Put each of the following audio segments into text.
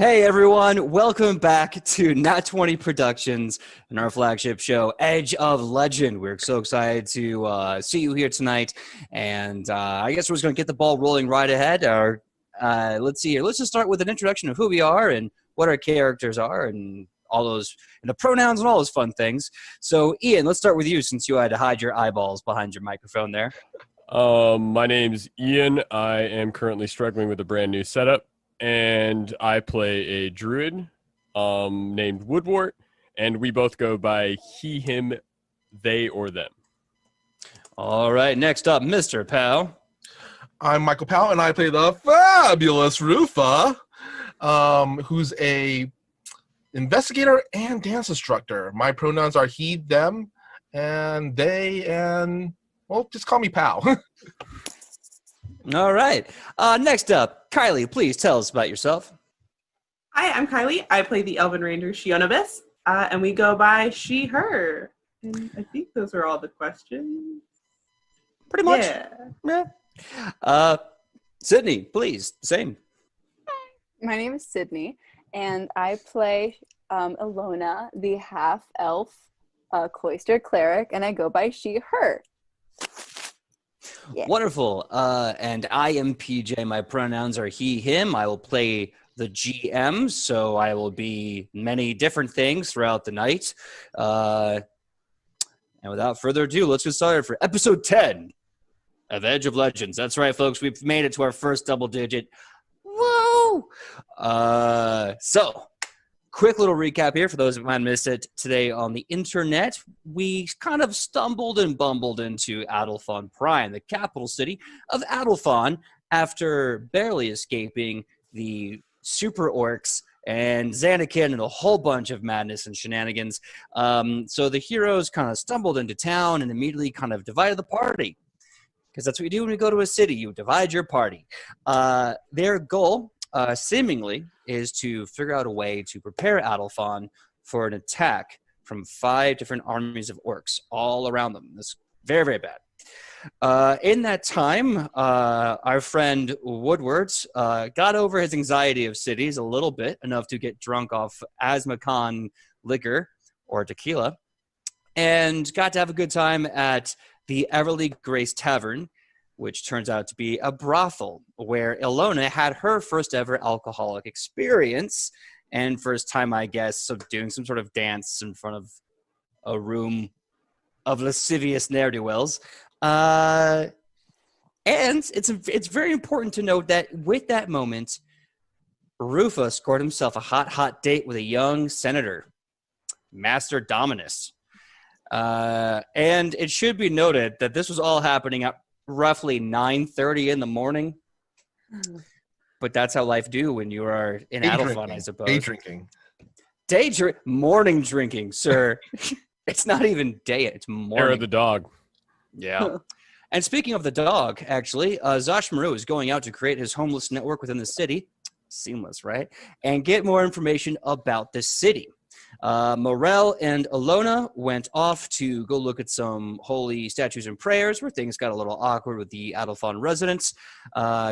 Hey everyone, welcome back to Nat 20 Productions and our flagship show, Edge of Legend. We're so excited to see you here tonight, and I guess we're just going to get the ball rolling right ahead. Let's see here. Let's just start with an introduction of who we are and what our characters are and all those, and the pronouns and all those fun things. So Ian, let's start with you since you had to hide your eyeballs behind your microphone there. My name's Ian. I am currently struggling with a brand new setup, and I play a druid named Woodwort, and we both go by he, him, they, or them. All right, next up, Mr. Powell. I'm Michael Powell, and I play the fabulous Rufa, who's a investigator and dance instructor. My pronouns are he, them, and they, and, well, just call me Pal. All right. Next up, Kylie, please tell us about yourself. Hi, I'm Kylie. I play the Elven Ranger Shionabis, and we go by she, her. And I think those are all the questions. Pretty much. Yeah. Sidney, please, same. My name is Sidney, and I play Ilona, the half-elf cloistered cleric, and I go by she, her. Yeah. Wonderful. And I am PJ. My pronouns are he, him. I will play the GM, so I will be many different things throughout the night. And without further ado, let's get started for episode 10 of Edge of Legends. That's right, folks. We've made it to our first double digit. Whoa! So, quick little recap here for those who might have missed it today on the internet. We kind of stumbled and bumbled into Adalfon Prime, the capital city of Adalfon, after barely escaping the super orcs and Xanakin and a whole bunch of madness and shenanigans. So the heroes kind of stumbled into town and immediately kind of divided the party. Because that's what you do when you go to a city. You divide your party. Their goal, seemingly, is to figure out a way to prepare Adalfon for an attack from 5 different armies of orcs all around them. That's very, very bad. In that time, our friend Woodward got over his anxiety of cities a little bit, enough to get drunk off Asmacon liquor or tequila, and got to have a good time at the Everly Grace Tavern, which turns out to be a brothel where Ilona had her first ever alcoholic experience and first time, I guess, of doing some sort of dance in front of a room of lascivious ne'er-do-wells. And it's very important to note that with that moment, Rufa scored himself a hot date with a young senator, Master Dominus. And it should be noted that this was all happening at roughly 9:30 in the morning. But that's how life do when you are in Adalfon, I suppose. Day drinking. Morning drinking, sir. It's not even day, it's morning. Era of the dog. Yeah. And speaking of the dog, actually, Zosh Maru is going out to create his homeless network within the city. Seamless, right? And get more information about the city. Morel and Ilona went off to go look at some holy statues and prayers where things got a little awkward with the Adalfon residents.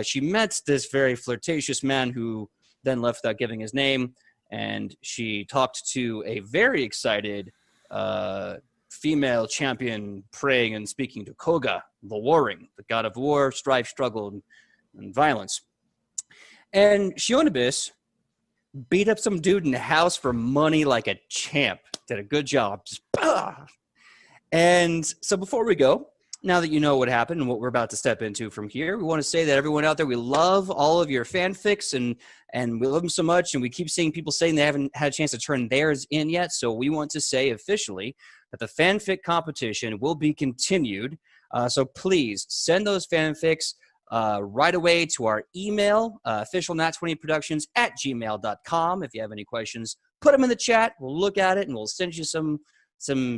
She met this very flirtatious man who then left without giving his name, and she talked to a very excited female champion praying and speaking to Koga, the warring, the god of war, strife, struggle, and violence. And Shionabis beat up some dude in the house for money like a champ. Did a good job. Just, and so before we go, now that you know what happened and what we're about to step into from here, we want to say that everyone out there, we love all of your fanfics and we love them so much. And we keep seeing people saying they haven't had a chance to turn theirs in yet. So we want to say officially that the fanfic competition will be continued. So please send those fanfics right away to our email, officialnat20productions@gmail.com. If you have any questions, put them in the chat. We'll look at it and we'll send you some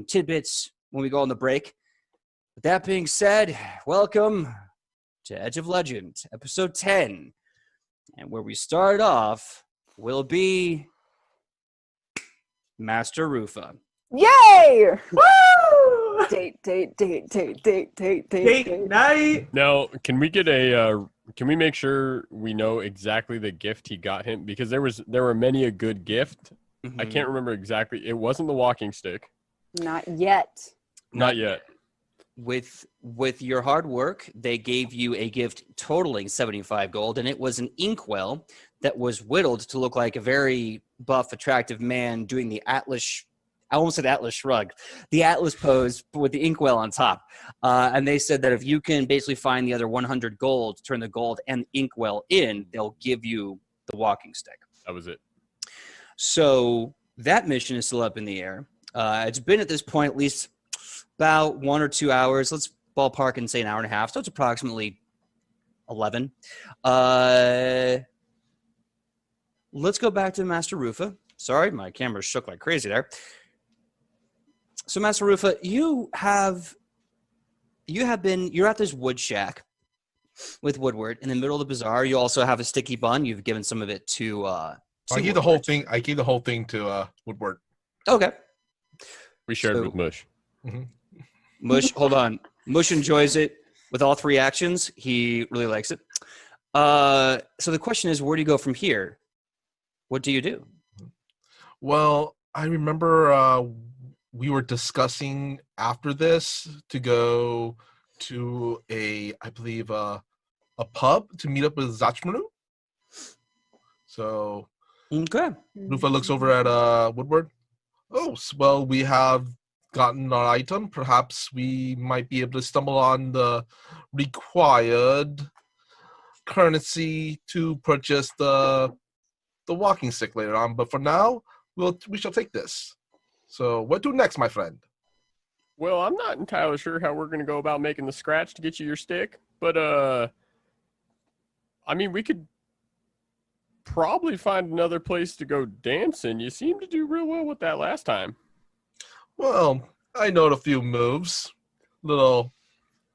tidbits when we go on the break. With that being said, welcome to Edge of Legend, episode 10. And where we start off will be Master Rufa. Yay! Woo! Date night. Now, can we make sure we know exactly the gift he got him? Because there were many a good gift. I can't remember exactly. It wasn't the walking stick. Not yet. Not yet. With your hard work, they gave you a gift totaling 75 gold, and it was an inkwell that was whittled to look like a very buff, attractive man doing the Atlas. I almost said Atlas shrug, the Atlas pose with the inkwell on top. And they said that if you can basically find the other 100 gold, turn the gold and the inkwell in, they'll give you the walking stick. That was it. So that mission is still up in the air. It's been at this point at least about 1 or 2 hours. Let's ballpark and say an hour and a half. So it's approximately 11. Let's go back to Master Rufa. Sorry, my camera shook like crazy there. So Master Rufa, you're at this wood shack with Woodward in the middle of the bazaar. You also have a sticky bun. You've given some of it to I gave the whole thing. I gave the whole thing to Woodward. Okay. We shared with Mush. Mm-hmm. Mush, hold on. Mush enjoys it with all 3 actions. He really likes it. So the question is, where do you go from here? What do you do? Well, I remember we were discussing after this to go to I believe, a pub to meet up with Zachmaru. So Okay. Rufa looks over at Woodward. Oh, well, we have gotten our item. Perhaps we might be able to stumble on the required currency to purchase the walking stick later on. But for now, we shall take this. So what do next, my friend? Well, I'm not entirely sure how we're going to go about making the scratch to get you your stick, but I mean, we could probably find another place to go dancing. You seem to do real well with that last time. Well, I know a few moves, little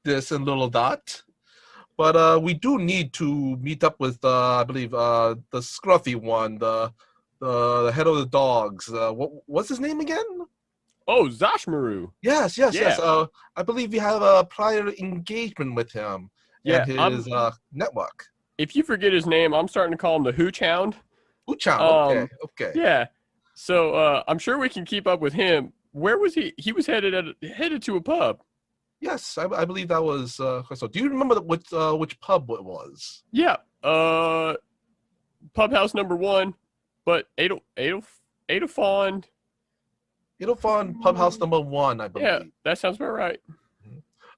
this and little that, but we do need to meet up with I believe the scruffy one, the head of the dogs. What's his name again? Oh, Zashmaru. Yes. I believe we have a prior engagement with him and his network. If you forget his name, I'm starting to call him the Hooch Hound. Hooch Hound, okay. Yeah. So I'm sure we can keep up with him. Where was he? He was headed to a pub. Yes, I believe that was. So, do you remember which pub it was? Yeah. Pub house number 1, but Adolfond. Adolfond Pub House number 1, I believe. Yeah, that sounds about right.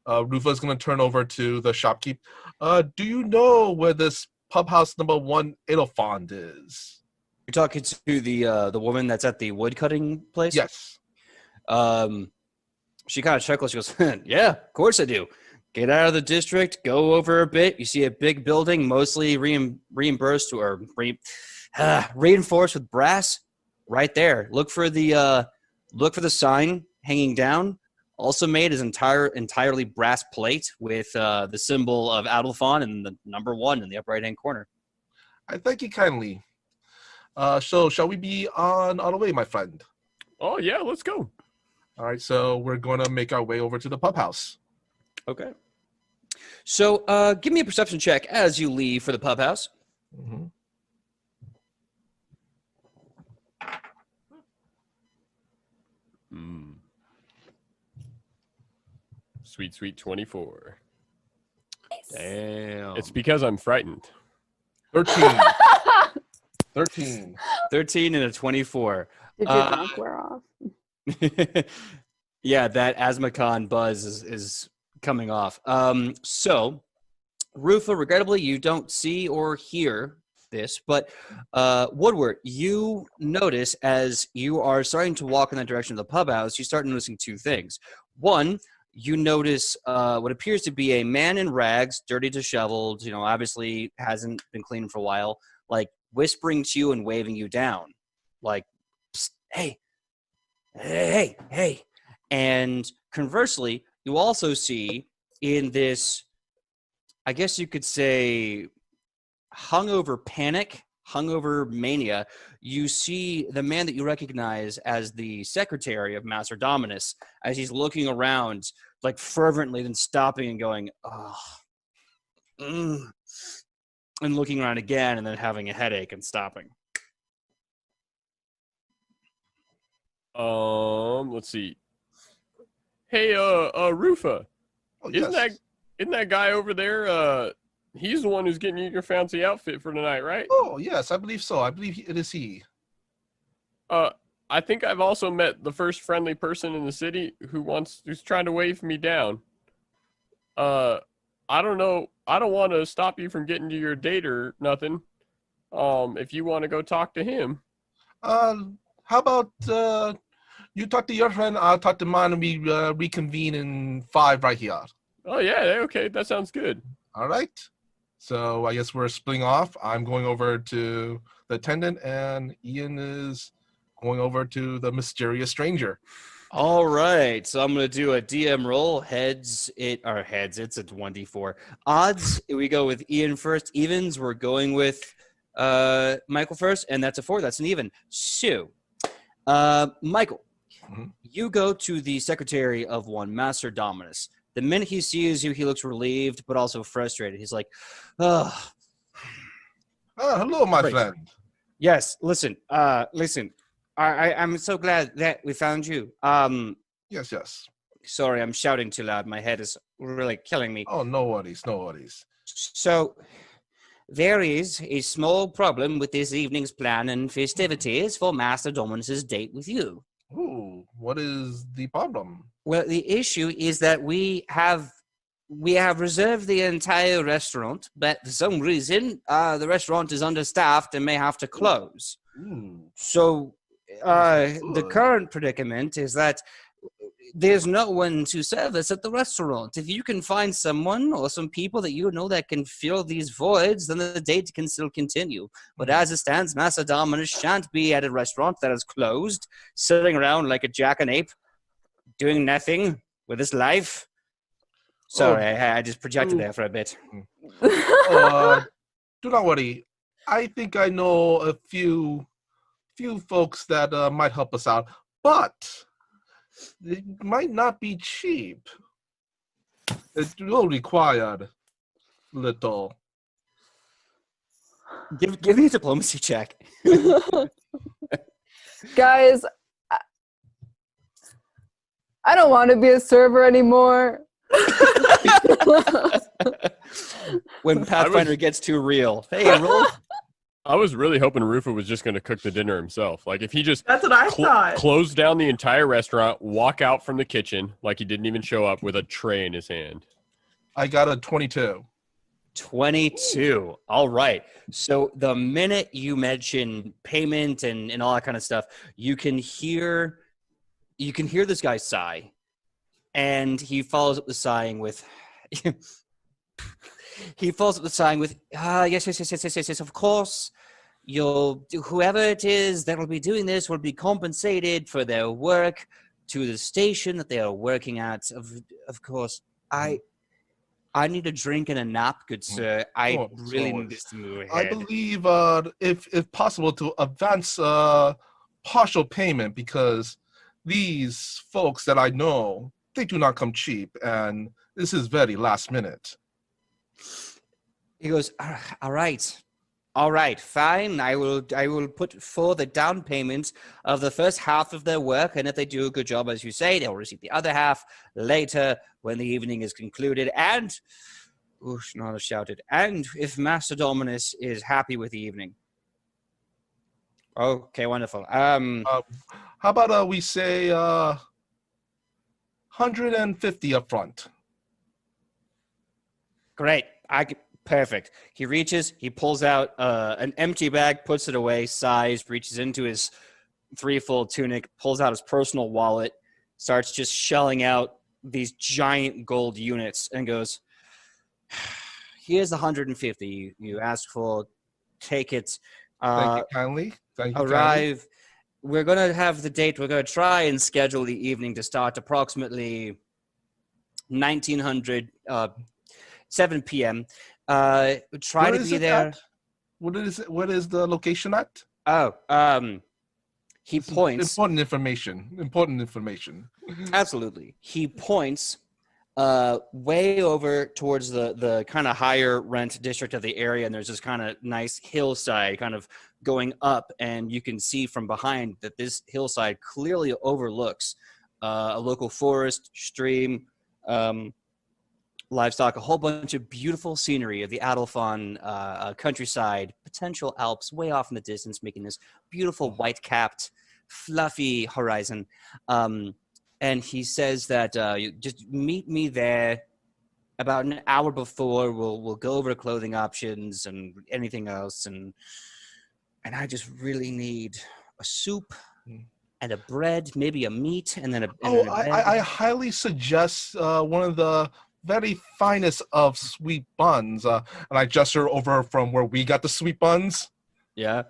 Rufa's going to turn over to the shopkeep. Do you know where this Pub House number 1 Adolfond is? You're talking to the woman that's at the wood cutting place? Yes. She kind of chuckles. She goes, yeah, of course I do. Get out of the district, go over a bit. You see a big building, mostly reinforced with brass. Right there. Look for the sign hanging down. Also made is entirely brass plate with the symbol of Adolfon and the number 1 in the upper right-hand corner. I thank you kindly. So shall we be on our way, my friend? Oh, yeah, let's go. All right, so we're going to make our way over to the pub house. Okay. So give me a perception check as you leave for the pub house. Mm-hmm. Sweet 24. Damn. It's because I'm frightened. 13. 13. 13 and a 24. Did your mouth wear off? Yeah, that Asmacon buzz is coming off. So, Rufa, regrettably, you don't see or hear this, but Woodward, you notice as you are starting to walk in the direction of the pub house, you start noticing 2 things. One, you notice what appears to be a man in rags, dirty, disheveled, obviously hasn't been cleaned for a while, like whispering to you and waving you down, like, psst, hey. And conversely, you also see in this, I guess you could say, hungover panic, hungover mania, you see the man that you recognize as the secretary of Master Dominus, as he's looking around, like fervently, then stopping and going, oh, and looking around again, and then having a headache and stopping. Let's see. Hey, Rufa. Oh, Isn't yes. that guy over there? He's the one who's getting you your fancy outfit for tonight, right? Oh, yes, I believe so. I believe it is he. I think I've also met the first friendly person in the city who's trying to wave me down. I don't know. I don't want to stop you from getting to your date or nothing. If you want to go talk to him. How about you talk to your friend, I'll talk to mine, and we reconvene in 5 right here. Oh yeah, okay, that sounds good. All right. So I guess we're splitting off. I'm going over to the attendant, and Ian is going over to the mysterious stranger. All right, so I'm going to do a DM roll. Heads, it's a 1d4. Odds, we go with Ian first. Evens, we're going with Michael first, and that's a 4. That's an even. So, Michael, you go to the secretary of one, Master Dominus. The minute he sees you, he looks relieved, but also frustrated. He's like, oh. Hello, my Great. friend. Yes, listen. I'm so glad that we found you. Yes. Sorry, I'm shouting too loud. My head is really killing me. Oh, no worries. So, there is a small problem with this evening's plan and festivities for Master Dominus's date with you. Ooh, what is the problem? Well, the issue is that we have reserved the entire restaurant, but for some reason, the restaurant is understaffed and may have to close. Ooh. So, the current predicament is that there's no one to serve us at the restaurant. If you can find someone or some people that you know that can fill these voids, then the date can still continue. But as it stands, Master Dominus shan't be at a restaurant that is closed, sitting around like a jackanapes, doing nothing with his life. Sorry, I just projected there for a bit. Do not worry. I think I know a few folks that might help us out, but it might not be cheap. It will require little. Give me a diplomacy check. Guys, I don't want to be a server anymore. When Pathfinder gets too real. Hey, roll. I was really hoping Rufa was just going to cook the dinner himself. Like, if he just That's what I thought. closed down the entire restaurant, walk out from the kitchen like he didn't even show up with a tray in his hand. I got a 22. 22. All right. So the minute you mention payment and all that kind of stuff, you can hear this guy sigh, and he follows up the sighing with yes, of course. Whoever it is that will be doing this will be compensated for their work to the station that they are working at. Of course, I need a drink and a nap, good sir. I really need this to move ahead. I believe, if possible, to advance partial payment, because these folks that I know, they do not come cheap, and this is very last minute. He goes, all right, fine. I will put for the down payment of the first half of their work, and if they do a good job, as you say, they'll receive the other half later when the evening is concluded. And, Schneider shouted, and if Master Dominus is happy with the evening. Okay, wonderful. How about we say 150 up front? Great. Perfect. He reaches, he pulls out an empty bag, puts it away, sighs, reaches into his threefold tunic, pulls out his personal wallet, starts just shelling out these giant gold units, and goes, here's the 150 you asked for. Take it. Thank you kindly. Arrive. We're going to have the date. We're going to try and schedule the evening to start approximately 1900, 7 p.m. Try to be there. What is the location at? Oh, he points. Important information. Absolutely. He points way over towards the kind of higher rent district of the area, and there's this kind of nice hillside kind of going up, and you can see from behind that this hillside clearly overlooks a local forest, stream, livestock, a whole bunch of beautiful scenery of the Adelphon countryside, potential Alps way off in the distance, making this beautiful white-capped, fluffy horizon. And he says that you just meet me there about an hour before. We'll go over clothing options and anything else, and I just really need a soup and a bread, maybe a meat, and then a I highly suggest one of the very finest of sweet buns, and I gesture over from where we got the sweet buns. Yeah.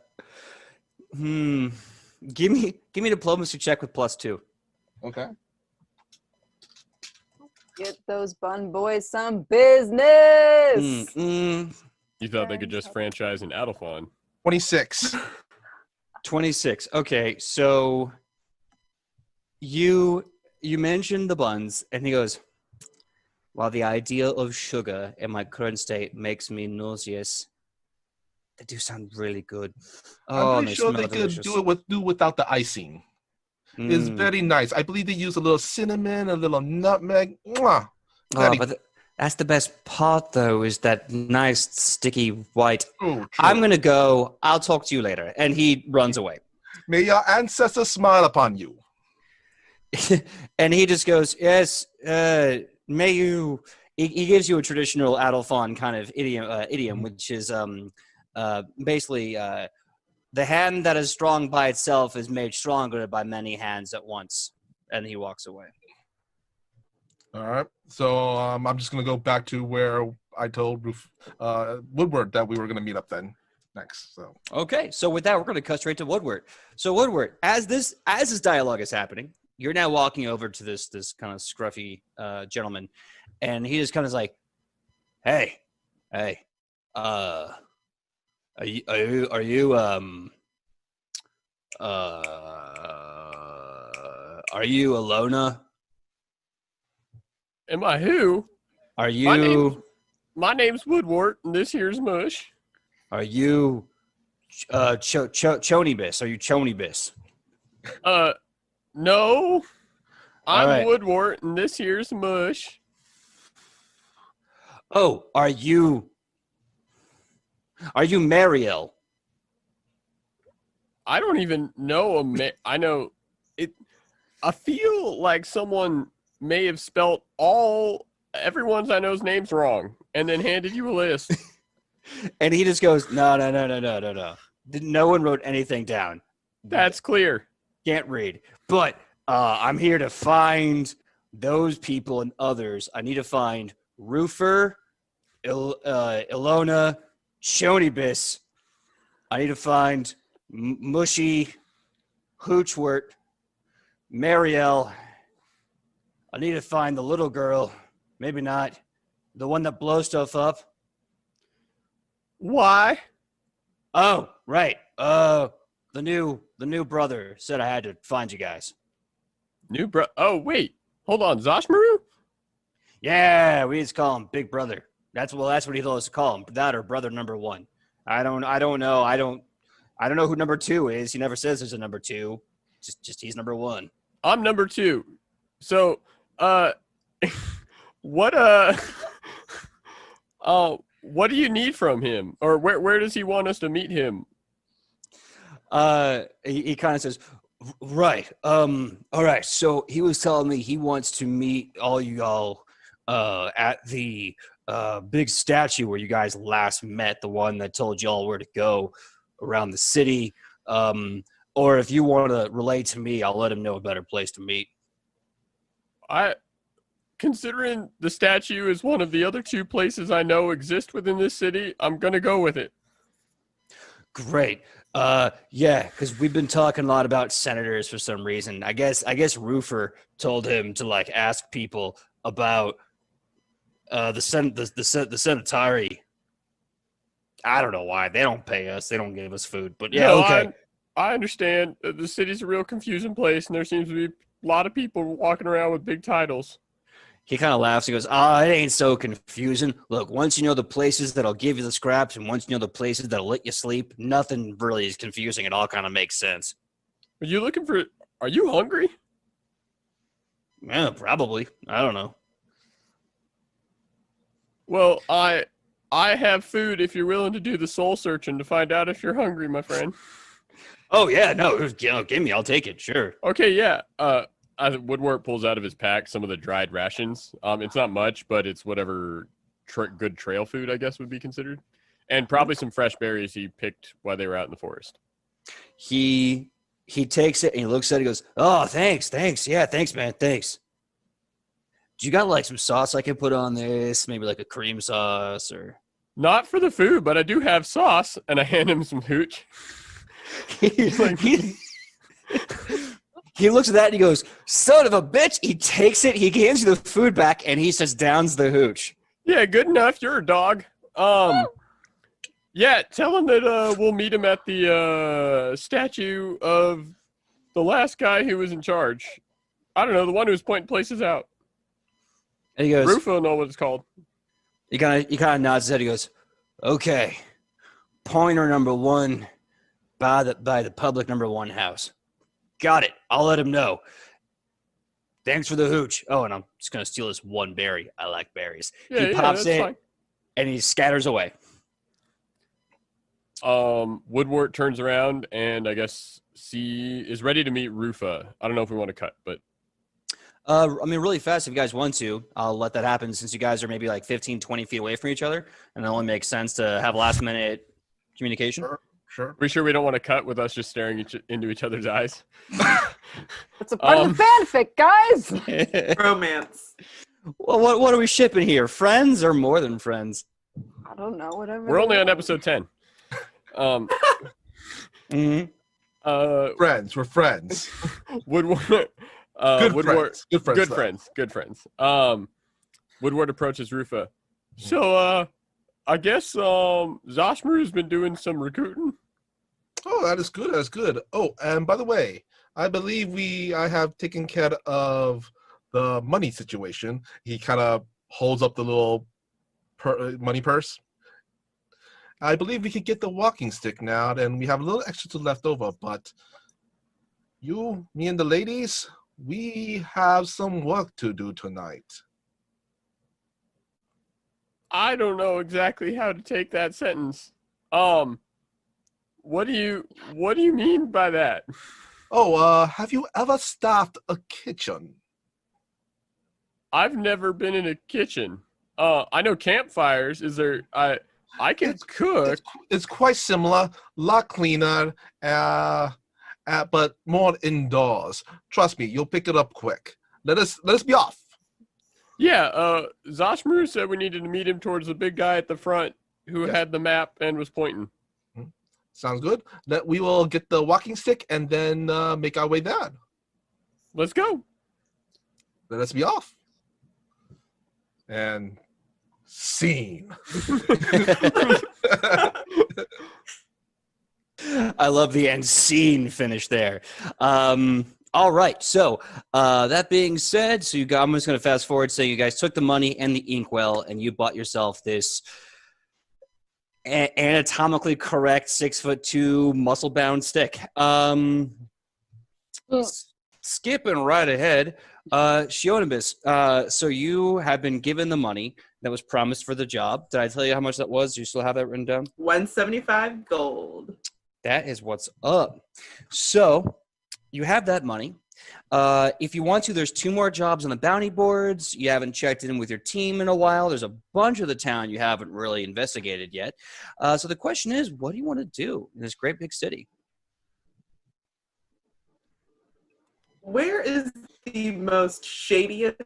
Give me diplomacy check with +2. Okay. Get those bun boys some business. You thought they could just franchise an Adelphon. 26. 26. Okay, so you mentioned the buns, and he goes, while the idea of sugar in my current state makes me nauseous, they do sound really good. Oh, I'm pretty sure they delicious. could do without the icing. It's very nice. I believe they use a little cinnamon, a little nutmeg. Mwah. That's the best part, though, is that nice, sticky white. Oh, true. I'm going to go. I'll talk to you later. And he runs away. May your ancestors smile upon you. And he just goes, yes, may you... He gives you a traditional Adelphon kind of idiom, which is basically... the hand that is strong by itself is made stronger by many hands at once. And he walks away. All right. So I'm just going to go back to where I told Woodward that we were going to meet up then next. So okay. So with that, we're going to cut straight to Woodward. So Woodward, as this dialogue is happening, you're now walking over to this kind of scruffy gentleman. And he just kind of like, hey, Are you Alona? Am I who? Are you? My name's Woodwort, and this here's Mush. Are you Chonibus? Are you Chonibus? No. I'm right. Woodwort, and this here's Mush. Oh, are you Mariel? I don't even know I know it. I feel like someone may have spelt everyone's I know's names wrong, and then handed you a list. And he just goes, no. No one wrote anything down. That's clear. Can't read. But I'm here to find those people and others. I need to find Roofer, Ilona, Chonibus. I need to find Mushy, Hoochwort, Marielle. I need to find the little girl. Maybe not. The one that blows stuff up. Why? Oh, right. The new brother said I had to find you guys. Oh, wait. Hold on. Zoshmaru? Yeah, we just call him Big Brother. That's what he told us to call him. That or Brother Number 1. I don't know. I don't know who number 2 is. He never says there's a number 2. Just he's number 1. I'm number 2. So, what do you need from him? Or where does he want us to meet him? He kind of says, right. All right. So he was telling me he wants to meet all y'all at the big statue where you guys last met, the one that told y'all where to go around the city. Or if you want to relate to me, I'll let him know a better place to meet. Considering the statue is one of the other 2 places I know exist within this city, I'm going to go with it. Great. Yeah, because we've been talking a lot about senators for some reason. I guess Roofer told him to like ask people about the Senatari. I don't know why. They don't pay us. They don't give us food. But yeah, No, okay. I understand. The city's a real confusing place, and there seems to be a lot of people walking around with big titles. He kind of laughs. He goes, it ain't so confusing. Look, once you know the places that'll give you the scraps and once you know the places that'll let you sleep, nothing really is confusing. It all kind of makes sense. Are you hungry? Yeah, probably. I don't know. Well, I have food if you're willing to do the soul searching to find out if you're hungry, my friend. Oh, yeah, no, give me. I'll take it. Sure. Okay, yeah. Woodward pulls out of his pack some of the dried rations. It's not much, but it's whatever good trail food, I guess, would be considered. And probably some fresh berries he picked while they were out in the forest. He takes it and he looks at it and goes, oh, thanks. Yeah, thanks, man. Thanks. Do you got like some sauce I can put on this? Maybe like a cream sauce or... Not for the food, but I do have sauce. And I hand him some hooch. He's like, he looks at that and he goes, son of a bitch. He takes it. He hands you the food back and he just downs the hooch. Yeah, good enough. You're a dog. Yeah, tell him that we'll meet him at the statue of the last guy who was in charge. I don't know, the one who was pointing places out. And he goes, Rufo know what it's called. He kind of nods his head. He goes, okay, pointer number 1 by the public number 1 house. Got it. I'll let him know. Thanks for the hooch. Oh, and I'm just going to steal this one berry. I like berries. Yeah, he pops it, fine. And he scatters away. Woodward turns around and I guess is ready to meet Rufa. I don't know if we want to cut, but I mean, really fast, if you guys want to, I'll let that happen since you guys are maybe like 15, 20 feet away from each other, and it only makes sense to have last-minute communication. Sure. Are we sure we don't want to cut with us just staring into each other's eyes? That's a part of the fanfic, guys. Romance. Well, what are we shipping here? Friends or more than friends? I don't know. Whatever. We're only on episode 10. Friends. We're friends. Woodward. Good friends. Woodward approaches Rufa. So, I guess Zoshmaru's been doing some recruiting. Oh, that is good. That's good. Oh, and by the way, I believe I have taken care of the money situation. He kind of holds up the little money purse. I believe we could get the walking stick now, and we have a little extra left over. But me and the ladies, we have some work to do tonight. I don't know exactly how to take that sentence. What do you mean by that? Oh, have you ever staffed a kitchen? I've never been in a kitchen. I know campfires. I can cook. It's quite similar, a lot cleaner, but more indoors. Trust me, you'll pick it up quick. Let us be off. Yeah, Zoshmaru said we needed to meet him towards the big guy at the front who had the map and was pointing. Sounds good. That we will get the walking stick and then make our way there. Let's go. Let us be off. And scene. I love the end scene finish there. All right. So that being said, I'm just going to fast forward. So you guys took the money and the inkwell, and you bought yourself this anatomically correct 6'2" muscle-bound stick. Skipping right ahead, Shionibus, so you have been given the money that was promised for the job. Did I tell you how much that was? Do you still have that written down? 175 gold. That is what's up. So you have that money. If you want to, there's 2 more jobs on the bounty boards. You haven't checked in with your team in a while. There's a bunch of the town you haven't really investigated yet. So the question is, what do you want to do in this great big city? Where is the most shadiest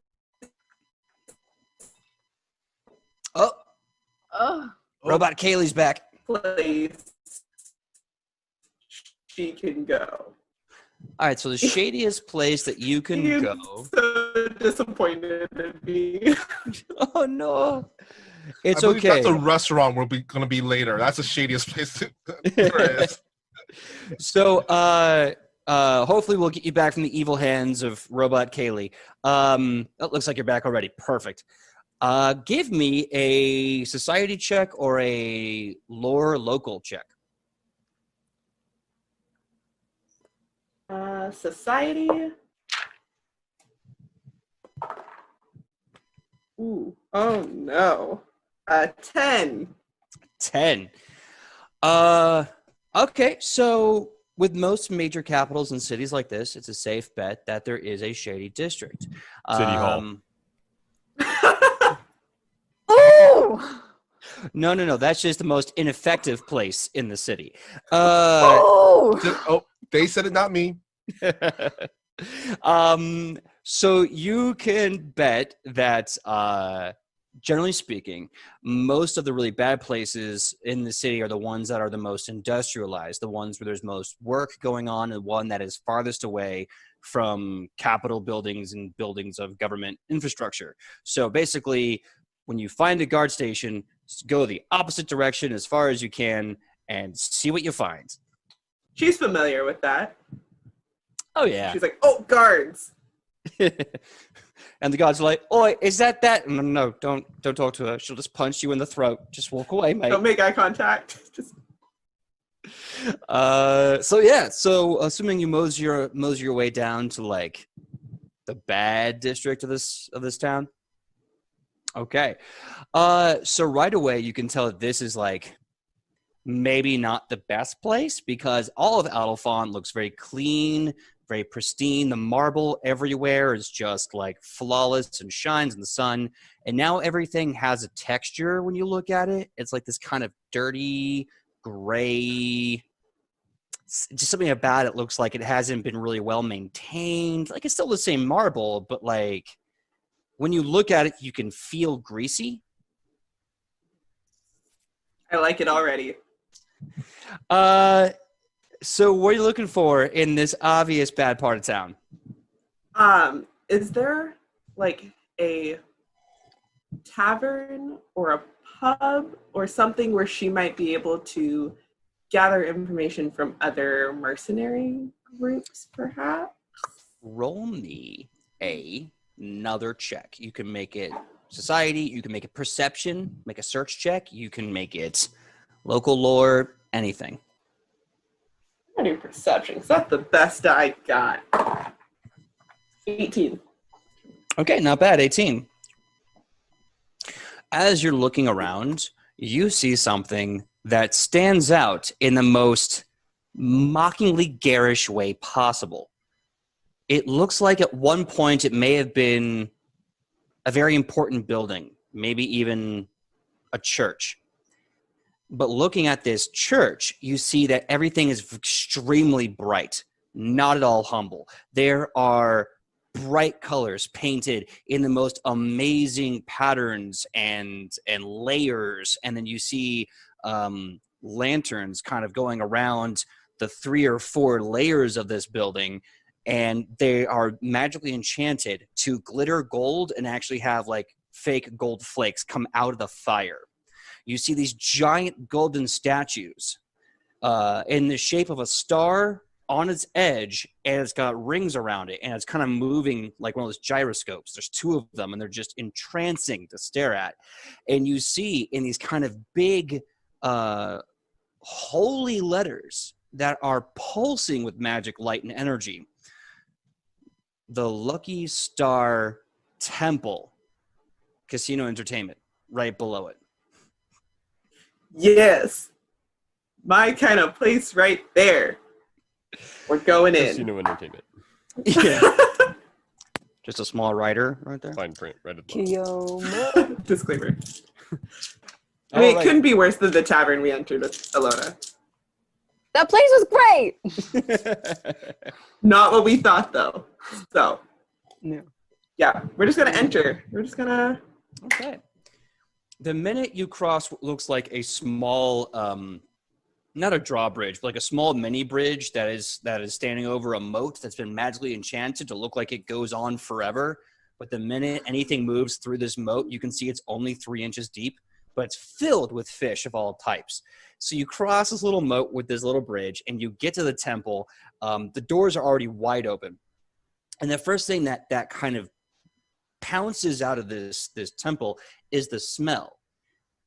Robot Kaylee's back. place she can go? All right, so the shadiest place that you can go. So disappointed in me. Oh no! It's I believe okay. that's a restaurant we're going to be later. That's the shadiest place there is. So, hopefully we'll get you back from the evil hands of Robot Kaylee. It looks like you're back already. Perfect. Give me a society check or a lore local check. Society. Ooh. Oh no. 10. 10. Okay, so with most major capitals and cities like this, it's a safe bet that there is a shady district. City Hall. Oh! No. That's just the most ineffective place in the city. Oh! They said it, not me. So you can bet that, generally speaking, most of the really bad places in the city are the ones that are the most industrialized, the ones where there's most work going on, and one that is farthest away from capital buildings and buildings of government infrastructure. So basically, when you find a guard station, go the opposite direction as far as you can and see what you find. She's familiar with that. Oh, yeah. She's like, oh, guards. And the guards are like, "Oi, is that?" No, don't talk to her. She'll just punch you in the throat. Just walk away, mate. Don't make eye contact. Just So assuming you mosey your way down to like the bad district of this town. Okay. So right away you can tell that this is like maybe not the best place because all of Alfond looks very clean, very pristine. The marble everywhere is just like flawless and shines in the sun. And now everything has a texture when you look at it. It's like this kind of dirty, gray, just something about it looks like it hasn't been really well maintained. Like it's still the same marble, but like when you look at it, you can feel greasy. I like it already. So what are you looking for in this obvious bad part of town? Is there like a tavern or a pub or something where she might be able to gather information from other mercenary groups, perhaps? Roll me another check. You can make it society, you can make it perception, make a search check, you can make it local lore, anything. I'm gonna do perception, because that's the best I got. 18. Okay, not bad, 18. As you're looking around, you see something that stands out in the most mockingly garish way possible. It looks like at one point it may have been a very important building, maybe even a church. But looking at this church, you see that everything is extremely bright, not at all humble. There are bright colors painted in the most amazing patterns and layers. And then you see lanterns kind of going around the 3 or 4 layers of this building. And they are magically enchanted to glitter gold and actually have like fake gold flakes come out of the fire. You see these giant golden statues in the shape of a star on its edge, and it's got rings around it, and it's kind of moving like one of those gyroscopes. There's 2 of them, and they're just entrancing to stare at. And you see in these kind of big holy letters that are pulsing with magic, light, and energy, the Lucky Star Temple Casino Entertainment right below it. Yes. My kind of place right there. We're going in. Casino Entertainment. Yeah. Just a small writer right there. Fine print right at the bottom. Kiyomo. Disclaimer. I mean, All it couldn't be worse than the tavern we entered with Alona. That place was great! Not what we thought, though. So, No. yeah, we're just going to enter. We're just going to... Okay. The minute you cross what looks like a small, not a drawbridge, but like a small mini bridge that is standing over a moat that's been magically enchanted to look like it goes on forever. But the minute anything moves through this moat, you can see it's only 3 inches deep. but it's filled with fish of all types. So you cross this little moat with this little bridge, and you get to the temple. The doors are already wide open. And the first thing that kind of pounces out of this temple is the smell.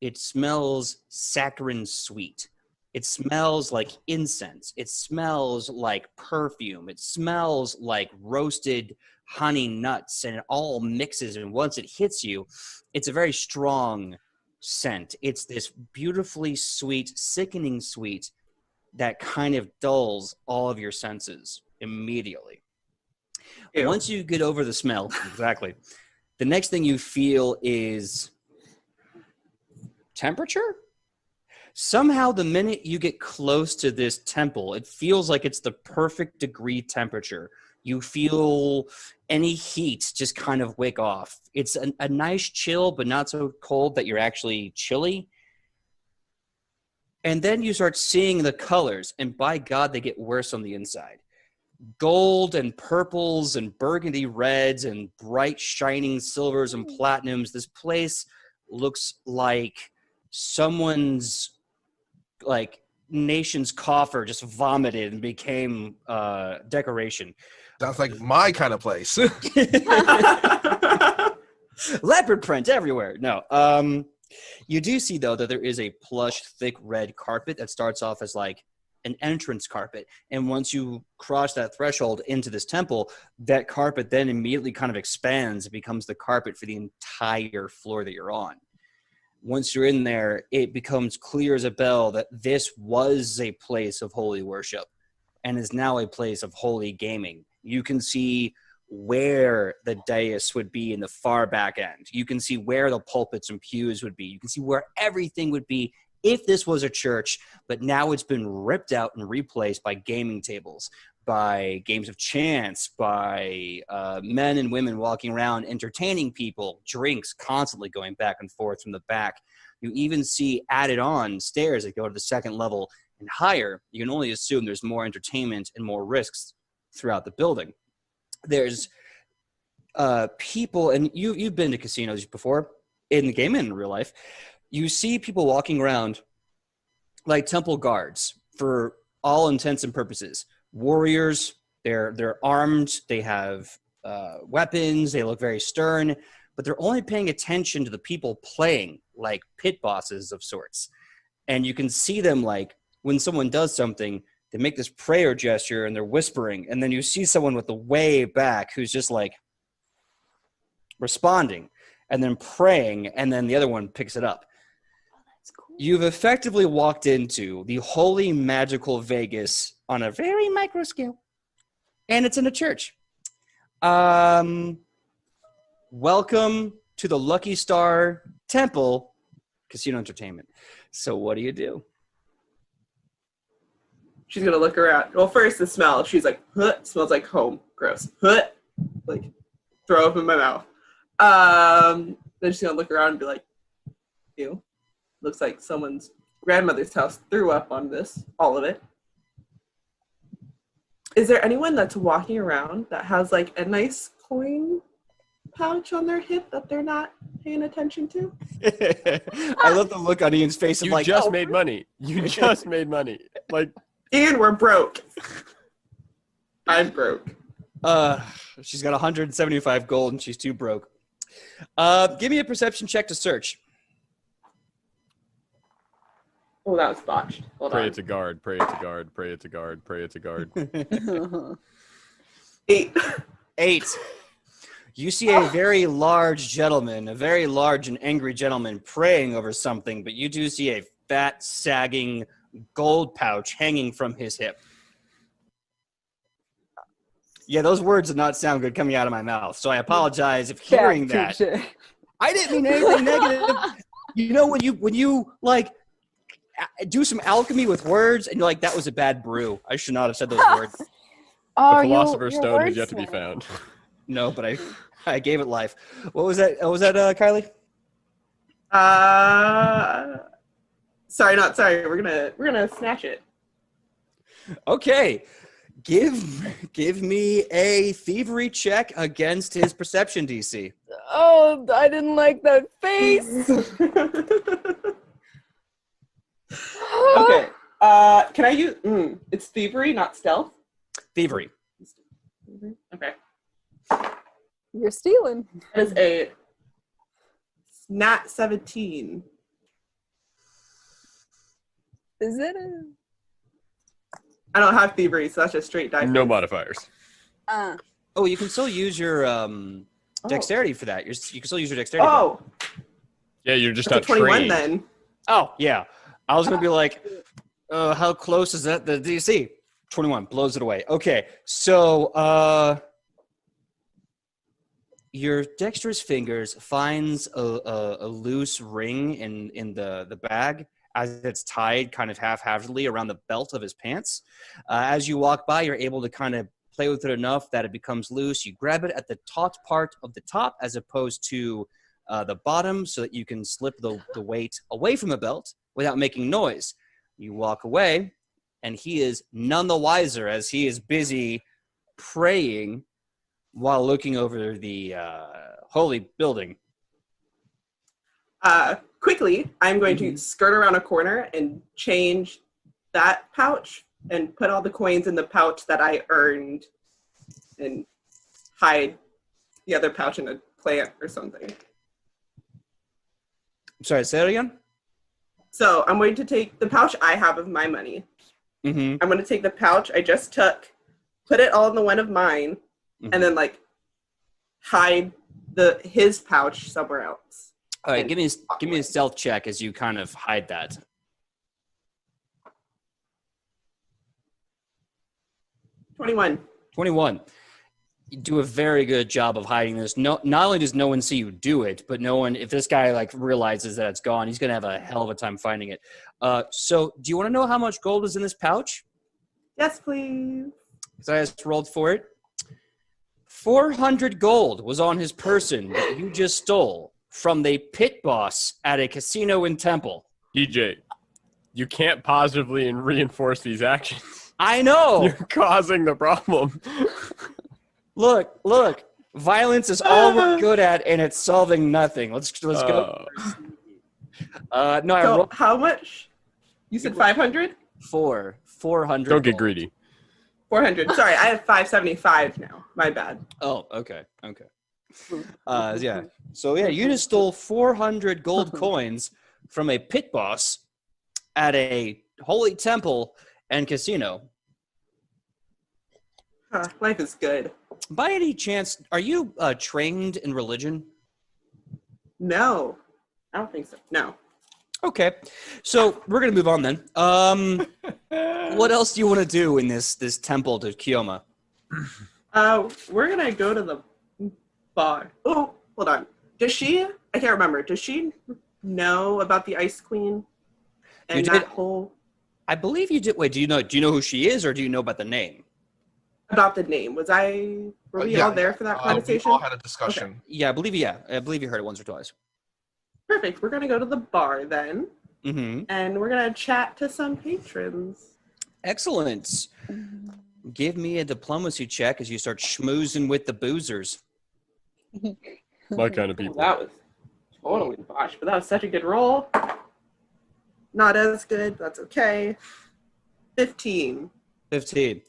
It smells saccharine sweet. It smells like incense. It smells like perfume. It smells like roasted honey nuts, and it all mixes. And once it hits you, it's a very strong scent. It's this beautifully sweet, sickening sweet that kind of dulls all of your senses immediately. Ew. Once you get over the smell, exactly, the next thing you feel is temperature. Somehow, the minute you get close to this temple, it feels like it's the perfect degree temperature. You feel any heat just kind of wick off. It's a nice chill, but not so cold that you're actually chilly. And then you start seeing the colors, and by God, they get worse on the inside. Gold and purples and burgundy reds and bright shining silvers and platinums. This place looks like someone's nation's coffer just vomited and became decoration. Sounds like my kind of place. Leopard print everywhere. No. You do see, though, that there is a plush, thick red carpet that starts off as like an entrance carpet. And once you cross that threshold into this temple, that carpet then immediately kind of expands. It becomes the carpet for the entire floor that you're on. Once you're in there, it becomes clear as a bell that this was a place of holy worship and is now a place of holy gaming. You can see where the dais would be in the far back end. You can see where the pulpits and pews would be. You can see where everything would be if this was a church, but now it's been ripped out and replaced by gaming tables, by games of chance, by men and women walking around entertaining people, drinks constantly going back and forth from the back. You even see added on stairs that go to the second level and higher. You can only assume there's more entertainment and more risks throughout the building. There's people, and you've been to casinos before, in the game and in real life. You see people walking around like temple guards for all intents and purposes. Warriors, they're armed, they have weapons, they look very stern, but they're only paying attention to the people playing, like pit bosses of sorts. And you can see them, like, when someone does something, they make this prayer gesture and they're whispering, and then you see someone with the way back who's just like responding and then praying, and then the other one picks it up. Cool. You've effectively walked into the holy magical Vegas on a very micro scale, and it's in a church. Welcome to the Lucky Star Temple Casino Entertainment. So what do you do? She's gonna look around. Well, first the smell. She's like, huh, smells like home. Gross. Huh, like throw up in my mouth. Then she's gonna look around and be like, ew. Looks like someone's grandmother's house threw up on this, all of it. Is there anyone that's walking around that has like a nice coin pouch on their hip that they're not paying attention to? I love the look on Ian's face of You like, just made money. You just made money. Like, Ian, we're broke. I'm broke. She's got 175 gold and she's too broke. Give me a perception check to search. Oh, that was botched. Hold pray on. it's a guard, pray it's a guard, pray it's a guard, pray it's a guard. 8. You see a very large gentleman, a very large and angry gentleman praying over something, but you do see a fat, sagging gold pouch hanging from his hip. Yeah, those words did not sound good coming out of my mouth, so I apologize if hearing that. I didn't mean anything negative. You know, when you like do some alchemy with words and you're like, that was a bad brew. I should not have said those words. The Philosopher's Stone has yet to be found. No, but I gave it life. What was that? What was that, Kylie? Sorry, not sorry. We're gonna snatch it. Okay. Give me a thievery check against his perception DC. Oh, I didn't like that face. Okay. Can I use? It's thievery, not stealth. Thievery. Okay. You're stealing. That is a nat 17. Is it? I don't have thievery, so that's just straight die. No modifiers. Oh, you can still use your dexterity for that. You can still use your dexterity. Oh, Yeah, you're just that's a not 21 trained. then. Oh, yeah. I was going to be like, how close is that the DC? 21 blows it away. Okay, so your dexterous fingers finds a loose ring in the bag as it's tied kind of half-heartedly around the belt of his pants. As you walk by, you're able to kind of play with it enough that it becomes loose. You grab it at the taut part of the top as opposed to the bottom so that you can slip the weight away from the belt without making noise. You walk away, and he is none the wiser as he is busy praying while looking over the holy building. Quickly, I'm going to skirt around a corner and change that pouch and put all the coins in the pouch that I earned and hide the other pouch in a plant or something. Sorry, say that again? So I'm going to take the pouch I have of my money. Mm-hmm. I'm going to take the pouch I just took, put it all in the one of mine, and then like hide his pouch somewhere else. All right, give me a stealth check as you kind of hide that. 21. 21. You do a very good job of hiding this. Not only does no one see you do it, but no one, if this guy like realizes that it's gone, he's gonna have a hell of a time finding it. So do you want to know how much gold is in this pouch? Yes, please. Because I just rolled for it. 400 gold was on his person that you just stole from the pit boss at a casino in Temple. DJ, you can't positively reinforce these actions. I know. You're causing the problem. Look. Violence is all we're good at, and it's solving nothing. Let's go. I rolled How much? You said 500? 400. Don't get gold. greedy. 400. Sorry, I have 575 now. My bad. Oh, okay. Yeah. So yeah, you just stole 400 gold coins from a pit boss at a holy temple and casino. Life is good. By any chance, are you trained in religion? No, I don't think so. No. Okay, so we're gonna move on then. What else do you want to do in this temple to Kioma? We're gonna go to the bar. Oh, hold on. Does she? I can't remember. Does she know about the Ice Queen and You that did? whole I believe you did. Wait, do you know who she is, or do you know about the name? about the name? Were we all there for that conversation? We all had a discussion. Okay. Yeah, I believe you heard it once or twice. Perfect. We're gonna go to the bar then, Mm-hmm. and we're gonna chat to some patrons. Excellent. Give me a diplomacy check as you start schmoozing with the boozers. My kind of people. That was totally botched, but that was such a good roll. Not as good. That's okay. 15. 15.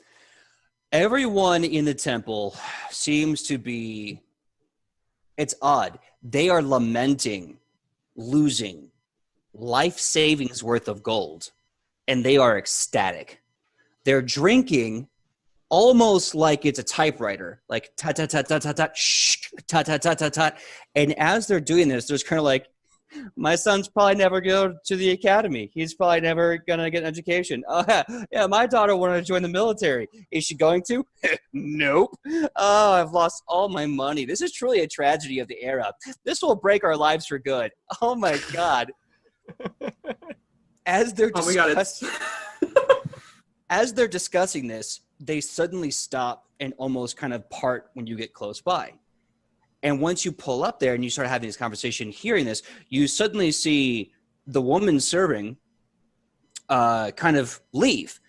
Everyone in the temple seems to be, it's odd. They are lamenting losing life savings worth of gold, and they are ecstatic. They're drinking almost like it's a typewriter, like ta ta ta ta ta ta, shh, ta ta ta ta ta. And as they're doing this, there's kind of like, my son's probably never go to the academy. He's probably never gonna get an education. Yeah, my daughter wanted to join the military. Is she going to? Nope. Oh, I've lost all my money. This is truly a tragedy of the era. This will break our lives for good. Oh my God. As they're as they're discussing this, they suddenly stop and almost kind of part when you get close by. And once you pull up there and you start having this conversation, hearing this, you suddenly see the woman serving kind of leave.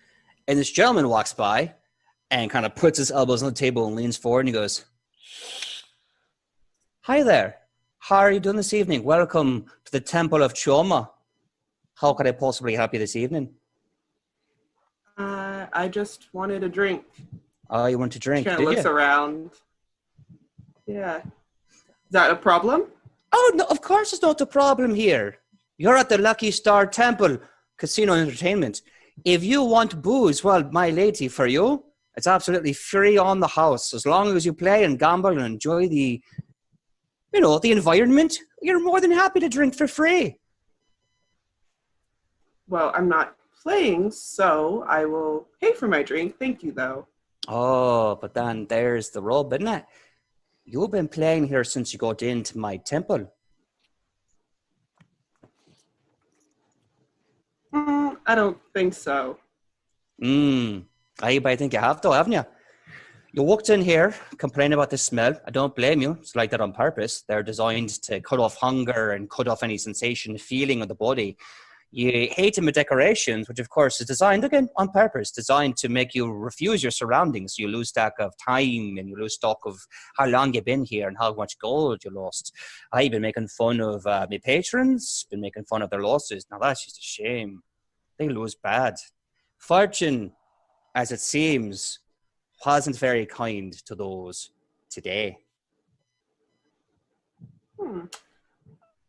And this gentleman walks by and kind of puts his elbows on the table and leans forward and he goes, "Hi there. How are you doing this evening? Welcome to the Temple of Choma. How could I possibly help you this evening? I just wanted a drink. Oh, you want to drink, Kind did of looks you? around. Yeah. Is that a problem? Oh, no, of course it's not a problem here. You're at the Lucky Star Temple Casino Entertainment. If you want booze, well, my lady, for you, it's absolutely free on the house. As long as you play and gamble and enjoy the environment, you're more than happy to drink for free. Well, I'm not playing, so I will pay for my drink. Thank you, though. Oh, but then there's the rub, isn't it? You've been playing here since you got into my temple. I don't think so. I think you have though, haven't you? You walked in here, complaining about the smell. I don't blame you. It's like that on purpose. They're designed to cut off hunger and cut off any sensation, feeling of the body. You hate them with decorations, which of course is designed, again, on purpose, designed to make you refuse your surroundings. You lose track of time and you lose stock of how long you've been here and how much gold you lost. I've been making fun of my patrons, been making fun of their losses. Now that's just a shame. They lose bad. Fortune, as it seems, wasn't very kind to those today.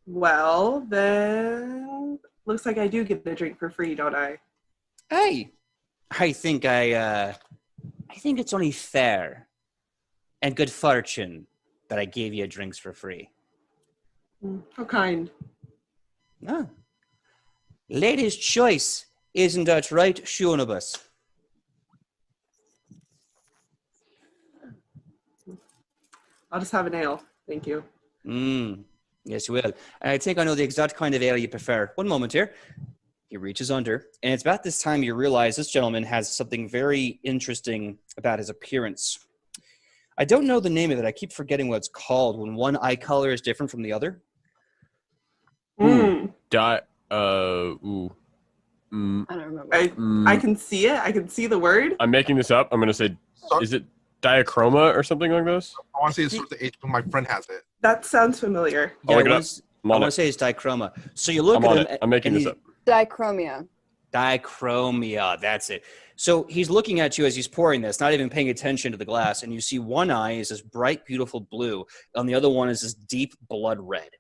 Well, then looks like I do get the drink for free, don't I? Hey, I think it's only fair and good fortune that I gave you drinks for free. How kind. Ah. Lady's choice, isn't that right, Shunibus? I'll just have an ale. Thank you. Yes, you will. And I think I know the exact kind of ale you prefer. One moment here. He reaches under, and it's about this time you realize this gentleman has something very interesting about his appearance. I don't know the name of it. I keep forgetting what it's called when one eye color is different from the other. I don't remember. I can see it. I can see the word. I'm making this up. I'm going to say, is it diachroma or something like this? I want to say it's sort of the H, but my friend has it. That sounds familiar. I'll look it up. I want to say it's dichroma. So you look at him. I'm making this up. Dichromia. Dichromia, that's it. So he's looking at you as he's pouring this, not even paying attention to the glass, and you see one eye is this bright, beautiful blue, and the other one is this deep blood red.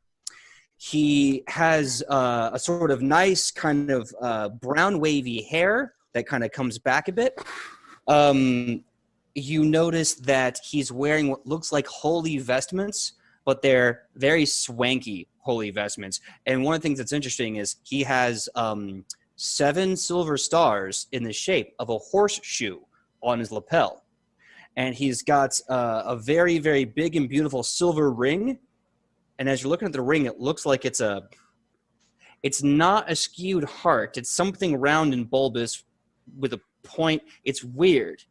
He has a sort of nice kind of brown wavy hair that kind of comes back a bit. You notice that he's wearing what looks like holy vestments, but they're very swanky holy vestments. And one of the things that's interesting is he has 7 silver stars in the shape of a horseshoe on his lapel. And he's got a very, very big and beautiful silver ring. And as you're looking at the ring, it looks like it's not a skewed heart. It's something round and bulbous with a point. It's weird.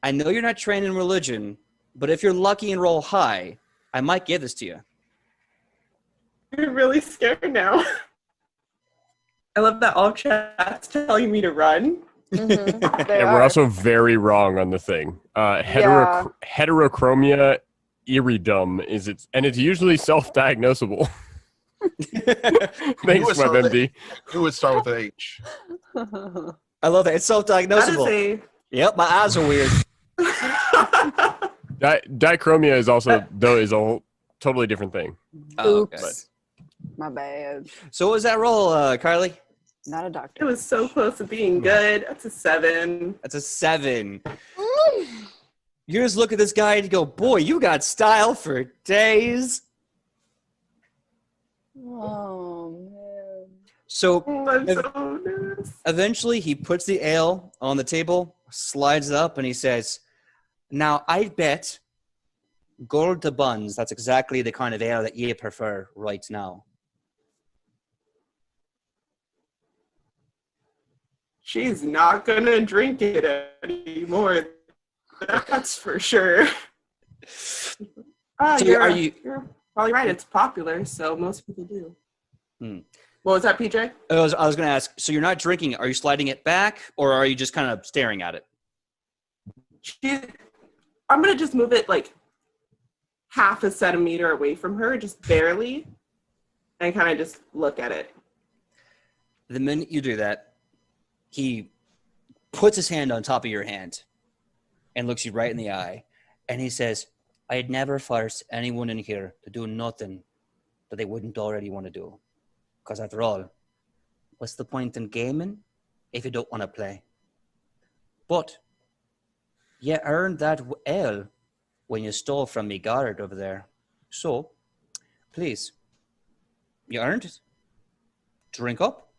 I know you're not trained in religion, but if you're lucky and roll high, I might give this to you. I'm really scared now. I love that all chat's telling me to run. Mm-hmm. And we're also very wrong on the thing. Heterochromia iridum is it, and it's usually self-diagnosable. Thanks, WebMD. Who would start with an H? I love it. It's self-diagnosable. Yep, my eyes are weird. Dichromia is also, though, is a whole totally different thing. Oh, okay. My bad. So what was that roll, Carly? Not a It doctor. was so close to being good. That's a 7. That's a 7. You just look at this guy and you go, boy, you got style for days. Oh, man. So I'm so nervous. eventually he puts the ale on the table, slides it up, and he says, now I bet gold to buns, that's exactly the kind of ale that you prefer right now. She's not gonna drink it anymore. That's for sure. So You're probably right. It's popular, so most people do. What was that, PJ? I was going to ask, so you're not drinking it. Are you sliding it back, or are you just kind of staring at it? I'm gonna just move it like half a centimeter away from her, just barely, and kind of just look at it. The minute you do that, he puts his hand on top of your hand and looks you right in the eye. And he says, I'd never force anyone in here to do nothing that they wouldn't already want to do. Because after all, what's the point in gaming if you don't want to play? But you earned that ale when you stole from me guard over there. So, please, you earned it. Drink up.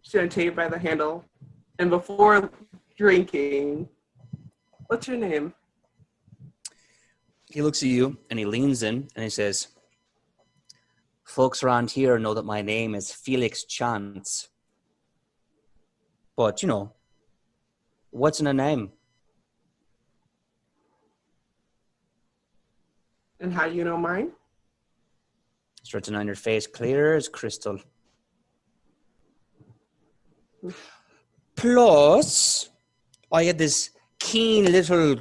She's going to take it by the handle. And before drinking, what's your name? He looks at you and he leans in and he says, folks around here know that my name is Felix Chance. But, you know, what's in a name? And how do you know mine? It's written on your face, clear as crystal. Plus, I had this keen little,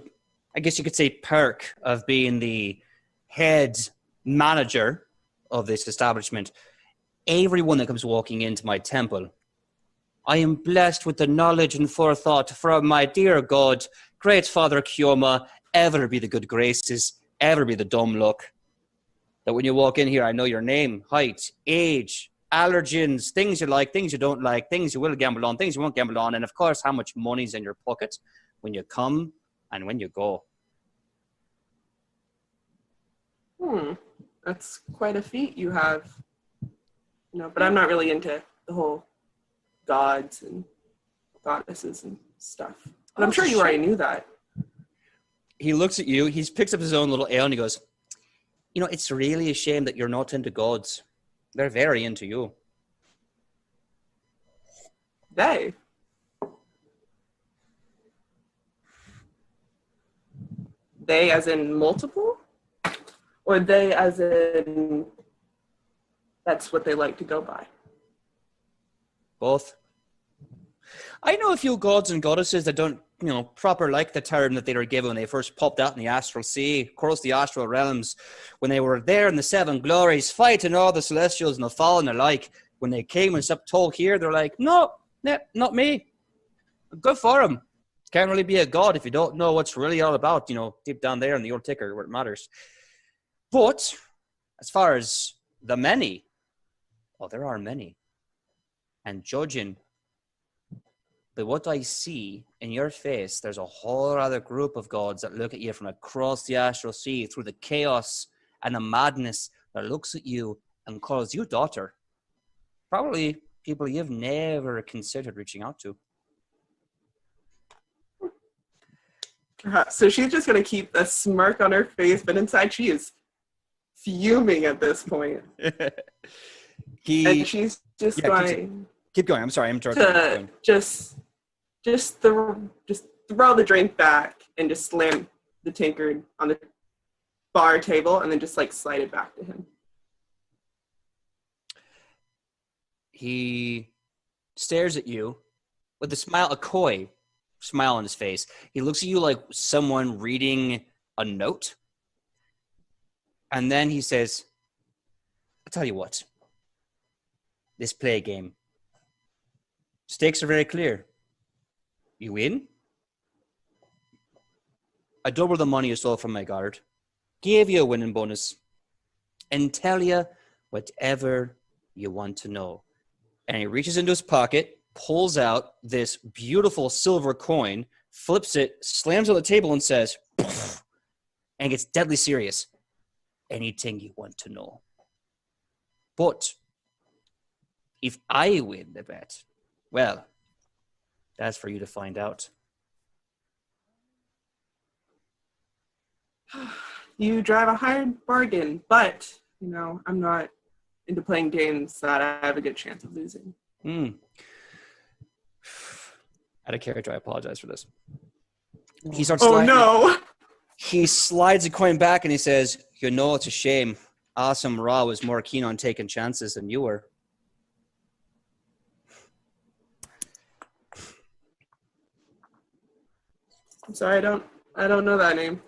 I guess you could say, perk of being the head manager of this establishment. Everyone that comes walking into my temple, I am blessed with the knowledge and forethought from my dear God, great Father Kioma, ever be the good graces, ever be the dumb luck. That when you walk in here, I know your name, height, age, allergens, things you like, things you don't like, things you will gamble on, things you won't gamble on, and of course, how much money's in your pocket when you come and when you go. That's quite a feat you have. But I'm not really into the whole gods and goddesses and stuff. But I'm sure you already knew that. He looks at you, he picks up his own little ale and he goes, it's really a shame that you're not into gods. They're very into you. They as in multiple? Or they as in that's what they like to go by? Both. I know a few gods and goddesses that don't, proper like the term that they were given when they first popped out in the astral sea, across the astral realms, when they were there in the seven glories, fighting all the celestials and the fallen alike. When they came and stepped toe here, they're like, no, not me. Good for them. Can't really be a god if you don't know what's really all about, deep down there in the old ticker where it matters. But as far as the many, there are many. And judging by what I see in your face, there's a whole other group of gods that look at you from across the astral sea through the chaos and the madness that looks at you and calls you daughter. Probably people you've never considered reaching out to. So she's just going to keep a smirk on her face, but inside she is fuming at this point. And she's just going... Keep going. I'm sorry. I'm to just throw the drink back and just slam the tankard on the bar table and then just slide it back to him. He stares at you with a coy smile on his face. He looks at you like someone reading a note. And then he says, I'll tell you what. Let's play a game. Stakes are very clear. You win. I double the money you stole from my guard. Gave you a winning bonus. And tell you whatever you want to know. And he reaches into his pocket, pulls out this beautiful silver coin, flips it, slams it on the table and says, Poof, and gets deadly serious. Anything you want to know. But if I win the bet, well, that's for you to find out. You drive a hard bargain, but, I'm not into playing games that I have a good chance of losing. Out of character, I apologize for this. He starts sliding. No! He slides a coin back and he says, it's a shame. Awesome Ra was more keen on taking chances than you were. I'm sorry, I don't I don't know that name.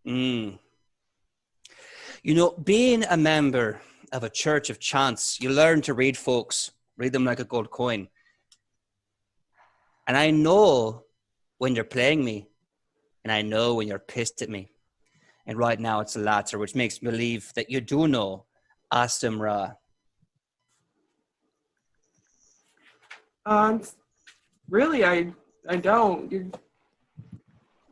You know, being a member of a church of chants, you learn to read folks, read them like a gold coin. And I know when you're playing me, and I know when you're pissed at me. And right now it's the latter, which makes me believe that you do know Astim Ra. Really, I don't. You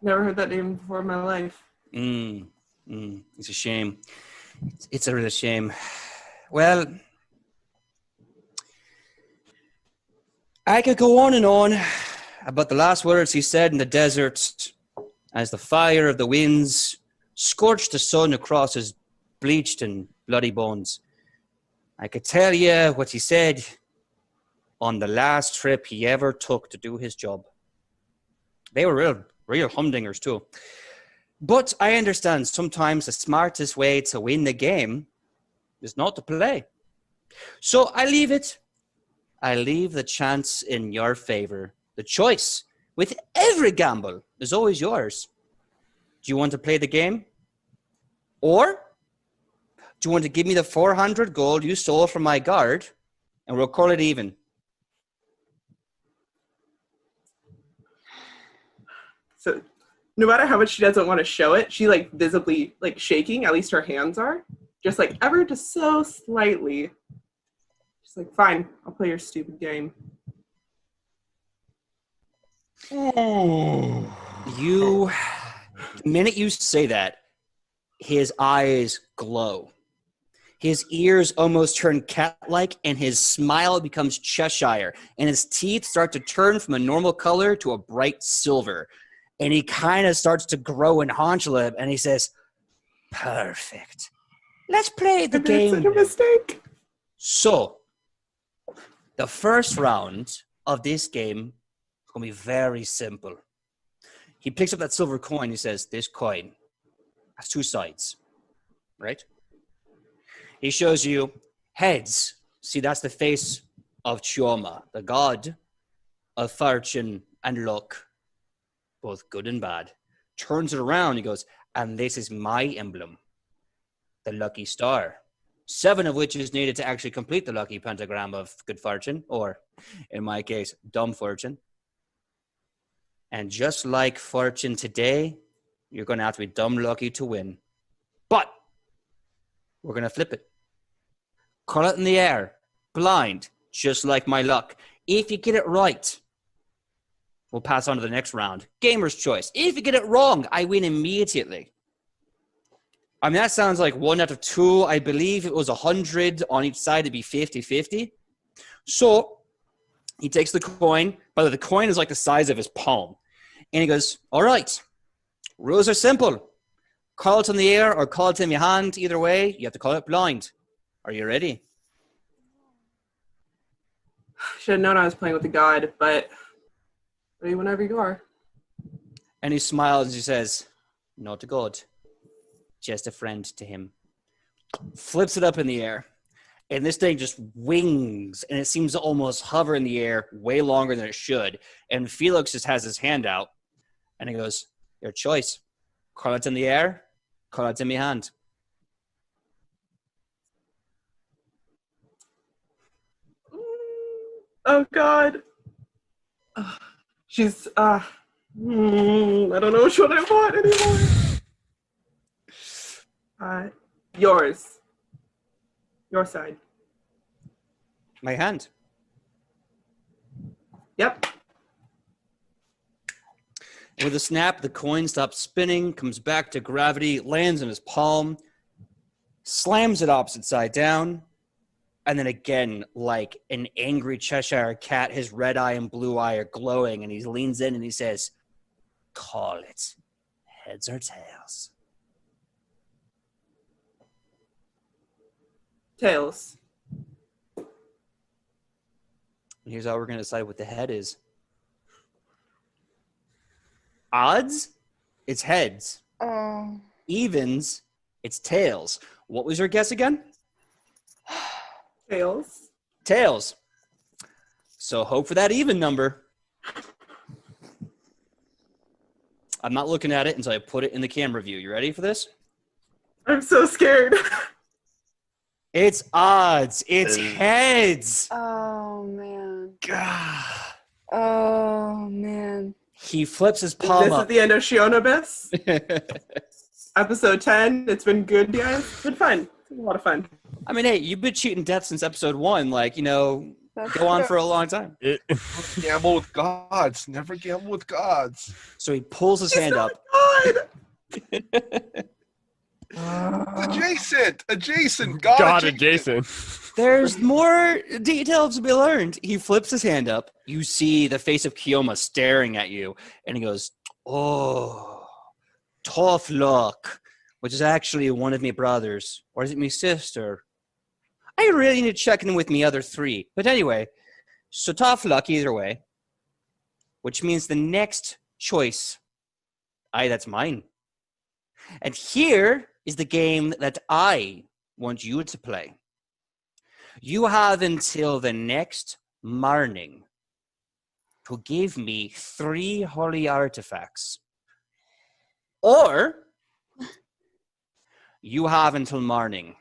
never heard that name before in my life. It's a shame. It's a real shame. Well, I could go on and on about the last words he said in the desert as the fire of the winds scorched the sun across his bleached and bloody bones. I could tell you what he said on the last trip he ever took to do his job. They were real humdingers too. But I understand sometimes the smartest way to win the game is not to play. So I leave it. I leave the chance in your favor. The choice with every gamble is always yours. Do you want to play the game? Or do you want to give me the 400 gold you stole from my guard and we'll call it even? So no matter how much she doesn't want to show it, she like visibly like shaking, at least her hands are, just like ever just so slightly. She's like, fine, I'll play your stupid game. Ooh. The minute you say that, his eyes glow. His ears almost turn cat-like, and his smile becomes Cheshire, and his teeth start to turn from a normal color to a bright silver. And he kind of starts to grow and haunch a little, and he says, perfect. Let's play the game. Such a mistake. So, the first round of this game is going to be very simple. He picks up that silver coin. He says, this coin has two sides, right? He shows you heads. See, that's the face of Chioma, the god of fortune and luck, both good and bad. Turns it around. He goes, and this is my emblem, the lucky star. 7 of which is needed to actually complete the lucky pentagram of good fortune, or in my case, dumb fortune. And just like fortune today, you're going to have to be dumb lucky to win. But we're going to flip it. Call it in the air, blind, just like my luck. If you get it right, we'll pass on to the next round. Gamer's choice. If you get it wrong, I win immediately. I mean, that sounds like 1 out of 2. I believe it was 100 on each side to be 50-50. So he takes the coin. By the way, the coin is like the size of his palm. And he goes, all right, rules are simple. Call it in the air or call it in your hand. Either way, you have to call it blind. Are you ready? Should have known I was playing with the god, but ready whenever you are. And he smiles and he says, not a god, just a friend to him. Flips it up in the air. And this thing just wings, and it seems to almost hover in the air way longer than it should. And Felix just has his hand out, and he goes, your choice. Call it in the air, call it in my hand. Oh, God. She's, I don't know which one I want anymore. Yours. Your side. My hand. Yep. With a snap, the coin stops spinning, comes back to gravity, lands in his palm, slams it opposite side down, and then again, like an angry Cheshire cat, his red eye and blue eye are glowing, and he leans in and he says, call it heads or tails. Tails. And here's how we're going to decide what the head is. Odds, it's heads. Evens, it's tails. What was your guess again? Tails. Tails. So hope for that even number. I'm not looking at it until I put it in the camera view. You ready for this? I'm so scared. It's odds. It's heads. Oh man. Gah. Oh man. He flips his palm This up. is the end of Shionobis. Episode 10. It's been good, guys. It's been fun. It's been a lot of fun. I mean, hey, you've been cheating death since episode 1. Like, That's go on true. for a long time. Gamble with gods. Never gamble with gods. So he pulls his hand up. God. Adjacent. God adjacent. There's more details to be learned. He flips his hand up. You see the face of Kiyoma staring at you, and he goes, "Oh, tough luck," which is actually one of my brothers, or is it my sister? I really need to check in with me other 3. But anyway, so tough luck either way, which means the next choice, that's mine. And here is the game that I want you to play. You have until the next morning to give me 3 holy artifacts. Or you have until morning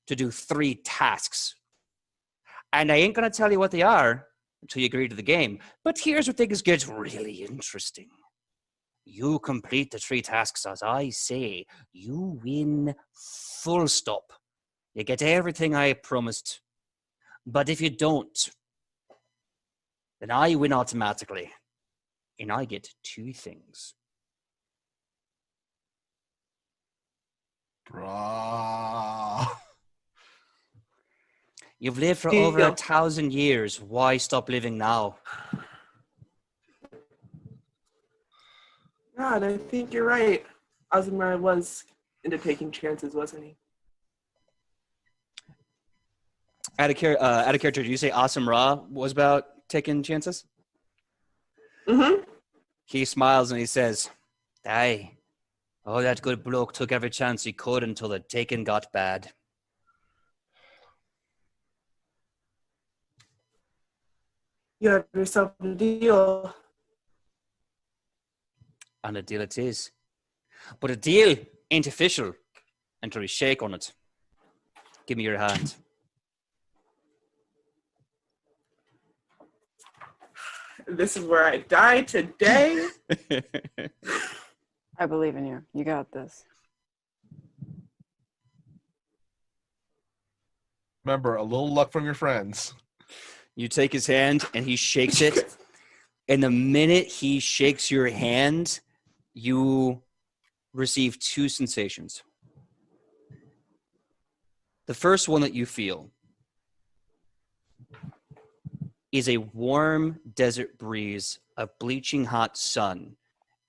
to do 3 tasks. And I ain't going to tell you what they are until you agree to the game. But here's where things get really interesting. You complete the 3 tasks as I say. You win full stop. You get everything I promised. But if you don't, then I win automatically. And I get 2 things. Bruh. You've lived for Deal. over 1,000 years. Why stop living now? God, I think you're right. Ozumar was into taking chances, wasn't he? Out of character, did you say Awesome Ra was about taking chances? Mm-hmm. He smiles and he says, "Aye. Oh, that good bloke took every chance he could until the taking got bad." You have yourself a deal. And a deal it is. But a deal ain't official until we shake on it. Give me your hand. This is where I die today. I believe in you. You got this. Remember, a little luck from your friends. You take his hand and he shakes it. And the minute he shakes your hand, you receive 2 sensations. The first one that you feel is a warm desert breeze, a bleaching hot sun,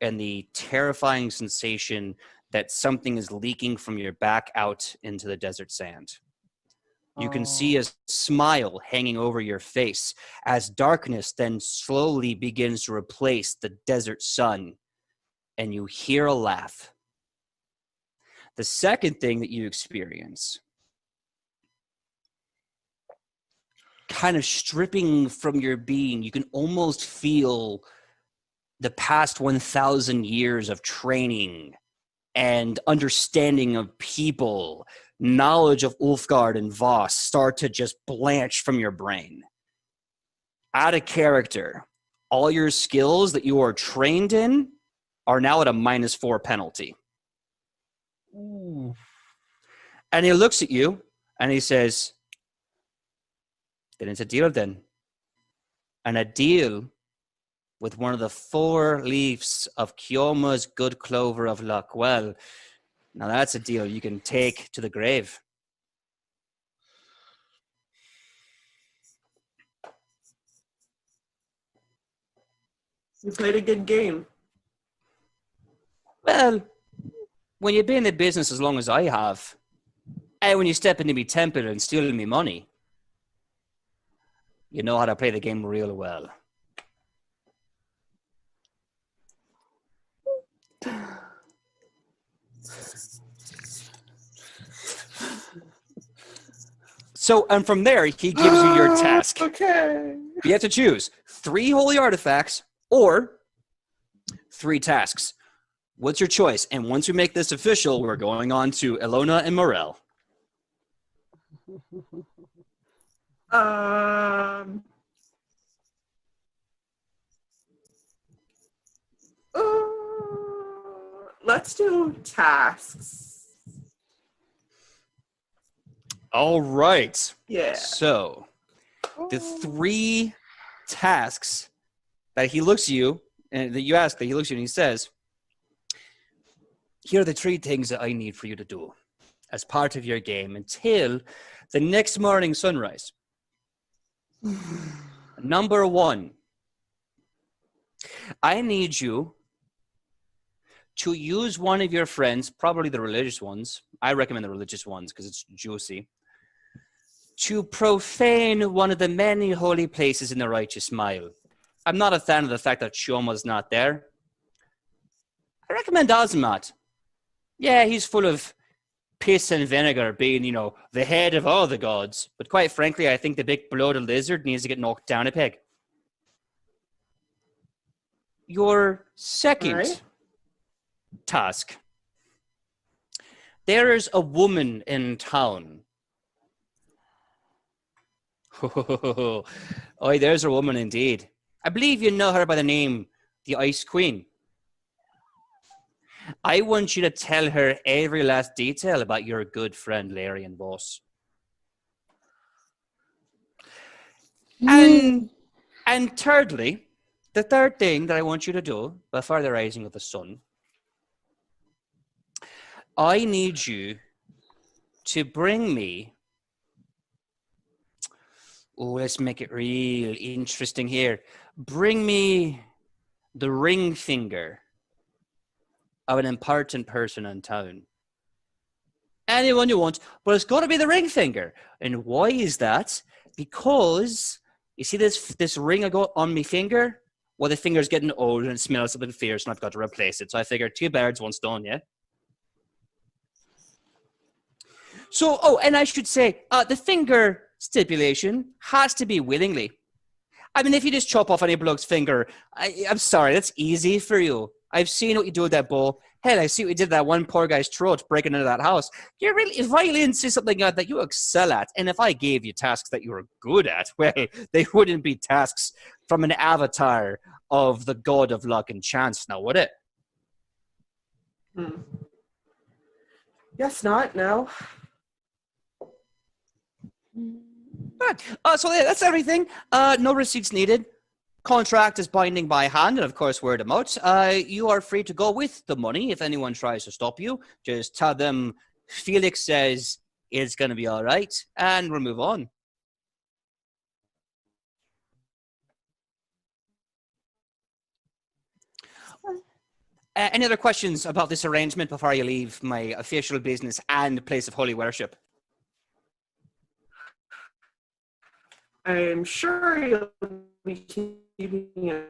and the terrifying sensation that something is leaking from your back out into the desert sand. You can see a smile hanging over your face as darkness then slowly begins to replace the desert sun, and you hear a laugh. The second thing that you experience, kind of stripping from your being, you can almost feel the past 1,000 years of training and understanding of people, knowledge of Ulfgard and Voss start to just blanch from your brain. Out of character, all your skills that you are trained in are now at a -4 penalty. Ooh. And he looks at you and he says, "Then it's a deal then. And a deal with one of the 4 leaves of Kyoma's good clover of luck. Well, now that's a deal you can take to the grave." You played a good game. Well, when you've been in the business as long as I have, and when you step into me temple and steal me money, you know how to play the game real well. So, and from there, he gives you your task. Okay. You have to choose 3 holy artifacts or 3 tasks. What's your choice? And once we make this official, we're going on to Ilona and Morel. Let's do tasks. All right. Yeah. So the 3 tasks that he looks at you and that you ask that he looks at you and he says, here are the 3 things that I need for you to do as part of your game until the next morning sunrise. Number 1, I need you to use one of your friends, probably the religious ones. I recommend the religious ones because it's juicy. To profane one of the many holy places in the Righteous Mile. I'm not a fan of the fact that Shioma's not there. I recommend Osmat. Yeah, he's full of piss and vinegar, being, the head of all the gods. But quite frankly, I think the big bloated lizard needs to get knocked down a peg. Your second task. There is a woman in town. Oh, there's a woman indeed. I believe you know her by the name, the Ice Queen. I want you to tell her every last detail about your good friend Larry and Boss. And thirdly, the third thing that I want you to do before the rising of the sun, I need you to bring me. Oh, let's make it real interesting here. Bring me the ring finger of an important person in town. Anyone you want, but it's got to be the ring finger. And why is that? Because you see this ring I got on my finger? Well, the finger's getting old and it smells a bit fierce and I've got to replace it. So I figured 2 birds, 1 stone, yeah? So, and I should say, the finger stipulation has to be willingly. I mean, if you just chop off any bloke's finger, I'm sorry, that's easy for you. I've seen what you do with that bow. Hell, I see what you did that one poor guy's throat breaking into that house. Violence is something that you excel at. And if I gave you tasks that you were good at, well, they wouldn't be tasks from an avatar of the god of luck and chance now, would it? Guess not, no. Good. So that's everything. No receipts needed. Contract is binding by hand, and of course, word of mouth. You are free to go with the money. If anyone tries to stop you, just tell them Felix says it's going to be all right, and we'll move on. Any other questions about this arrangement before you leave my official business and place of holy worship? I'm sure you'll be keeping an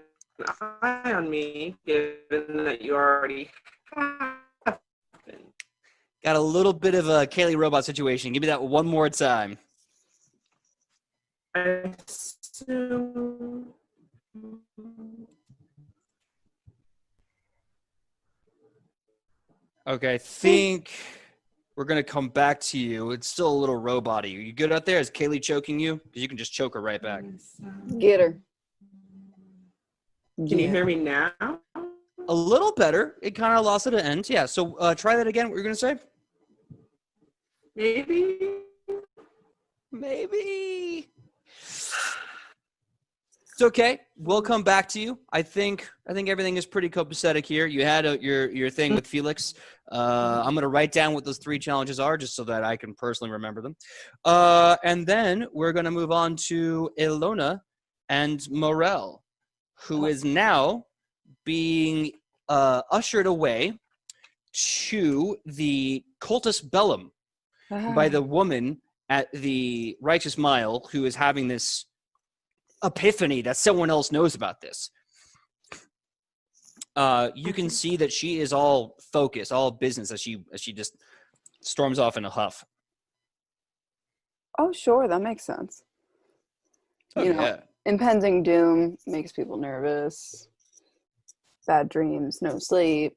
eye on me, given that you already have been. Got a little bit of a Kaylee robot situation. Give me that one more time. I assume... Okay, I think we're going to come back to you. It's still a little robot-y. You good out there? Is Kaylee choking you? Because you can just choke her right back. Get her. Can you hear me now? A little better. It kind of lost at the end. Yeah, so try that again. What were you going to say? Maybe. It's okay. We'll come back to you. I think everything is pretty copacetic here. You had your thing with Felix. I'm going to write down what those 3 challenges are just so that I can personally remember them. And then we're going to move on to Ilona and Morel, who is now being ushered away to the cultus bellum by the woman at the Righteous Mile who is having this epiphany that someone else knows about this. You can see that she is all focus, all business as she just storms off in a huff. Oh, sure, that makes sense. You know, impending doom makes people nervous. bad dreams, no sleep.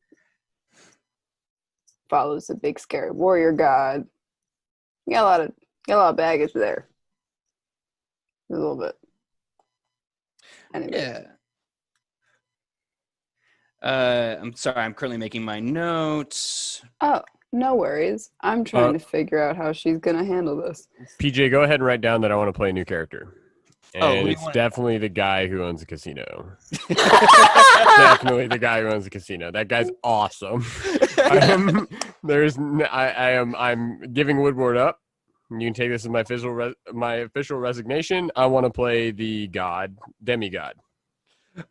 Follows the big scary warrior god. You got a lot of baggage there. A little bit. Anyway. Yeah. I'm sorry. I'm currently making my notes. Oh, no worries. I'm trying to figure out how she's gonna handle this. PJ, go ahead and write down that I want to play a new character. Who And do you it's want? definitely the guy who owns a casino. Definitely the guy who owns a casino. That guy's awesome. I'm giving Woodward up. You can take this as my official resignation. I want to play the demigod.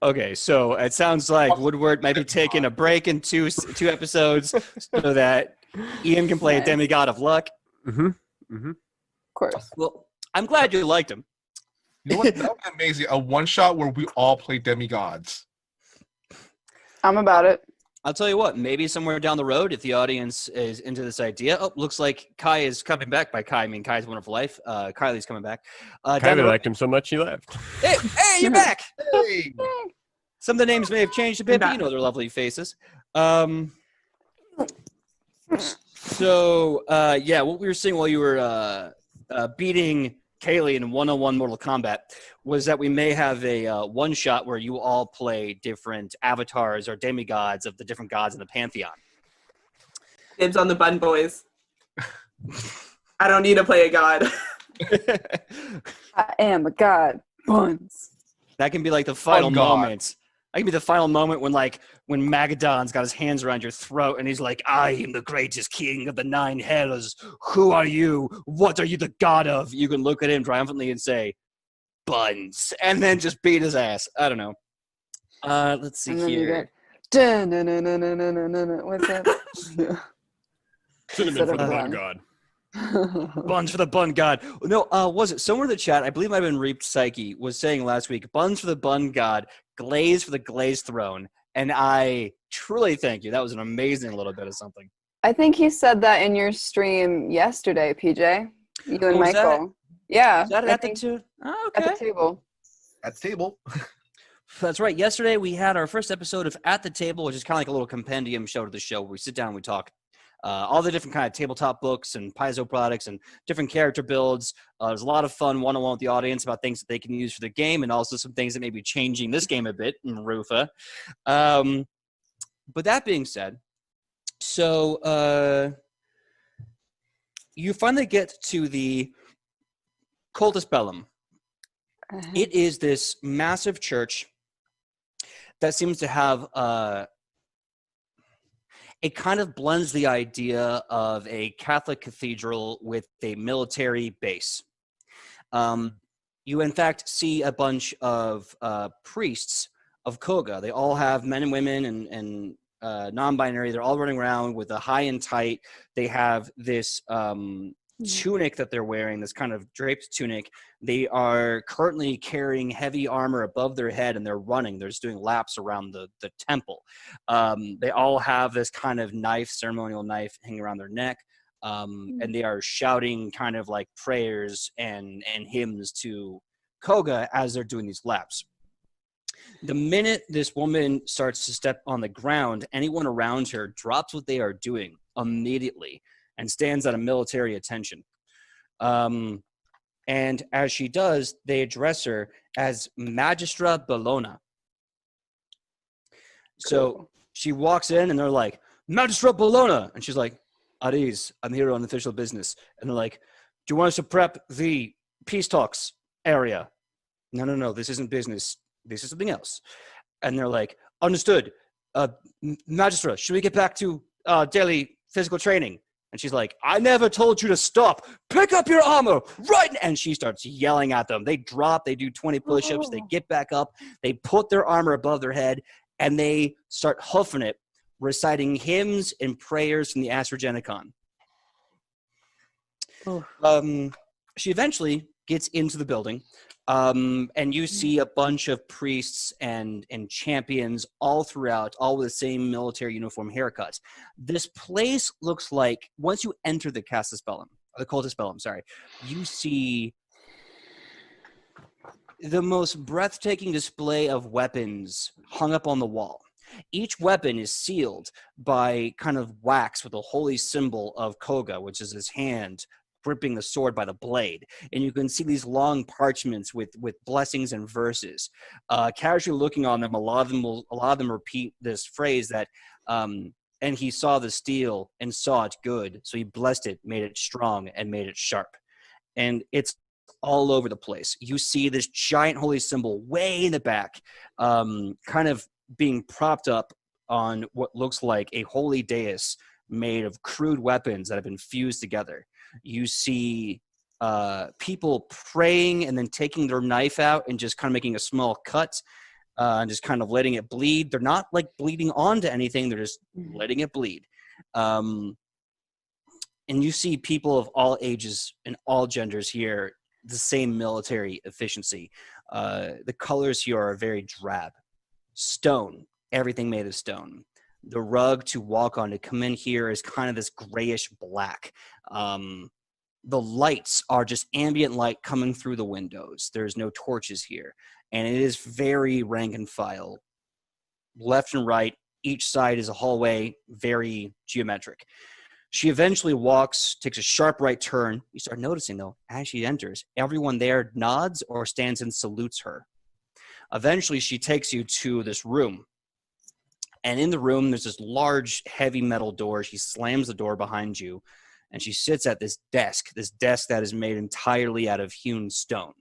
Okay, so it sounds like Woodward might be taking a break in two episodes so that Ian can play a Nice. demigod of luck. Of course. Well, I'm glad you liked him. You know what? That would be amazing. A one-shot where we all play demigods. I'm about it. I'll tell you what, maybe somewhere down the road, if the audience is into this idea. Oh, looks like Kai is coming back. By Kai, I mean Kai's Wonderful Life. Kylie's coming back. Kylie liked him so much he left. Hey, you're back. Hey! Some of the names may have changed a bit, but you know their lovely faces. So, what we were seeing while you were beating Kaylee in one-on-one Mortal Kombat was that we may have a one-shot where you all play different avatars or demigods of the different gods in the pantheon. Dibs on the bun boys. I don't need to play a god. I am a god. Buns. That can be like the final God. moment. That can be the final moment when Magadon's got his hands around your throat and he's like, I am the greatest king of the 9 hells. Who are you? What are you the god of? You can look at him triumphantly and say, buns. And then just beat his ass. I don't know. Let's see And then you here. get dun-dun-dun-dun-dun-dun-dun-dun. What's that? Should have been Instead for of the bun. bun god. Buns for the bun god. No, was it somewhere in the chat? I believe it might have been Reaped Psyche was saying last week, buns for the bun god, glaze for the glaze throne. And I truly thank you. That was an amazing little bit of something. I think he said that in your stream yesterday, PJ. You and Oh, was that- Michael. Yeah. Is that I at the think two? Oh, at okay. the table. At the table. That's right. Yesterday we had our first episode of At the Table, which is kind of like a little compendium show to the show where we sit down and we talk all the different kind of tabletop books and Paizo products and different character builds. There's a lot of fun one-on-one with the audience about things that they can use for the game and also some things that may be changing this game a bit in Rufa. But that being said, so you finally get to the Cultus Bellum. It is this massive church that seems to have it kind of blends the idea of a Catholic cathedral with a military base. You, in fact, see a bunch of priests of Koga. They all have men and women and non-binary. They're all running around with a high and tight. They have this tunic that they're wearing, this kind of draped tunic. They are currently carrying heavy armor above their head, and they're running. They're just doing laps around the temple. They all have this kind of knife, ceremonial knife, hanging around their neck, and they are shouting kind of like prayers and hymns to Koga as they're doing these laps. The minute this woman starts to step on the ground, anyone around her drops what they are doing immediately and stands at a military attention. And as she does, they address her as Magistra Bellona. So she walks in and they're like, Magistra Bellona! And she's like, at ease, I'm here on official business. And they're like, do you want us to prep the peace talks area? No, this isn't business. This is something else. And they're like, understood. Magistra, should we get back to daily physical training? And she's like, I never told you to stop. Pick up your armor right now. And she starts yelling at them. They drop. They do 20 push-ups. They get back up. They put their armor above their head, and they start huffing it, reciting hymns and prayers from the Astrogenicon. She eventually gets into the building, and you see a bunch of priests and champions all throughout, all with the same military uniform haircuts. This place looks like, once you enter the Cultus Bellum, you see the most breathtaking display of weapons hung up on the wall. Each weapon is sealed by kind of wax with a holy symbol of Koga, which is his hand gripping the sword by the blade. And you can see these long parchments with blessings and verses. Casually looking on them, a lot of them repeat this phrase that, and he saw the steel and saw it good, so he blessed it, made it strong, and made it sharp. And it's all over the place. You see this giant holy symbol way in the back, kind of being propped up on what looks like a holy dais made of crude weapons that have been fused together. You see people praying and then taking their knife out and just kind of making a small cut and just kind of letting it bleed. They're not like bleeding onto anything. They're just letting it bleed. And you see people of all ages and all genders here, the same military efficiency. The colors here are very drab. Stone, everything made of stone. The rug to walk on to come in here is kind of this grayish black. The lights are just ambient light coming through the windows. There's no torches here. And it is very rank and file. Left and right, each side is a hallway, very geometric. She eventually takes a sharp right turn. You start noticing, though, as she enters, everyone there nods or stands and salutes her. Eventually, she takes you to this room. And in the room, there's this large, heavy metal door. She slams the door behind you, and she sits at this desk that is made entirely out of hewn stone.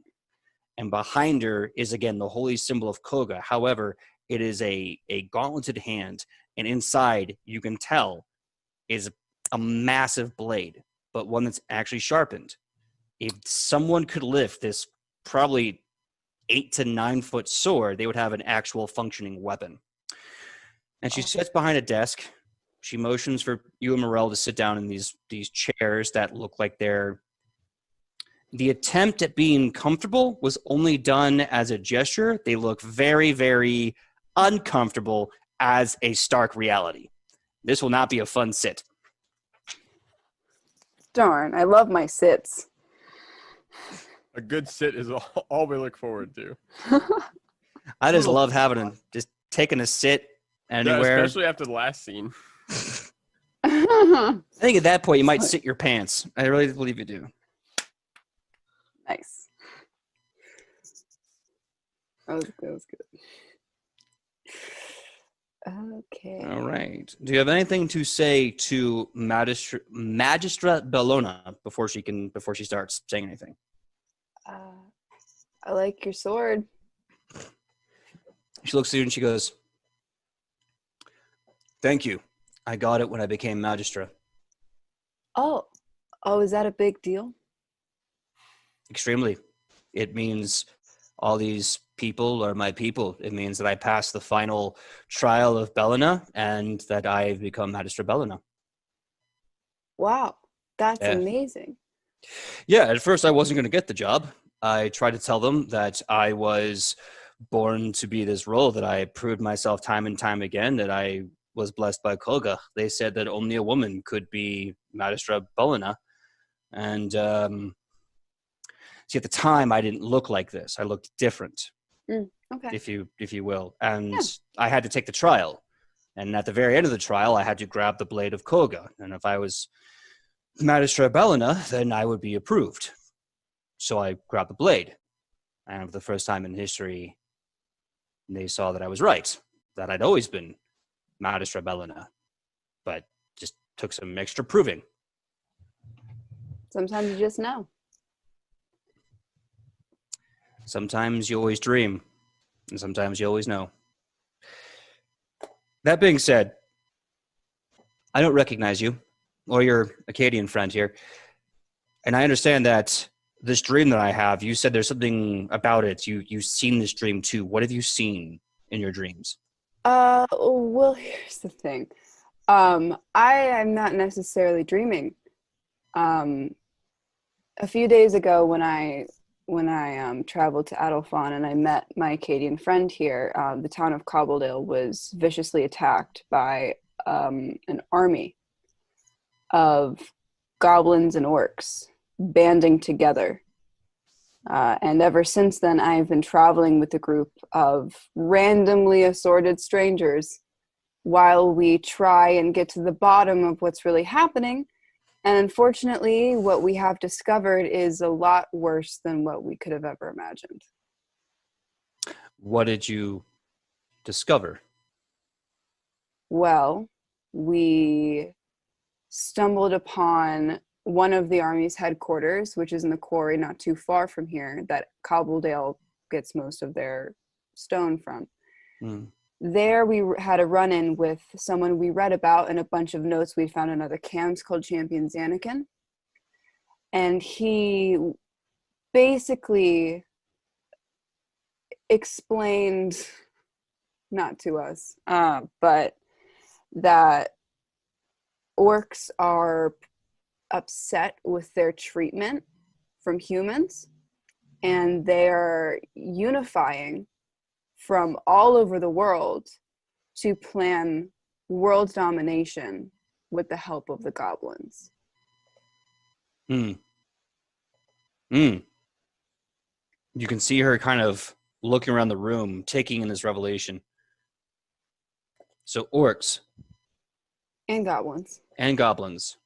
And behind her is, again, the holy symbol of Koga. However, it is a gauntleted hand, and inside, you can tell, is a massive blade, but one that's actually sharpened. If someone could lift this probably 8 to 9 foot sword, they would have an actual functioning weapon. And she sits behind a desk. She motions for you and Morel to sit down in these chairs that look like they're... The attempt at being comfortable was only done as a gesture. They look very, very uncomfortable as a stark reality. This will not be a fun sit. Darn, I love my sits. A good sit is all we look forward to. I just love just taking a sit anywhere. Yeah, especially after the last scene. I think at that point you might sit your pants. I really believe you do. Nice. That was good. Okay. All right. Do you have anything to say to Magistra Bellona before she starts saying anything? I like your sword. She looks at you and she goes, "Thank you. I got it when I became Magistra." Oh, is that a big deal? Extremely. It means all these people are my people. It means that I passed the final trial of Bellona and that I've become Magistra Bellona. Wow, that's amazing. Yeah, at first I wasn't going to get the job. I tried to tell them that I was born to be this role, that I proved myself time and time again, that I was blessed by Koga. They said that only a woman could be Magistra Bellona. And see, at the time, I didn't look like this. I looked different, okay. if you will. And I had to take the trial. And at the very end of the trial, I had to grab the blade of Koga. And if I was Magistra Bellona, then I would be approved. So I grabbed the blade. And for the first time in history, they saw that I was right, that I'd always been Magistra Bellona. But just took some extra proving. Sometimes you just know. Sometimes you always dream, and sometimes you always know. That being said, I don't recognize you or your Acadian friend here. And I understand that this dream that I have, you said there's something about it. You've seen this dream too. What have you seen in your dreams? Well, here's the thing. I am not necessarily dreaming. A few days ago when I traveled to Adolphon and I met my Acadian friend here, the town of Cobbledale was viciously attacked by an army of goblins and orcs banding together. And ever since then, I've been traveling with a group of randomly assorted strangers while we try and get to the bottom of what's really happening. And unfortunately, what we have discovered is a lot worse than what we could have ever imagined. What did you discover? Well, we stumbled upon one of the army's headquarters, which is in the quarry not too far from here, that Cobbledale gets most of their stone from. There we had a run-in with someone we read about in a bunch of notes we found in other camps called Champion Xanakin. And he basically explained, not to us, but that orcs are upset with their treatment from humans, and they're unifying from all over the world to plan world domination with the help of the goblins. You can see her kind of looking around the room, taking in this revelation. So orcs And goblins. and goblins.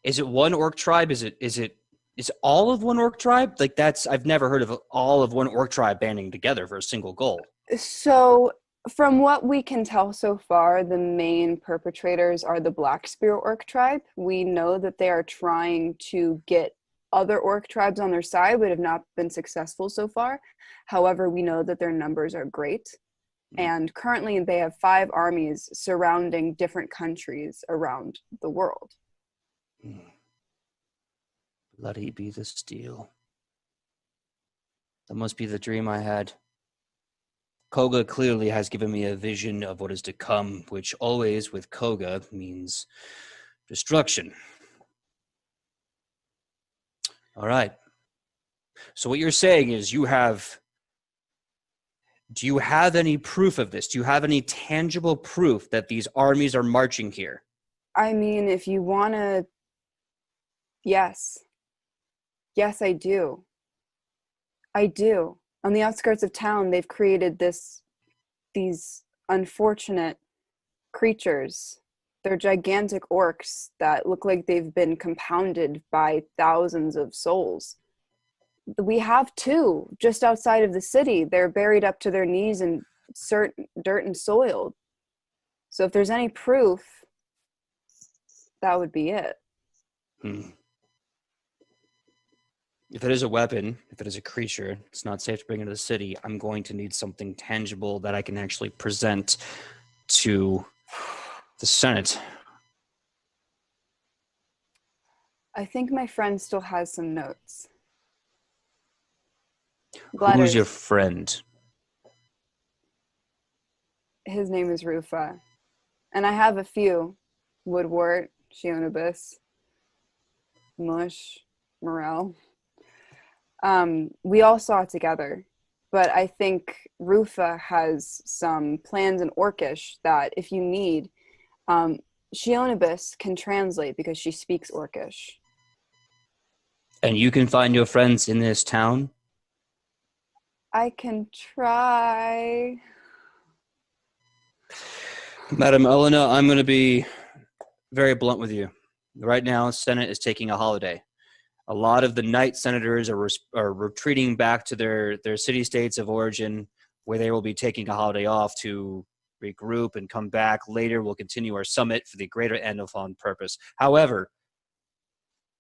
Is it one orc tribe? Is all of one orc tribe? Like I've never heard of all of one orc tribe banding together for a single goal. So from what we can tell so far, the main perpetrators are the Black Spear Orc tribe. We know that they are trying to get other orc tribes on their side, but have not been successful so far. However, we know that their numbers are great. And currently they have 5 armies surrounding different countries around the world. Bloody be the steel. That must be the dream I had. Koga clearly has given me a vision of what is to come, which always with Koga means destruction. All right. So what you're saying is do you have any proof of this? Do you have any tangible proof that these armies are marching here? I mean, if you want to, yes. Yes, I do. I do. On the outskirts of town, they've created these unfortunate creatures. They're gigantic orcs that look like they've been compounded by thousands of souls. We have 2 just outside of the city. They're buried up to their knees in dirt and soil. So if there's any proof, that would be it. If it is a weapon, if it is a creature, it's not safe to bring into the city. I'm going to need something tangible that I can actually present to the Senate. I think my friend still has some notes. Who's your friend? His name is Rufa. And I have a few. Woodwort, Shionibus, Mush, Morel. We all saw it together. But I think Rufa has some plans in Orcish that if you need, Shionibus can translate because she speaks Orcish. And you can find your friends in this town? I can try. Madam Elena, I'm going to be very blunt with you. Right now, Senate is taking a holiday. A lot of the knight senators are retreating back to their city-states of origin, where they will be taking a holiday off to regroup and come back. Later, we'll continue our summit for the greater end of on purpose. However,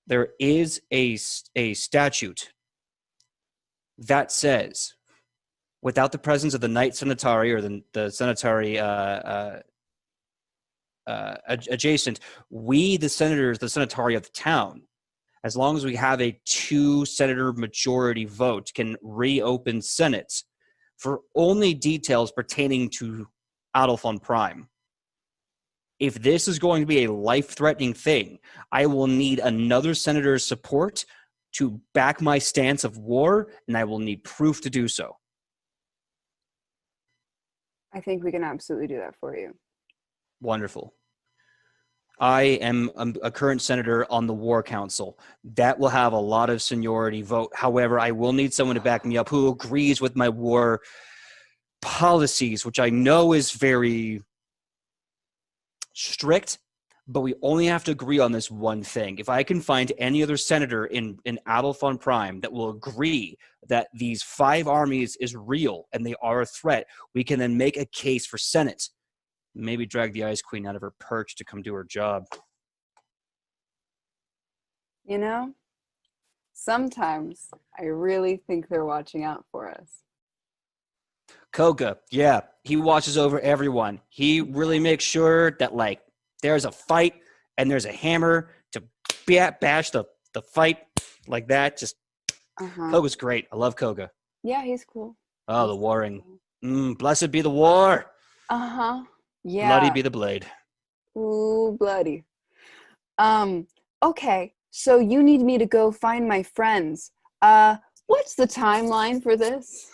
there is a statute that says, without the presence of the knight senatari or the senatari adjacent, we, the senators, the senatari of the town, as long as we have a 2-senator majority vote, can reopen Senate for only details pertaining to Adolphon Prime. If this is going to be a life-threatening thing, I will need another senator's support to back my stance of war, and I will need proof to do so. I think we can absolutely do that for you. Wonderful. I am a current senator on the War Council. That will have a lot of seniority vote. However, I will need someone to back me up who agrees with my war policies, which I know is very strict, but we only have to agree on this one thing. If I can find any other senator in Adelphon Prime that will agree that these 5 armies is real and they are a threat, we can then make a case for Senate. Maybe drag the Ice Queen out of her perch to come do her job. You know, sometimes I really think they're watching out for us. Koga, yeah, he watches over everyone. He really makes sure that, like, there's a fight and there's a hammer to bash the fight like that. Just Koga's great. I love Koga. Yeah, he's cool. Oh, the warring. Blessed be the war. Yeah. Bloody be the blade. Ooh, bloody. Okay, so you need me to go find my friends. What's the timeline for this?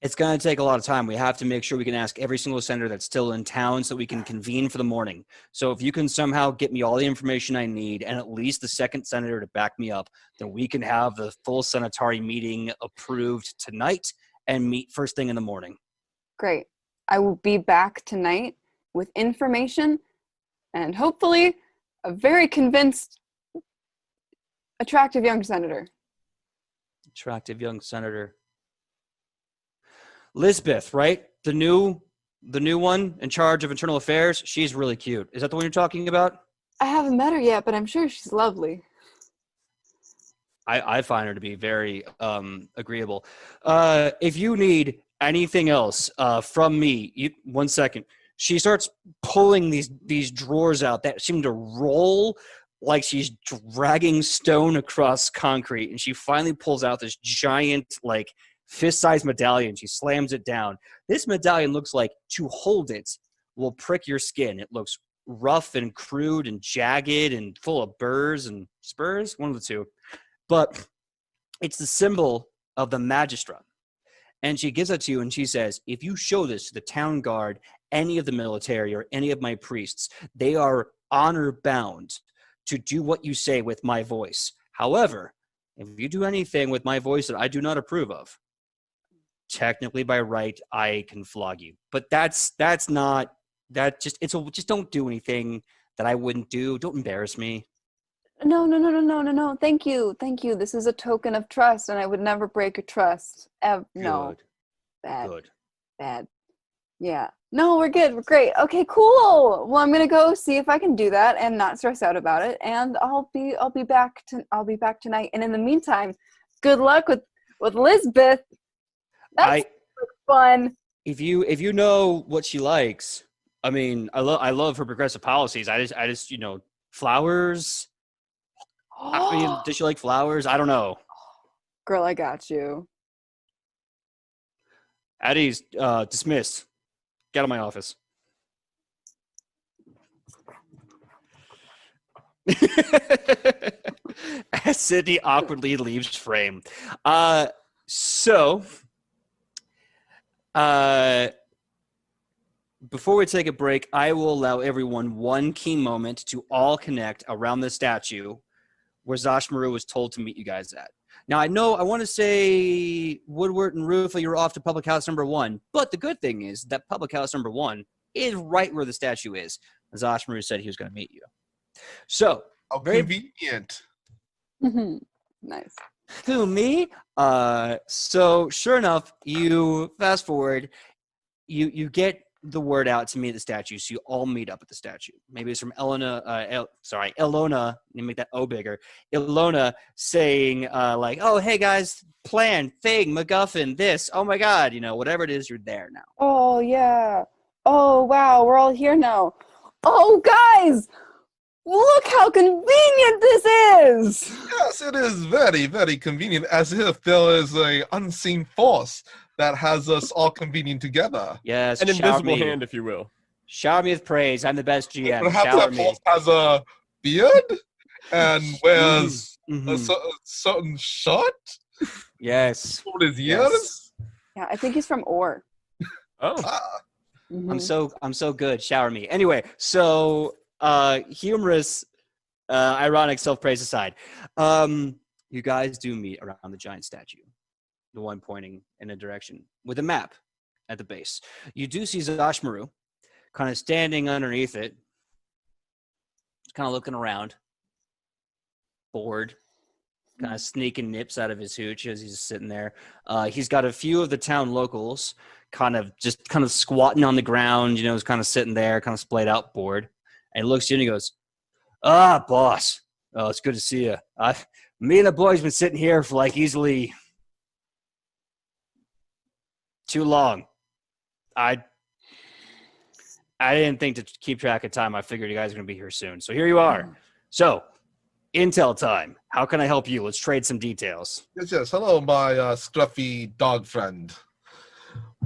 It's going to take a lot of time. We have to make sure we can ask every single senator that's still in town so we can convene for the morning. So if you can somehow get me all the information I need and at least the second senator to back me up, then we can have the full Senatari meeting approved tonight and meet first thing in the morning. Great. I will be back tonight with information and hopefully a very convinced, attractive young senator. Attractive young senator. Lisbeth, right? The new one in charge of internal affairs. She's really cute. Is that the one you're talking about? I haven't met her yet, but I'm sure she's lovely. I find her to be very agreeable. If you need anything else from me, 1 second. She starts pulling these drawers out that seem to roll like she's dragging stone across concrete, and she finally pulls out this giant, like, fist-sized medallion. She slams it down. This medallion looks like, to hold it will prick your skin. It looks rough and crude and jagged and full of burrs and spurs, one of the two. But it's the symbol of the Magistra. And she gives it to you and she says, if you show this to the town guard, any of the military or any of my priests, they are honor bound to do what you say with my voice. However, if you do anything with my voice that I do not approve of, technically by right, I can flog you. But just don't do anything that I wouldn't do. Don't embarrass me. No. Thank you. This is a token of trust, and I would never break a trust. No. Bad. Yeah. No, we're good. We're great. Okay, cool. Well, I'm gonna go see if I can do that and not stress out about it. And I'll be back tonight. And in the meantime, good luck with Lisbeth. That's fun. If you know what she likes, I mean, I love her progressive policies. I just flowers. I mean, does she like flowers? I don't know. Girl, I got you. Addie's dismissed. Get out of my office. As Sidney awkwardly leaves frame. Before we take a break, I will allow everyone one key moment to all connect around the statue where Zashmaru was told to meet you guys at. Now, I want to say Woodward and Rufa, you're off to public house number 1, but the good thing is that public house number 1 is right where the statue is. Zashmaru said he was going to meet you. So, very convenient. Nice. Who, me? So sure enough, you fast forward, you get the word out to meet the statue, so you all meet up at the statue. Maybe it's from Ilona, let me make that O bigger. Ilona saying, like, oh, hey guys, plan, thing, MacGuffin, this, oh my God, whatever it is, you're there now. Oh, yeah. Oh, wow, we're all here now. Oh, guys, look how convenient this is. Yes, it is very, very convenient, as if there is an unseen force that has us all convened together. Yes, an invisible hand, if you will. Shower me with praise. I'm the best GM. Perhaps Shower that me. force has a beard and wears a certain shirt. Yes. For his ears. Yes. Yeah, I think he's from Ore. Oh. I'm so good. Shower me. Anyway, so humorous, ironic self-praise aside, you guys do meet around the giant statue, the one pointing in a direction with a map at the base. You do see Zashmaru kind of standing underneath it, kind of looking around, bored, kind of sneaking nips out of his hooch as he's sitting there. He's got a few of the town locals kind of squatting on the ground, is kind of sitting there, kind of splayed out, bored. And he looks at you and he goes, boss. Oh, it's good to see you. Me and the boys been sitting here for like easily too long. I didn't think to keep track of time. I figured you guys are going to be here soon. So here you are. So, intel time. How can I help you? Let's trade some details. Yes. Hello, my scruffy dog friend.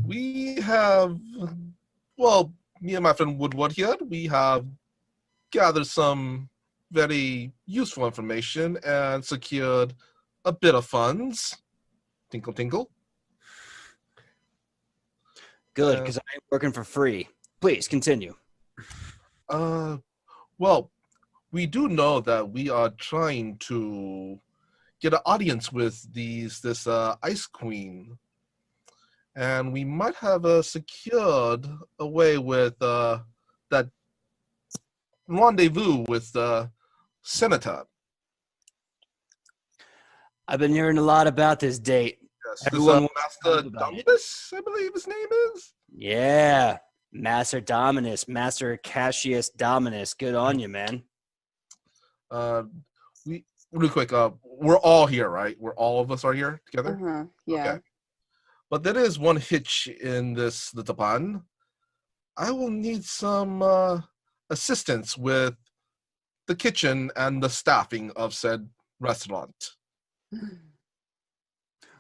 We have, me and my friend Woodward here, we have gathered some very useful information and secured a bit of funds. Tinkle, tinkle. Good, because I ain't working for free. Please, continue. We do know that we are trying to get an audience with this Ice Queen. And we might have secured a way with that rendezvous with the senator. I've been hearing a lot about this date. Yes, Everyone this Master Dominus, I believe his name is. Yeah, Master Dominus, Master Cassius Dominus. Good on you, man. We real quick. We're all here, right? All of us are here together. Yeah. Okay. But there is one hitch in this little pun. I will need some assistance with the kitchen and the staffing of said restaurant.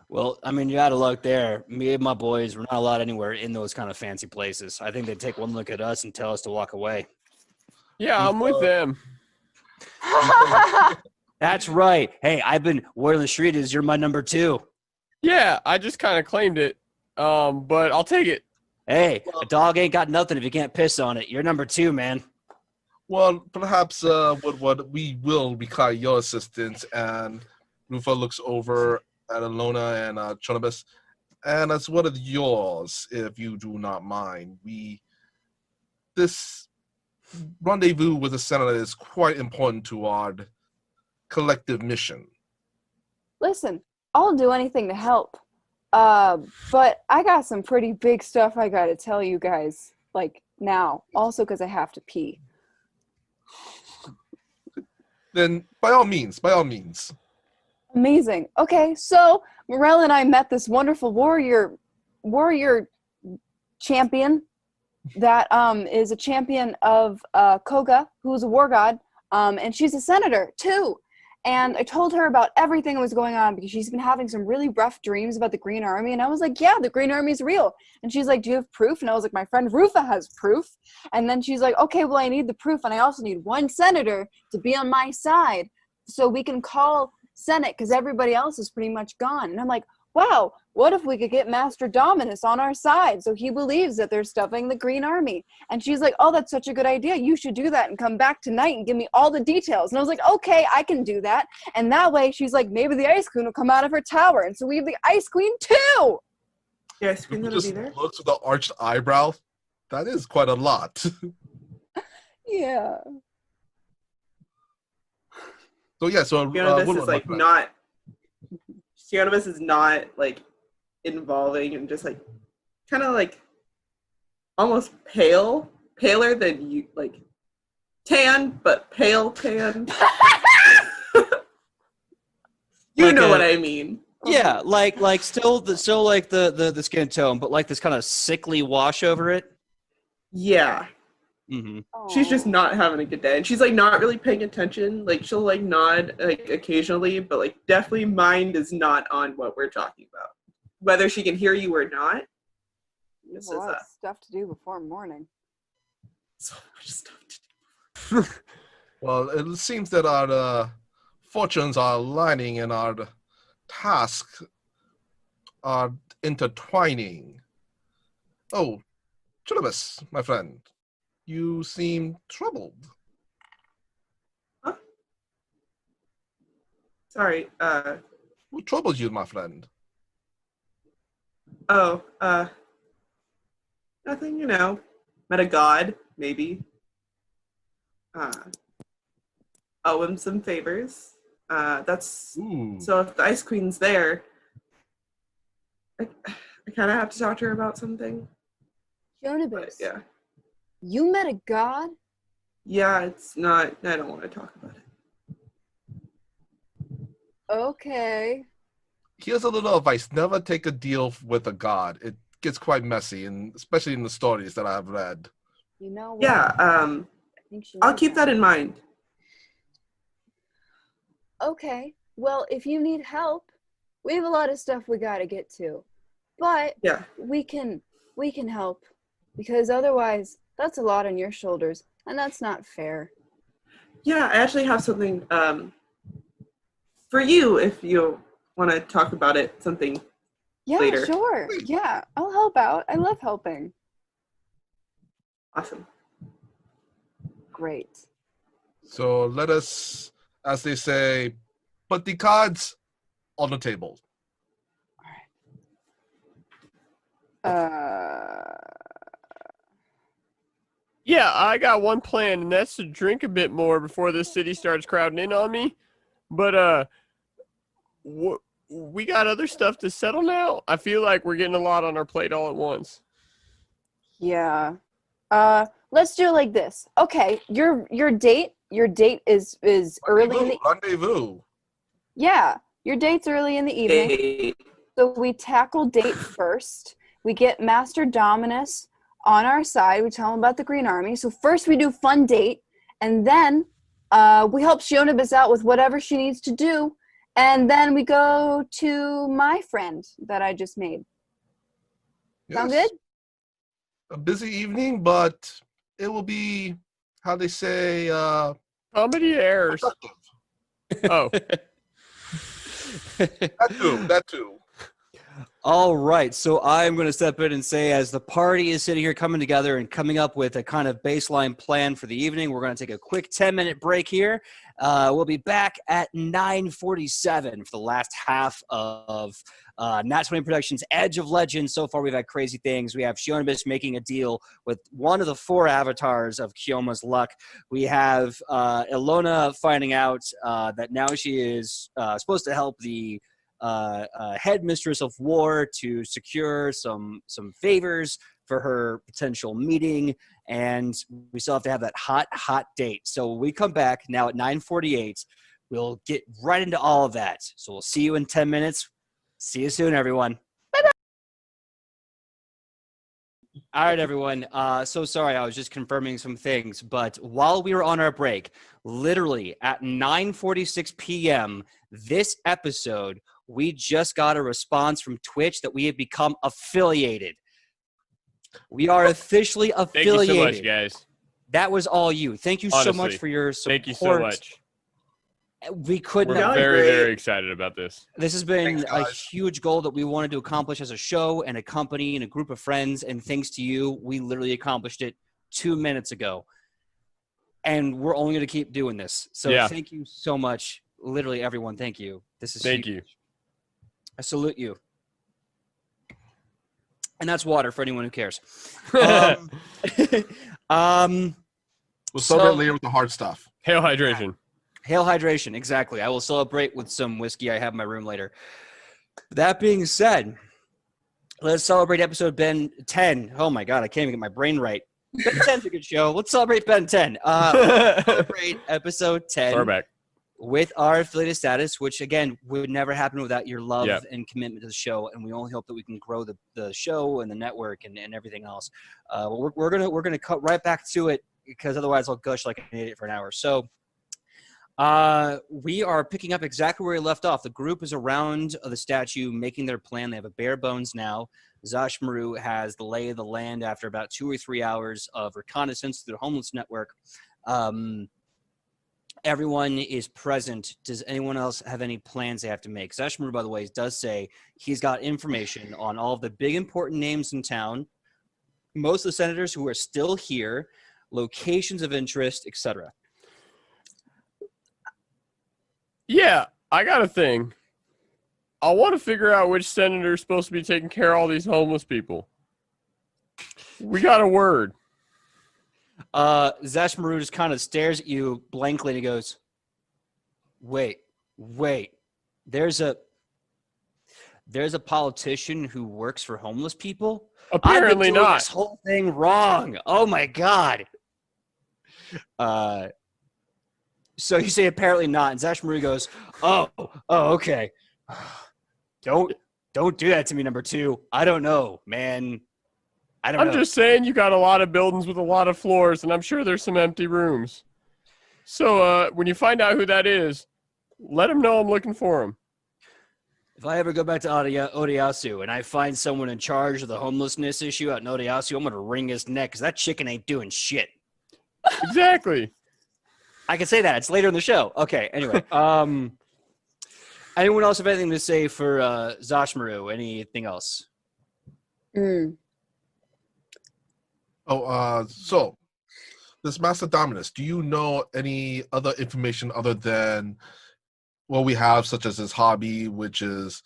Well, I mean, you're out of luck there. Me and my boys, we're not allowed anywhere in those kind of fancy places. I think they'd take one look at us and tell us to walk away. Yeah, I'm with them. That's right. Hey, word on the street is you're my number 2. Yeah, I just kind of claimed it, but I'll take it. Hey, a dog ain't got nothing if you can't piss on it. You're number 2, man. Well, perhaps what we will require your assistance. And Rufa looks over at Alona and Chonibus, and as well as yours, if you do not mind. This rendezvous with the senator is quite important to our collective mission. Listen, I'll do anything to help. But I got some pretty big stuff I gotta tell you guys, like now. Also because I have to pee. Then by all means. Amazing. Okay, so Morel and I met this wonderful warrior champion that is a champion of Koga, who's a war god, and she's a senator too. And I told her about everything that was going on because she's been having some really rough dreams about the Green Army. And I was like, yeah, the Green Army is real. And she's like, do you have proof? And I was like, my friend Rufa has proof. And then she's like, okay, well, I need the proof. And I also need one senator to be on my side so we can call Senate because everybody else is pretty much gone. And I'm like, wow, what if we could get Master Dominus on our side so he believes that they're stuffing the Green Army? And she's like, oh, that's such a good idea. You should do that and come back tonight and give me all the details. And I was like, okay, I can do that. And that way, she's like, maybe the Ice Queen will come out of her tower. And so we have the Ice Queen too. The Ice Queen that'll be there. Looks with the arched eyebrow. That is quite a lot. Yeah. So yeah, so Sionovus is like not. Sionovus is not like involving and just like kind of like almost paler than you, like tan but pale tan. You like know what I mean? Yeah, like still like the skin tone, but like this kind of sickly wash over it. Yeah. Mm-hmm. She's just not having a good day, and she's like not really paying attention. Like she'll like nod like occasionally, but like definitely mind is not on what we're talking about, whether she can hear you or not. There's a lot of stuff to do before morning. So much stuff to do. Well, it seems that our fortunes are aligning and our tasks are intertwining. Oh, Chilibus, my friend. You seem troubled. Huh? Sorry, What troubles you, my friend? oh, nothing, met a god, maybe. Owe him some favors. That's Ooh. so if the Ice Queen's there, I kind of have to talk to her about something. But Jonibus, yeah, you met a god? yeah, it's not. I don't want to talk about it. Okay. Here's a little advice: never take a deal with a god. It gets quite messy, and especially in the stories that I've read. You know what? Yeah, I think she I'll knows keep that in mind. Okay. Well, if you need help, we have a lot of stuff we got to get to. But Yeah, we can help, because otherwise that's a lot on your shoulders, and that's not fair. yeah. I actually have something for you if you want to talk about it. Something Yeah, later. sure. Yeah, I'll help out. I love helping. Awesome. Great. So let us, as they say, put the cards on the table. Yeah, I got one plan, and that's to drink a bit more before the city starts crowding in on me. But we got other stuff to settle now. I feel like we're getting a lot on our plate all at once. Yeah. Let's do it like this. Okay, your date is early in the Rendezvous. Yeah, your date's early in the evening. Hey, So we tackle date first. We get Master Dominus on our side. We tell him about the Green Army. So first we do fun date, and then we help Shionibus out with whatever she needs to do, and then we go to my friend that I just made. Sound Yes. good? A busy evening, but it will be, how they say, Comedy errors. productive. Oh, That too. All right, so I'm going to step in and say, as the party is sitting here coming together and coming up with a kind of baseline plan for the evening, we're going to take a quick 10-minute break here. We'll be back at 9:47 for the last half of Nat 20 Productions' Edge of Legends. So far, we've had crazy things. We have Shionibus making a deal with one of the 4 avatars of Kyoma's luck. We have Ilona finding out that now she is supposed to help the headmistress of war to secure some favors for her potential meeting, and we still have to have that hot date. So we come back now at 9:48. We'll get right into all of that. So we'll see you in 10 minutes. See you soon, everyone. Bye-bye. All right, everyone. So sorry, I was just confirming some things, but while we were on our break, literally at 9:46 p.m., this episode, we just got a response from Twitch that we have become affiliated. We are officially affiliated. thank you so much, guys. That was all you. Thank you Honestly, so much for your support. Thank you so much. We couldn't We're have. very, great. very excited about this. This has been Thanks, a guys. huge goal that we wanted to accomplish as a show and a company and a group of friends. And thanks to you, we literally accomplished it 2 minutes ago. And we're only going to keep doing this. So Yeah. Thank you so much. Literally, everyone, thank you. This is Thank huge. you. I salute you. And that's water for anyone who cares. We'll celebrate later with the hard stuff. Hail hydration. Hail hydration, exactly. I will celebrate with some whiskey I have in my room later. That being said, let's celebrate episode Ben 10. Oh my God, I can't even get my brain right. Ben 10's a good show. Let's celebrate Ben 10. Celebrate episode 10 Throwback. with our affiliated status, which again would never happen without your love Yep. and commitment to the show. And we only hope that we can grow the show and the network and everything else. We're gonna cut right back to it, because otherwise I'll gush like an idiot for an hour. So we are picking up exactly where we left off. The group is around the statue making their plan. They have a bare bones now. Zashmaru has the lay of the land after about 2 or 3 hours of reconnaissance through the homeless network. Everyone is present. Does anyone else have any plans they have to make? Zashmaru, by the way, does say he's got information on all of the big important names in town, most of the senators who are still here, locations of interest, etc. Yeah, I got a thing. I want to figure out which senator is supposed to be taking care of all these homeless people. We got a word. Zashmaru just kind of stares at you blankly and he goes, wait, there's a politician who works for homeless people? Apparently I've been doing not. this whole thing wrong. Oh my God. So you say apparently not, and Zashmaru goes, oh, okay. Don't do that to me, number 2. I don't know, man. I'm just saying you got a lot of buildings with a lot of floors, and I'm sure there's some empty rooms. So when you find out who that is, let him know I'm looking for him. If I ever go back to Odeyasu and I find someone in charge of the homelessness issue out in Odeyasu, I'm going to wring his neck because that chicken ain't doing shit. Exactly. I can say that. It's later in the show. Okay, anyway. Anyone else have anything to say for Zashmaru? Anything else? So this Master Dominus, do you know any other information other than what we have, such as his hobby, which is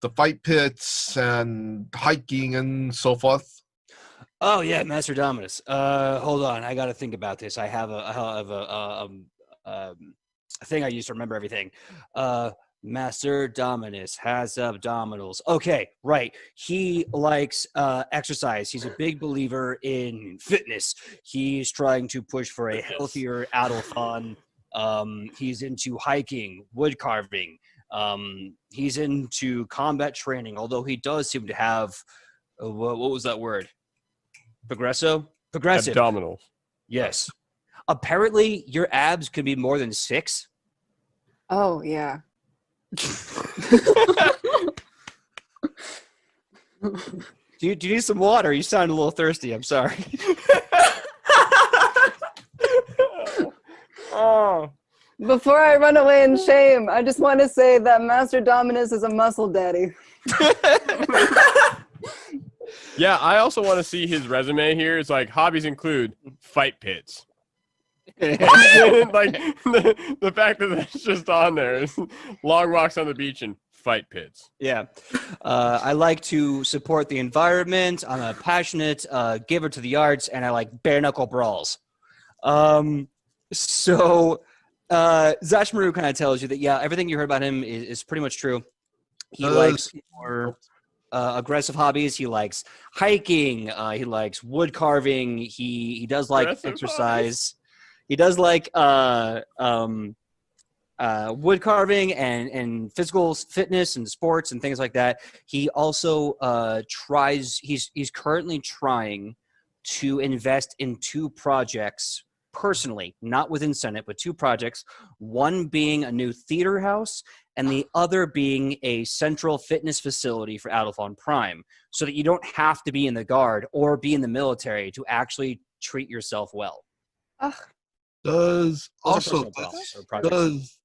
the fight pits and hiking and so forth? Oh yeah, Master Dominus. Hold on, I got to think about this. I have a thing I use to remember everything. Master Dominus has abdominals. Okay, right. He likes exercise. He's a big believer in fitness. He's trying to push for a healthier Adolfon. He's into hiking, wood carving. He's into combat training, although he does seem to have what was that word? Progressive. Abdominals. Yes. Apparently, your abs could be more than 6. Oh, yeah. Do you need some water? You sound a little thirsty. I'm sorry. Oh. Before I run away in shame, I just want to say that Master Dominus is a muscle daddy. Yeah, I also want to see his resume here. It's like hobbies include fight pits. Like the fact that that's just on there is long walks on the beach and fight pits. Yeah. I like to support the environment. I'm a passionate giver to the arts, and I like bare knuckle brawls. So Zashmaru kind of tells you that, yeah, everything you heard about him is pretty much true. He likes more aggressive hobbies. He likes hiking. He likes wood carving. He does like Aggressive exercise. hobbies. He does like wood carving and physical fitness and sports and things like that. He also he's currently trying to invest in 2 projects personally, not within Senate, but 2 projects, one being a new theater house and the other being a central fitness facility for Adolfon Prime, so that you don't have to be in the Guard or be in the military to actually treat yourself well. Ugh. Does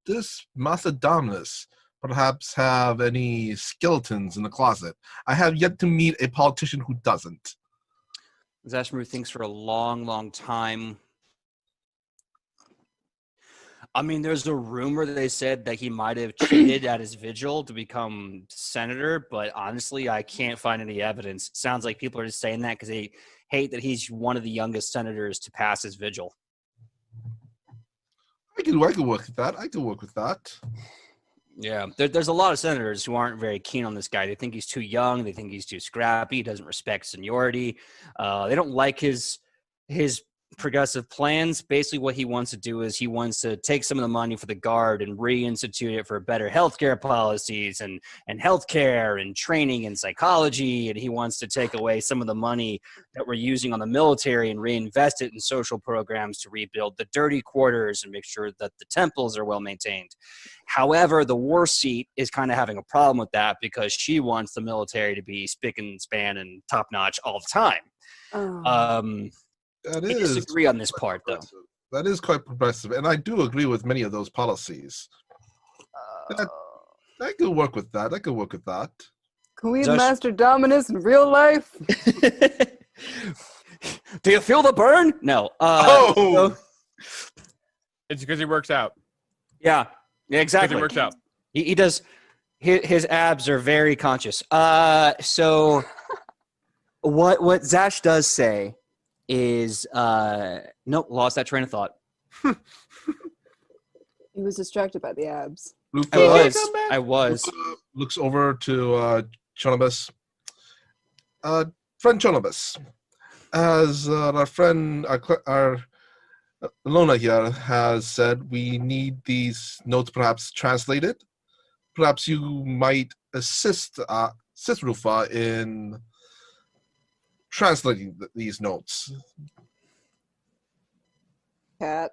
this Master Dominus perhaps have any skeletons in the closet? I have yet to meet a politician who doesn't. Zashmaru thinks for a long, long time. I mean, there's a rumor that they said that he might have cheated at his vigil to become senator, but honestly, I can't find any evidence. It sounds like people are just saying that because they hate that he's one of the youngest senators to pass his vigil. I could work with that. I could work with that. Yeah, there's a lot of senators who aren't very keen on this guy. They think he's too young. They think he's too scrappy. He doesn't respect seniority. They don't like his progressive plans. Basically, what he wants to do is he wants to take some of the money for the Guard and reinstitute it for better healthcare policies and healthcare and training and psychology. And he wants to take away some of the money that we're using on the military and reinvest it in social programs to rebuild the dirty quarters and make sure that the temples are well maintained. However, the war seat is kind of having a problem with that because she wants the military to be spick and span and top notch all the time. Oh. I disagree on this part, though. That is quite progressive, and I do agree with many of those policies. I could work with that. Can we have Master Dominus in real life? Do you feel the burn? No. It's because he works out. Yeah, exactly. He works out. He does. His abs are very conscious. So what Zash does say is nope, lost that train of thought. He was distracted by the abs. Lufa I was. looks over to Chonobus. Friend Chonobus, as our friend, our Lona here has said, we need these notes perhaps translated. Perhaps you might assist Rufa in translating these notes. Cat.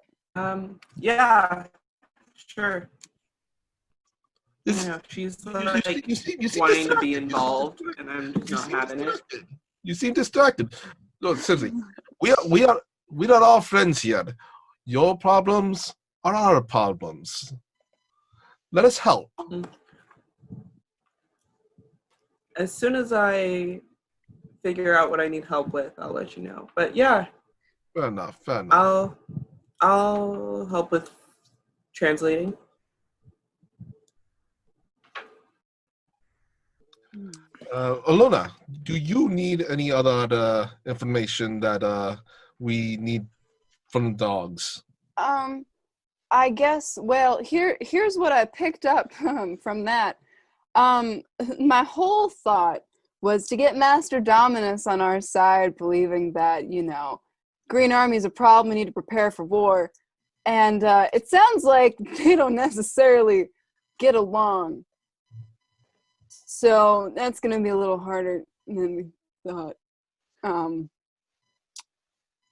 Yeah, sure. This- Yeah, she's you like seem wanting to distracted. be involved, and I'm just You not seem having it. distracted. You seem distracted. Look, seriously, we are all friends here. Your problems are our problems. Let us help. As soon as I figure out what I need help with, I'll let you know. But yeah, Fair enough. Fair enough. I'll help with translating. Alona, do you need any other information that we need from the dogs? I guess. Well, here's what I picked up from that. My whole thought was to get Master Dominus on our side, believing that Green Army is a problem. We need to prepare for war, and it sounds like they don't necessarily get along. So that's going to be a little harder than we thought.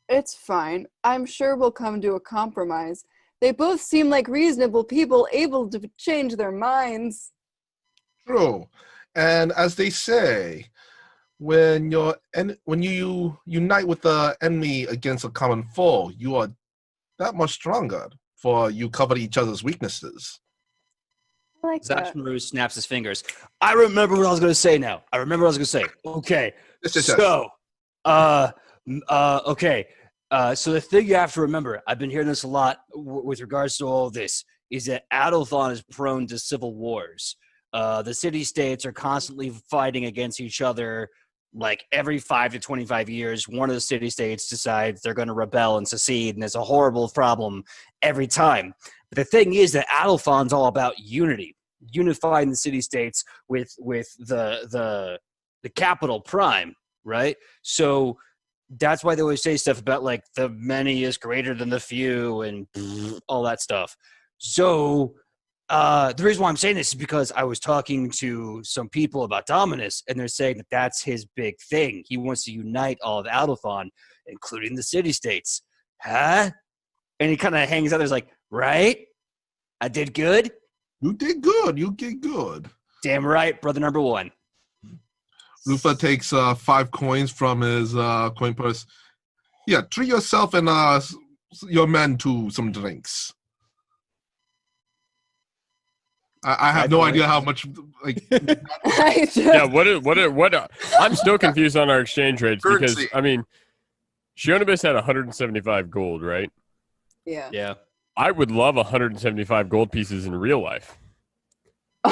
It's fine. I'm sure we'll come to a compromise. They both seem like reasonable people able to change their minds. True. And as they say, when you unite with the enemy against a common foe, you are that much stronger, for you cover each other's weaknesses. I like that. Zachmaru snaps his fingers. I remember what I was going to say now. Okay. Yes. So, okay. So the thing you have to remember, I've been hearing this a lot with regards to all of this, is that Adelthon is prone to civil wars. The city-states are constantly fighting against each other. Like every 5 to 25 years, one of the city-states decides they're going to rebel and secede, and it's a horrible problem every time. But the thing is that Adelthon's all about unity, unifying the city-states with the capital prime, right? So that's why they always say stuff about like the many is greater than the few and all that stuff. So the reason why I'm saying this is because I was talking to some people about Dominus, and they're saying that that's his big thing. He wants to unite all of Adelthon, including the city-states. Huh? And he kind of hangs out there, like, right? I did good? You did good. You did good. Damn right, brother number one. Lufa takes 5 coins from his coin purse. Yeah, treat yourself and your men to some drinks. I have no idea how much. Like, Yeah, what? I'm still confused on our exchange rates because Currency. I mean, Shionibus had 175 gold, right? Yeah. Yeah. I would love 175 gold pieces in real life.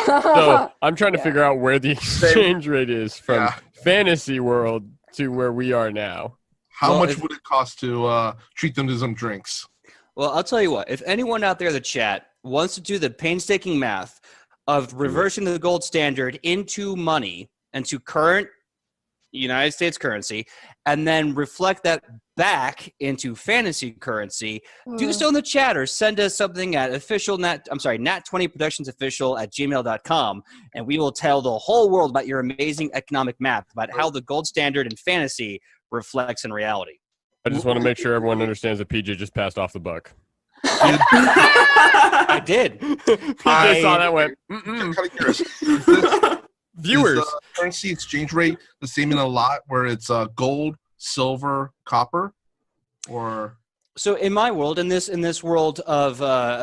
So I'm trying to Yeah. figure out where the exchange rate is from Yeah. fantasy world to where we are now. how Well, much if- would it cost to treat them to some drinks? Well, I'll tell you what. If anyone out there in the chat wants to do the painstaking math of reversing the gold standard into money and to current United States currency, and then reflect that back into fantasy currency, do so in the chat or send us something at Nat20 Productions Official at gmail.com, and we will tell the whole world about your amazing economic map about how the gold standard in fantasy reflects in reality. I just want to make sure everyone understands that PJ just passed off the buck. I did. PJ saw that went, I'm kind of curious. Is this, viewers. is the currency exchange rate the same in a lot where it's gold, silver, copper, or? So in my world, in this world of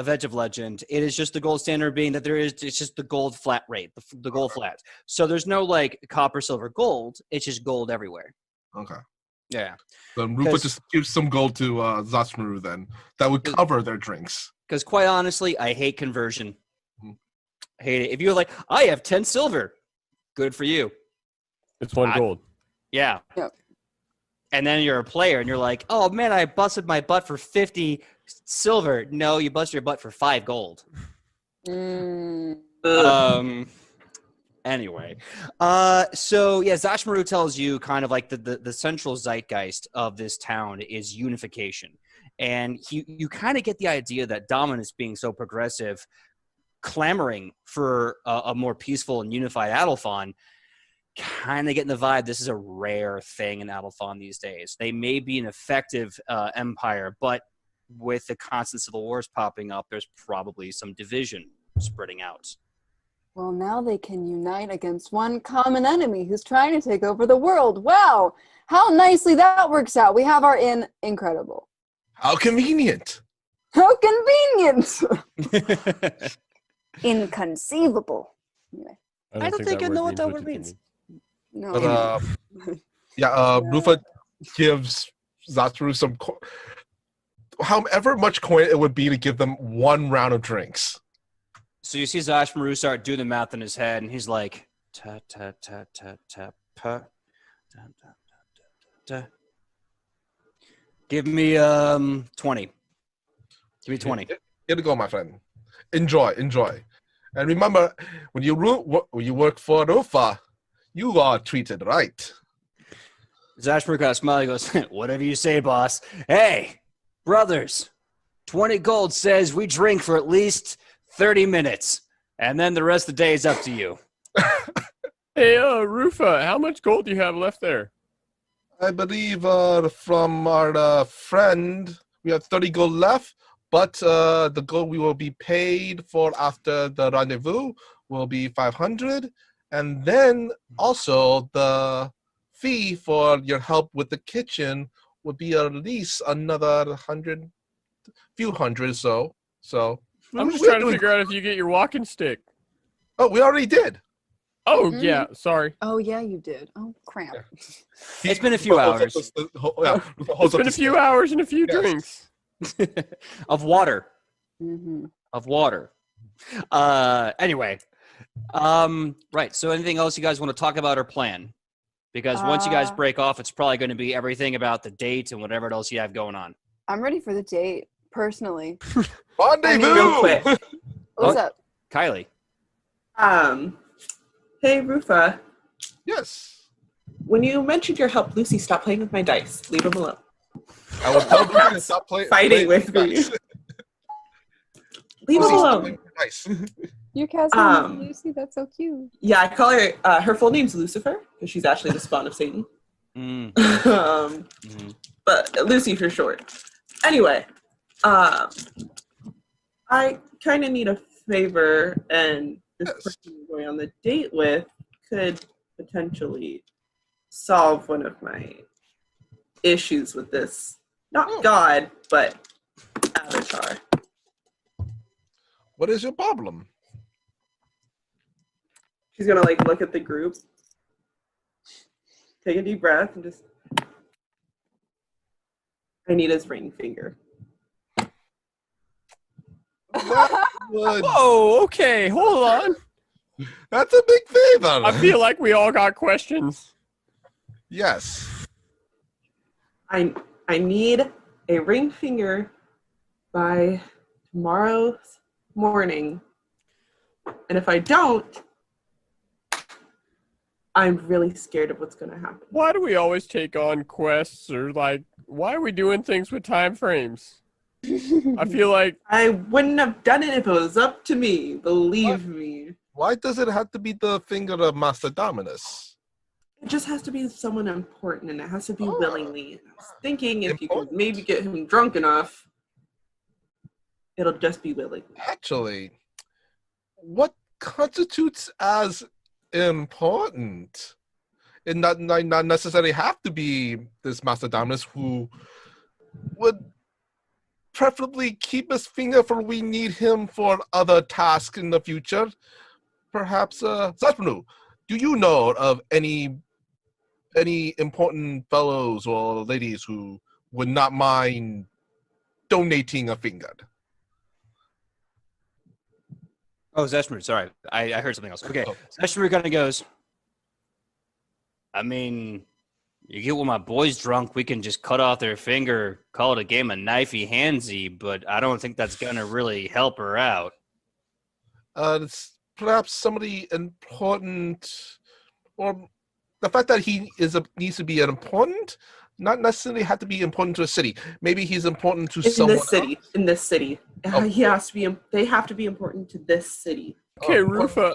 Edge of Legend, it is just the gold standard being that it's just the gold flat rate, the gold flat. So there's no like copper, silver, gold. It's just gold everywhere. Okay. Yeah. Then Rupa just gives some gold to Zatsmaru then. That would cover their drinks. Because quite honestly, I hate conversion. Mhm. Hate it. If you're like, I have 10 silver, good for you. It's one gold. Yeah. Yep. and then you're a player and you're like, oh man, I busted my butt for 50 silver. No, you busted your butt for 5 gold. Anyway, so yeah, Zashmaru tells you kind of like the central zeitgeist of this town is unification. And you kind of get the idea that Dominus, being so progressive, clamoring for a more peaceful and unified Adelphon, kind of getting the vibe this is a rare thing in Adelphon these days. They may be an effective empire, but with the constant civil wars popping up, there's probably some division spreading out. Well, now they can unite against one common enemy who's trying to take over the world. Wow, how nicely that works out. We have our inn. Incredible. How convenient. How convenient. Inconceivable. Anyway, I don't think I know what that word means. no. But, Rufa gives Zatsu some however much coin it would be to give them 1 round of drinks. So you see Zashmaru start doing the math in his head, and he's like, ta ta ta ta ta pa, ta ta ta ta. Give me 20. Give me 20. Here you go, my friend. Enjoy. And remember, when you work for Rufa, you are treated right. Zashmaru kind of smiles. He goes, whatever you say, boss. Hey, brothers, 20 gold says we drink for at least 30 minutes, and then the rest of the day is up to you. Hey, Rufa, how much gold do you have left there? I believe from our friend, we have 30 gold left, but the gold we will be paid for after the rendezvous will be 500, and then also the fee for your help with the kitchen would be at least another few hundred. So I'm just trying to figure out if you get your walking stick. Oh, we already did. Oh, yeah, sorry. Oh, yeah, you did. Oh, crap. Yeah. It's been a few hours. It's been a few hours and a few drinks. Of water. Mm-hmm. Of water. Anyway. Right, so anything else you guys want to talk about or plan? Because once you guys break off, it's probably going to be everything about the date and whatever else you have going on. I'm ready for the date, personally. Rendezvous! Real quick. What's up? Kylie. Hey, Rufa. Yes. When you mentioned your help, Lucy, stop playing with my dice. Leave them alone. I will tell Lucy to stop Fighting with me. Leave them alone. Nice. Your cat's name is Lucy. That's so cute. Yeah, I call her. Her full name's Lucifer because she's actually the spawn of Satan. But Lucy for short. Anyway, I kind of need a favor, and this person I'm going on the date with could potentially solve one of my issues with this. Not God, but Avatar. What is your problem? She's gonna look at the group, take a deep breath, and just. I need his ring finger. Whoa, okay, hold on. That's a big favor. I feel like we all got questions. Yes. I need a ring finger by tomorrow morning. And if I don't, I'm really scared of what's going to happen. Why do we always take on quests or why are we doing things with time frames? I feel like I wouldn't have done it if it was up to me. Believe me. Why does it have to be the finger of Master Dominus? It just has to be someone important, and it has to be willingly. And I was thinking if you could maybe get him drunk enough, it'll just be willingly. Actually, what constitutes as important? It not necessarily have to be this Master Dominus who would preferably keep his finger for we need him for other tasks in the future. Perhaps, Zashmaru, do you know of any important fellows or ladies who would not mind donating a finger? Oh, Zashmaru, sorry. I heard something else. Okay, Zashmaru kind of goes, I mean, You get one of my boys drunk, we can just cut off their finger, call it a game of knifey handsy, but I don't think that's going to really help her out. It's perhaps somebody important, or the fact that he needs to be an important, not necessarily have to be important to a city. Maybe he's important to someone else. In this city. Oh. He has to be. They have to be important to this city. Okay, Oh. Rufa,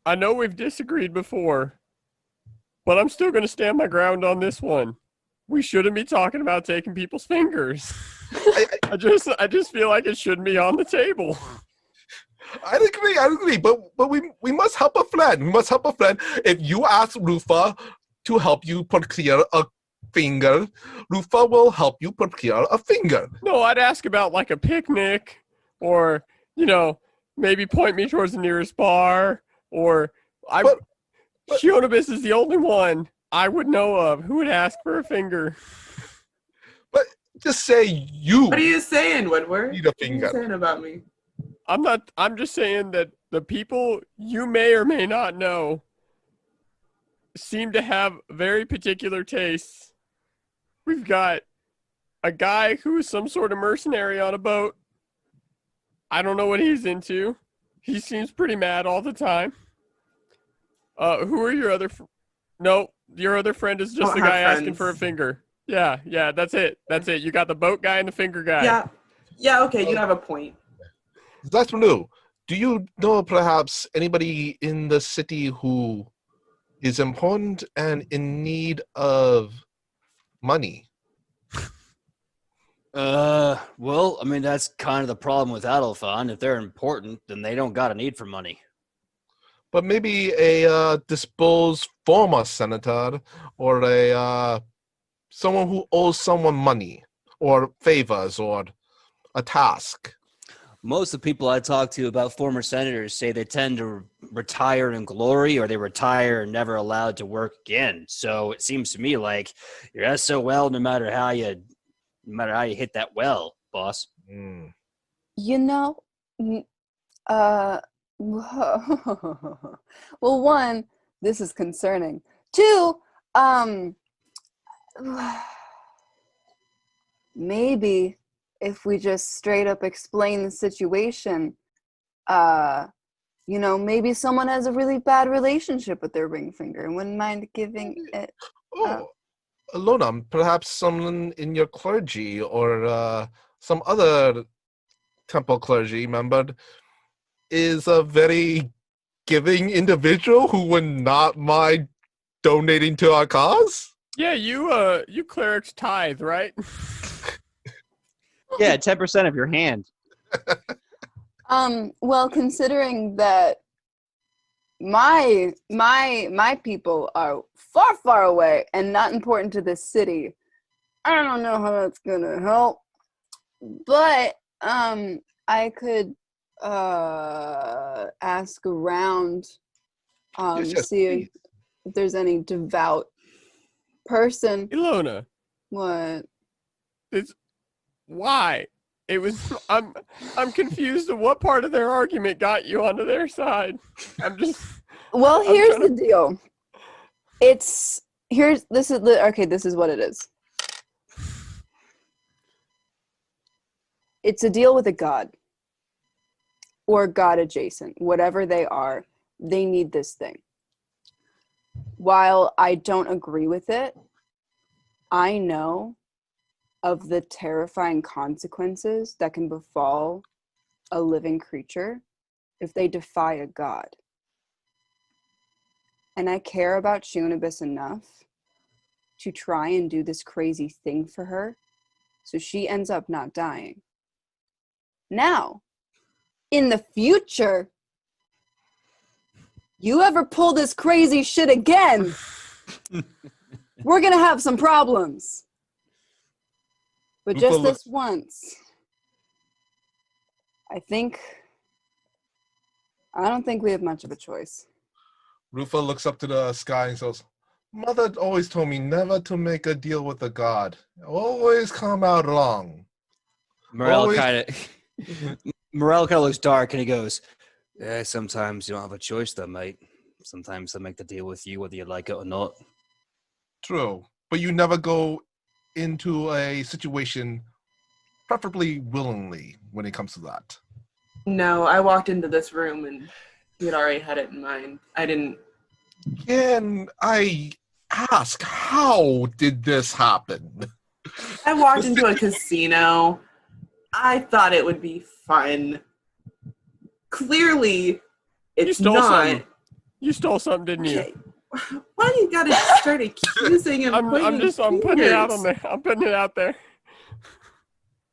I know we've disagreed before, but I'm still going to stand my ground on this one. We shouldn't be talking about taking people's fingers. I just feel like it shouldn't be on the table. I agree, but we must help a friend. We must help a friend. If you ask Rufa to help you procure a finger, Rufa will help you procure a finger. No, I'd ask about like a picnic, or maybe point me towards the nearest bar, or Shionibus is the only one I would know of who would ask for a finger. But just say you. What are you saying, Woodward? Need a What are finger. you saying about me? I'm just saying that the people you may or may not know seem to have very particular tastes. We've got a guy who is some sort of mercenary on a boat. I don't know what he's into. He seems pretty mad all the time. Who are your other... No, your other friend is just the guy asking for a finger. Yeah, that's it. You got the boat guy and the finger guy. Yeah, okay, you have a point. That's new. Do you know perhaps anybody in the city who is important and in need of money? Well, I mean, that's kind of the problem with Adelphon. If they're important, then they don't got a need for money. But maybe a disposed former senator, or a someone who owes someone money or favors or a task. Most of the people I talk to about former senators say they tend to retire in glory, or they retire and never allowed to work again. So it seems to me like you're SOL no matter how you hit that well, boss. Mm. Well, one, this is concerning. Two, maybe if we just straight up explain the situation, maybe someone has a really bad relationship with their ring finger and wouldn't mind giving it. Lona, perhaps someone in your clergy or some other temple clergy member is a very giving individual who would not mind donating to our cause? Yeah, you clerics tithe, right? Yeah, 10% of your hand. Well, considering that my people are far, far away and not important to this city, I don't know how that's gonna help. But I could ask around, see if there's any devout person. Ilona. What? Why? It was I'm confused of what part of their argument got you onto their side. Well, here's the deal. This is what it is. It's a deal with a god. Or god adjacent. Whatever they are, they need this thing. While I don't agree with it, I know of the terrifying consequences that can befall a living creature if they defy a god. And I care about Shionibus enough to try and do this crazy thing for her so she ends up not dying. Now, in the future, you ever pull this crazy shit again, we're gonna have some problems. But just this once, I don't think we have much of a choice. Rufa looks up to the sky and says, Mother always told me never to make a deal with a god. Always come out wrong. Morel kind of looks dark and he goes, "Yeah, sometimes you don't have a choice though, mate. Sometimes they make the deal with you whether you like it or not." True. But you never go into a situation preferably willingly when it comes to that. No, I walked into this room and he had already had it in mind. I didn't. Can I ask, how did this happen? I walked into a casino. I thought it would be fun. Clearly, it's not. Something. You stole something, didn't you? Okay. Why do you gotta start accusing and I'm putting it out on there. I'm putting it out there.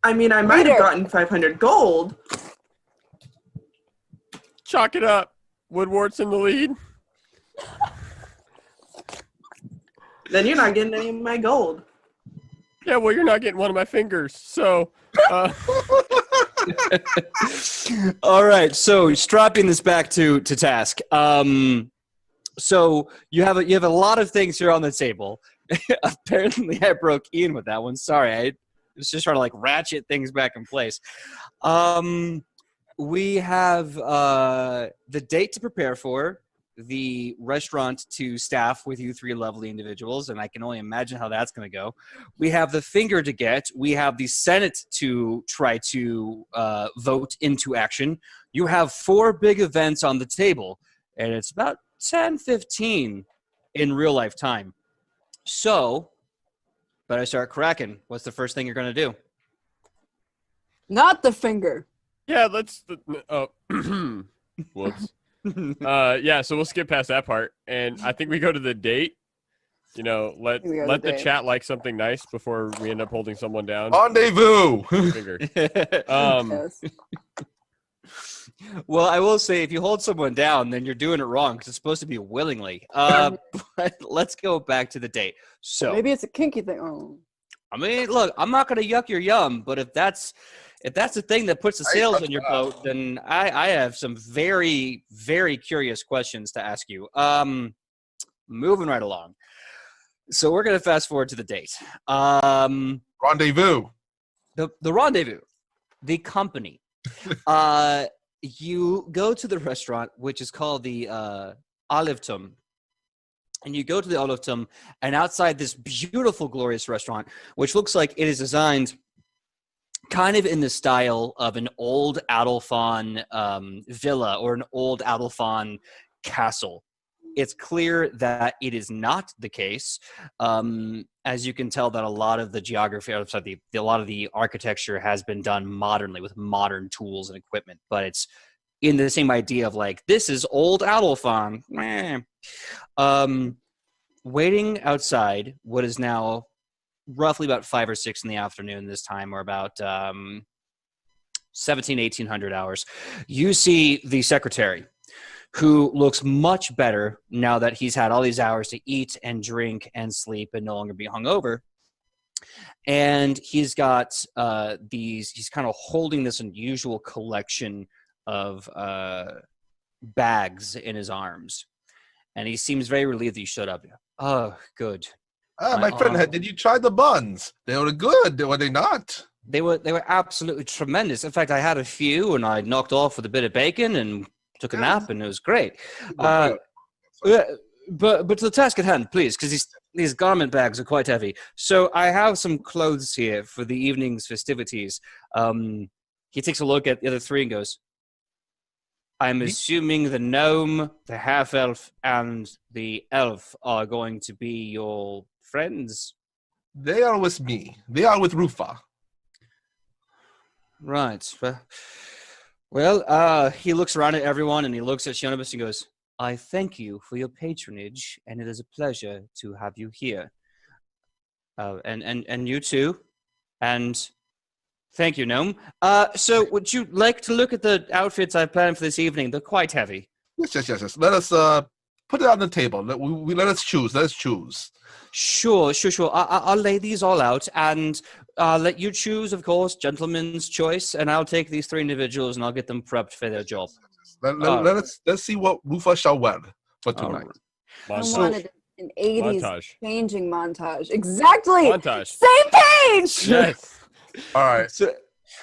I mean, I might have gotten 500 gold. Chalk it up. Woodwart's in the lead. Then you're not getting any of my gold. Yeah, well, you're not getting one of my fingers. So, all right. So strapping this back to task. So you have a lot of things here on the table. Apparently, I broke Ian with that one. Sorry, I was just trying to like ratchet things back in place. We have the date to prepare for, the restaurant to staff with you three lovely individuals, and I can only imagine how that's going to go. We have the finger to get. We have the Senate to try to vote into action. You have 4 big events on the table, and it's about 10-15 in real life time. So, better start cracking. What's the first thing you're going to do? Not the finger. yeah, let's. Whoops. Yeah, so we'll skip past that part, and I think we go to the date. You know, let the chat like something nice before we end up holding someone down. Rendezvous. Finger. Yes. Well, I will say, if you hold someone down, then you're doing it wrong because it's supposed to be willingly. But let's go back to the date. So Maybe it's a kinky thing. Oh. I mean, look, I'm not going to yuck your yum, but if that's the thing that puts the sails on your boat, then I have some very, very curious questions to ask you. Moving right along. So we're going to fast forward to the date. Rendezvous. The rendezvous, the company. You go to the restaurant, which is called the Olivetum. And you go to the Olivetum, and outside this beautiful, glorious restaurant, which looks like it is designed kind of in the style of an old Adolphon villa or an old Adolphon castle. It's clear that it is not the case. As you can tell, that a lot of the geography, a lot of the architecture has been done modernly with modern tools and equipment, but it's in the same idea of like, this is old Adolphon. Waiting outside what is now roughly about 5 or 6 in the afternoon this time, or about 1800 hours, you see the secretary, who looks much better now that he's had all these hours to eat and drink and sleep and no longer be hungover. And he's got he's kind of holding this unusual collection of bags in his arms. And he seems very relieved that you showed up. Oh, good. My friend, did you try the buns? They were good, were they not? They were absolutely tremendous. In fact, I had a few, and I knocked off with a bit of bacon and took a nap, and it was great. But to the task at hand, please, because these garment bags are quite heavy. So I have some clothes here for the evening's festivities. He takes a look at the other 3 and goes, I'm assuming the gnome, the half-elf, and the elf are going to be your friends? They are with me. They are with Rufa. Right. Well, he looks around at everyone, and he looks at Shenanigans and goes, I thank you for your patronage, and it is a pleasure to have you here. And you too. And thank you, Gnome. So would you like to look at the outfits I've planned for this evening? They're quite heavy. Yes. Let us put it on the table. Let us choose. Let us choose. Sure. I'll lay these all out, and let you choose, of course, gentleman's choice, and I'll take these 3 individuals, and I'll get them prepped for their job. Let's see what Rufa shall wear for tonight. I wanted an 80s montage. Changing montage. Exactly. Montage. Same page. Yes. All right.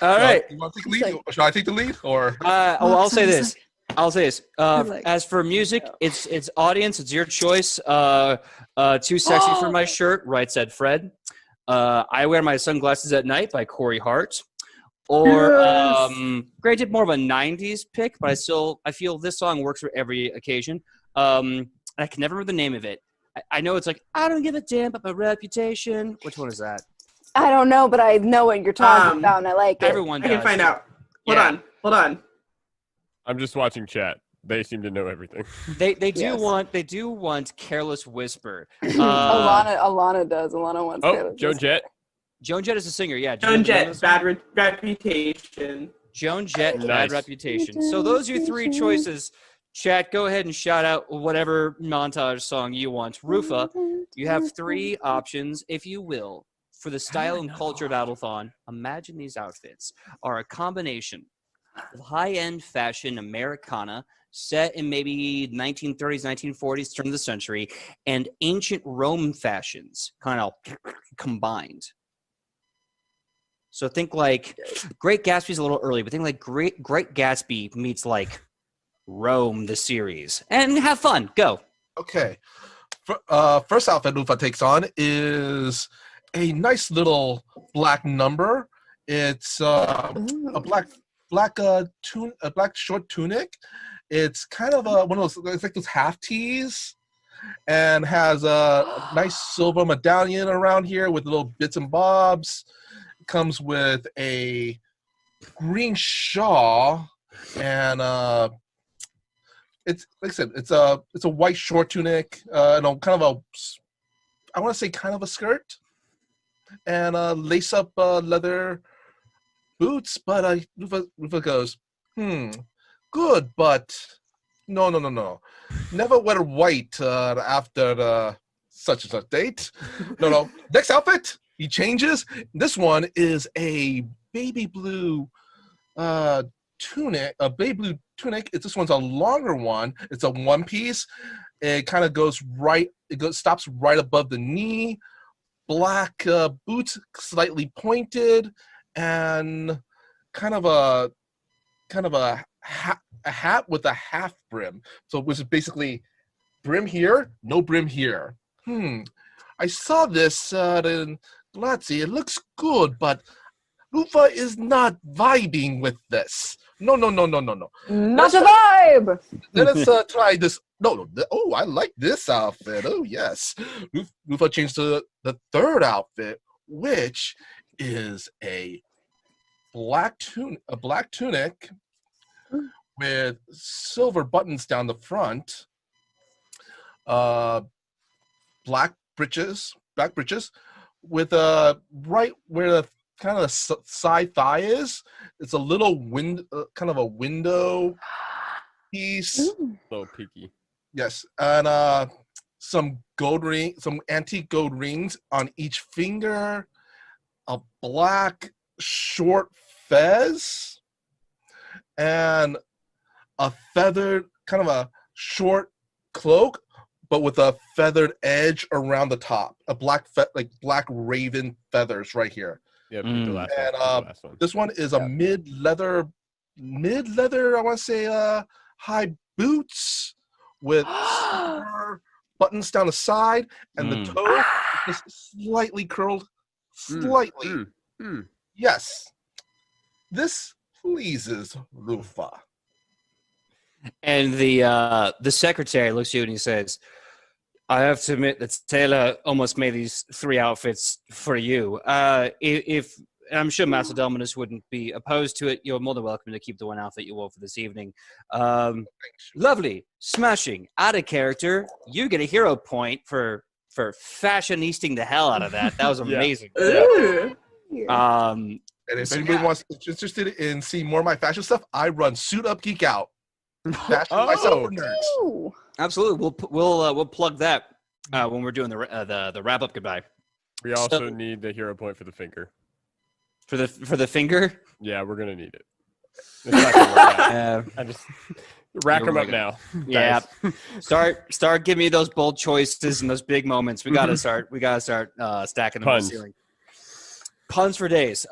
All right. You want to take the lead? Shall I take the lead? Or I'll say this. I'll say this. Like, As for music, it's audience. It's your choice. Too sexy for my shirt. Right said Fred. I wear my sunglasses at night by Corey Hart. Or granted, more of a '90s pick, but I feel this song works for every occasion. I can never remember the name of it. I know it's like I don't give a damn about my reputation. Which one is that? I don't know, but I know what you're talking about, and I like it. Everyone does. I can find out. Hold on. I'm just watching chat. They seem to know everything. They do Yes. want Careless Whisper. Alana does. Alana wants. Oh, Joan Jett. Joan Jett is a singer, yeah. Joan Jett, Bad Reputation. Joan Jett, Bad Nice. Reputation. So those are your three choices. Chat, go ahead and shout out whatever montage song you want. Rufa, you have three options, if you will. For the style and culture of Battlethon, imagine these outfits are a combination of high-end fashion Americana set in maybe 1930s, 1940s, turn of the century, and ancient Rome fashions kind of combined. So think like Great Gatsby's a little early, but think like Great Gatsby meets like Rome, the series. And have fun. Go. Okay. First outfit Lufa takes on is a nice little black number. It's a black short tunic. It's kind of one of those, it's like those half tees, and has a nice silver medallion around here with little bits and bobs. Comes with a green shawl, and it's like I said, it's a white short tunic, and kind of I want to say kind of a skirt, and lace up leather boots. But Rufa goes, good, but no. Never wear white after such and such date. No. Next outfit. He changes. This one is a baby blue tunic. A baby blue tunic. This one's a longer one. It's a one piece. It kind of goes right. Stops right above the knee. Black boots, slightly pointed, and kind of a hat with a half brim. So which is basically brim here, no brim here. I saw this in Lazzi. It looks good, but Lufa is not vibing with this. No. Not a vibe. Let's try this. No. Oh, I like this outfit. Oh, yes. Lufa changed to the third outfit, which is a black tunic with silver buttons down the front, black breeches with right where the kind of the side thigh is. It's a little kind of a window piece. A little peaky. Yes, and some antique gold rings on each finger. A black short fez, and a feathered kind of a short cloak, but with a feathered edge around the top. A black raven feathers right here. Yeah, the last one. This one is a mid leather. I want to say high boots with silver buttons down the side, and the toe is slightly curled. Slightly. Yes. This pleases Rufa. And the secretary looks at you and he says, I have to admit that Taylor almost made these three outfits for you. If I'm sure Master Dominus wouldn't be opposed to it, you're more than welcome to keep the one outfit you wore for this evening. Lovely, smashing, out of character. You get a hero point for fashionisting the hell out of that. That was amazing. And if anybody wants interested in seeing more of my fashion stuff, I run Suit Up Geek Out. Fashion myself for nerds. Ooh. Absolutely, we'll plug that when we're doing the wrap up goodbye. We also need the hero point for the finger. For the finger. Yeah, we're gonna need it. It's not gonna work out. I just rack them up now. Yeah, start giving me those bold choices and those big moments. We gotta start stacking them on the ceiling. Puns for days.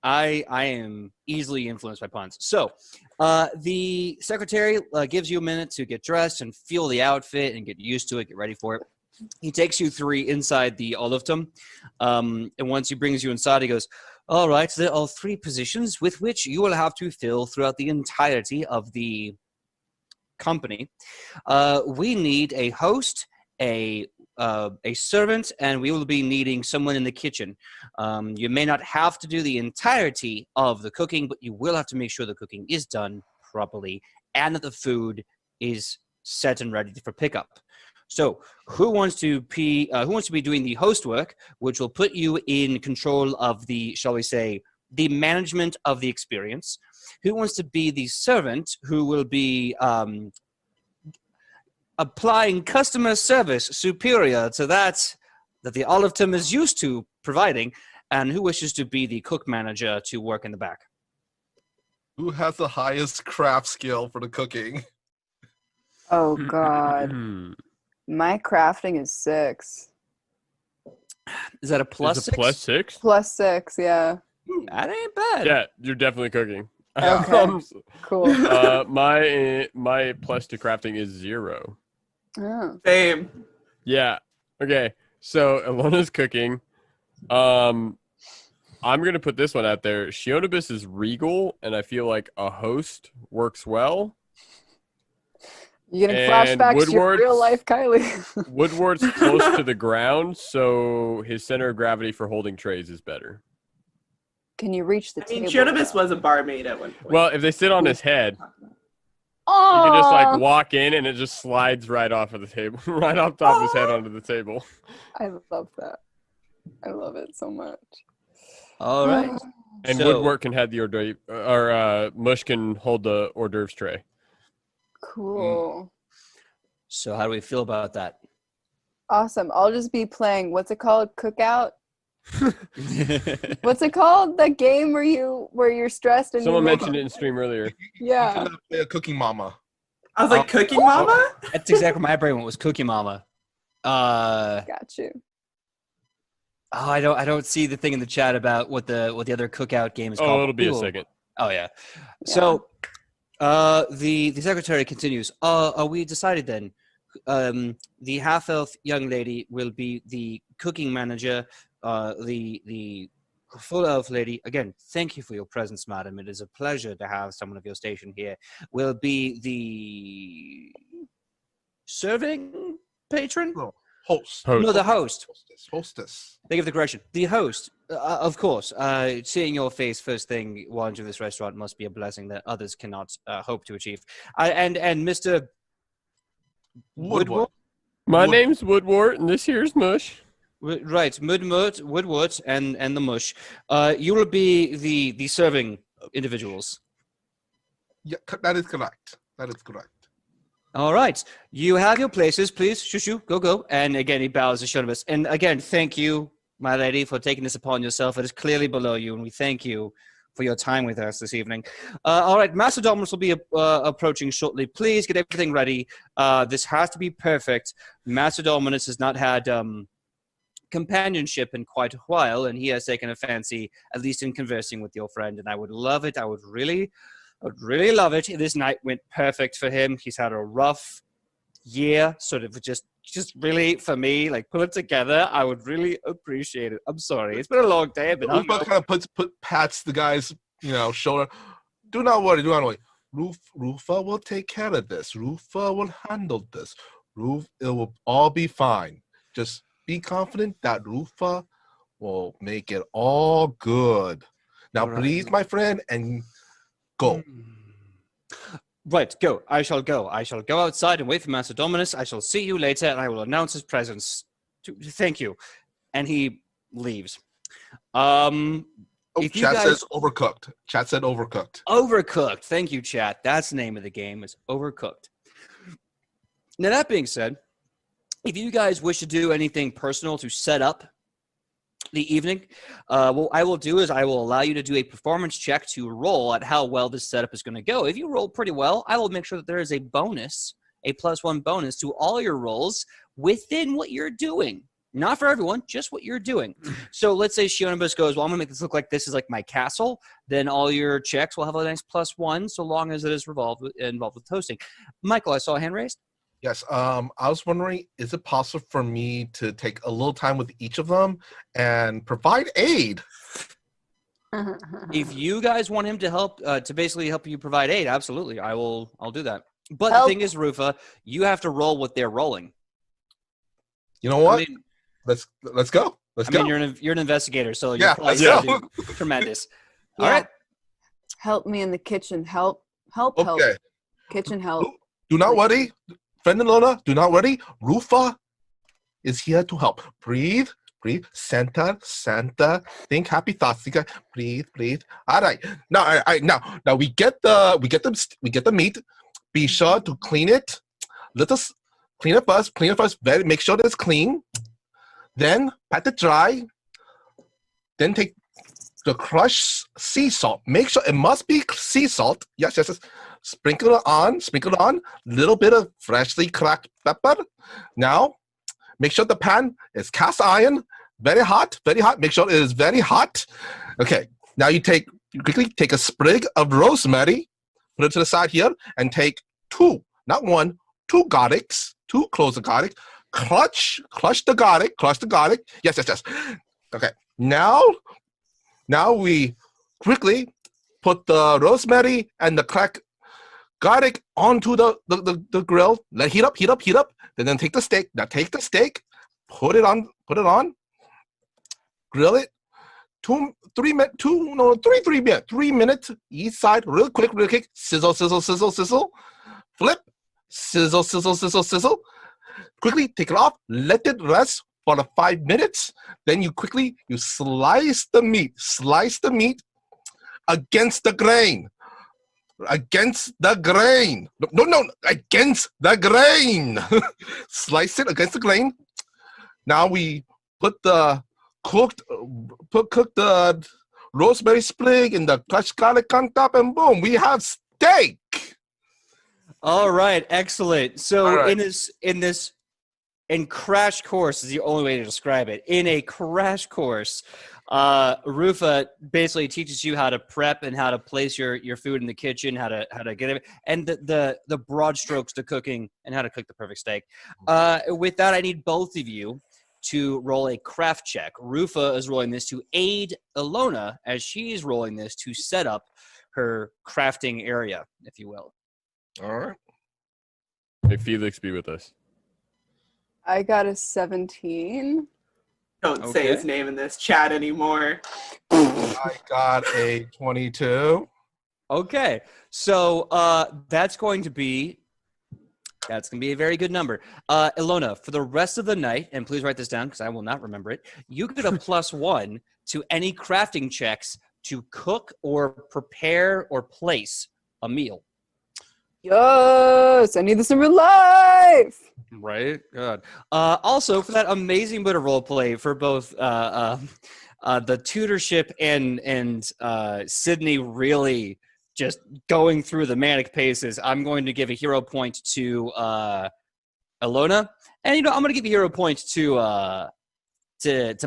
I am easily influenced by puns. So, the secretary gives you a minute to get dressed and feel the outfit and get used to it, get ready for it. He takes you inside the Olivetum, and once he brings you inside, he goes, all right, there are 3 positions with which you will have to fill throughout the entirety of the company. We need a host, a servant, and we will be needing someone in the kitchen. You may not have to do the entirety of the cooking, but you will have to make sure the cooking is done properly and that the food is set and ready for pickup. So, who wants to be doing the host work, which will put you in control of the, shall we say, the management of the experience? Who wants to be the servant, who will be applying customer service superior to that the Olivetum is used to providing? And who wishes to be the cook manager to work in the back? Who has the highest craft skill for the cooking? Oh God, my crafting is 6. Is that a plus Is it 6? plus 6? Plus 6, yeah. That ain't bad. Yeah, you're definitely cooking. Okay. Cool. My plus to crafting is 0. Oh. Same. Yeah. Okay. So Alona's cooking. I'm gonna put this one out there. Shionibus is regal, and I feel like a host works well. You're getting And flashbacks to your Woodward's- real life, Kylie. Woodward's close to the ground, so his center of gravity for holding trays is better. Can you reach the I mean, table? Shionibus was a barmaid at one point. Well, if they sit on his head, Oh, you can just like walk in and it just slides right off of the table, right off top of his head onto the table. I love that. I love it so much. All right. And So- Woodward can have the hors d'oeuvre, or Mush can hold the hors d'oeuvres tray. Cool. So how do we feel about that? Awesome. I'll just be playing, what's it called? Cookout? What's it called? That game where you're stressed and Someone you make- mentioned it in stream earlier. Yeah. You can play a cooking mama. I was like, Cooking Mama? That's exactly where my brain went, was Cookie Mama. Got you. Oh, I don't see the thing in the chat about what the other cookout game is called. Oh, it'll be a Ooh. second. Oh yeah. So the secretary continues. Are we decided then? The half-elf young lady will be the cooking manager. The full elf lady, again, thank you for your presence, madam. It is a pleasure to have someone of your station here. Will be the serving patron? No, host. No, the host. Hostess. Thank you for the correction. The host, of course. Seeing your face first thing while into this restaurant must be a blessing that others cannot hope to achieve. And Mr. Woodward? My name's Woodward, and this here's Mush. Right, Woodward, and the Mush. You will be the serving individuals. Yeah, that is correct. That is correct. All right. You have your places, please. Shoo, go. And again, he bows to Shonibus. And again, thank you, my lady, for taking this upon yourself. It is clearly below you, and we thank you for your time with us this evening. All right, Master Dominus will be approaching shortly. Please get everything ready. This has to be perfect. Master Dominus has not had companionship in quite a while, and he has taken a fancy, at least in conversing with your friend, and I would love it. I would really love it. This night went perfect for him. He's had a rough year, sort of just really, for me, like, pull it together. I would really appreciate it. I'm sorry. It's been a long day. I've been Rufa kind of pats the guy's, shoulder. Do not worry. Rufa will take care of this. Rufa will handle this. It will all be fine. Just be confident that Rufa will make it all good. Now, All right. please, my friend, and go. Right, go. I shall go. I shall go outside and wait for Master Dominus. I shall see you later, and I will announce his presence. Thank you. And he leaves. If you Chat guys- says overcooked. Chat said overcooked. Overcooked. Thank you, chat. That's the name of the game, is Overcooked. Now, that being said, if you guys wish to do anything personal to set up the evening, what I will do is I will allow you to do a performance check to roll at how well this setup is going to go. If you roll pretty well, I will make sure that there is a bonus, a +1 bonus to all your rolls within what you're doing. Not for everyone, just what you're doing. So let's say Shionibus goes, well, I'm going to make this look like this is like my castle. Then all your checks will have a nice +1 so long as it is involved with toasting. Michael, I saw a hand raised. Yes. I was wondering, is it possible for me to take a little time with each of them and provide aid? If you guys want him to help, to basically help you provide aid, absolutely, I'll do that. But Help. the thing is, Rufa, you have to roll what they're rolling. You know what? I mean, Let's go. Let's go. you're an investigator, so Yeah, you're let's probably go. gonna do tremendous. Yeah. All right. Help me in the kitchen. Help. Okay. Kitchen help. Do not worry. Friend and Lola, do not worry. Rufa is here to help. Breathe. Santa. Think happy thoughts. Breathe. All right. Now we get the meat. Be sure to clean it. Let us clean it first. Make sure that it's clean. Then pat it dry. Then take the crushed sea salt. Make sure it must be sea salt. Yes. Sprinkle it on. Little bit of freshly cracked pepper. Now, make sure the pan is cast iron. Very hot. Make sure it is very hot. Okay. Now you quickly take a sprig of rosemary, put it to the side here, and take 2 garlics, 2 cloves of garlic. Crush the garlic. Yes. Okay. Now we quickly put the rosemary and the cracked garlic onto the grill. Let heat up. Then take the steak. Now take the steak, put it on, grill it. 3 minutes each side, real quick. Sizzle. Flip. Sizzle. Quickly take it off. Let it rest for 5 minutes. Then you slice the meat. Against the grain. No, against the grain. Slice it against the grain. Now we put the cooked the rosemary sprig and the crushed garlic on top, and boom, we have steak. All right, excellent. So All right. in crash course is the only way to describe it. In a crash course, Rufa basically teaches you how to prep and how to place your food in the kitchen, how to get it, and the broad strokes to cooking and how to cook the perfect steak. With that, I need both of you to roll a craft check. Rufa is rolling this to aid Ilona as she's rolling this to set up her crafting area, if you will. All right. May Felix be with us. I got a 17. Don't say his name in this chat anymore. I got a 22. Okay, so that's going to be a very good number. Ilona, for the rest of the night, and please write this down because I will not remember it, you get a +1 to any crafting checks to cook or prepare or place a meal. Yes, I need this in real life. Right? Good. Also, for that amazing bit of role play for both the tutorship and Sidney really just going through the manic paces, I'm going to give a hero point to Ilona. And, I'm going to give a hero point to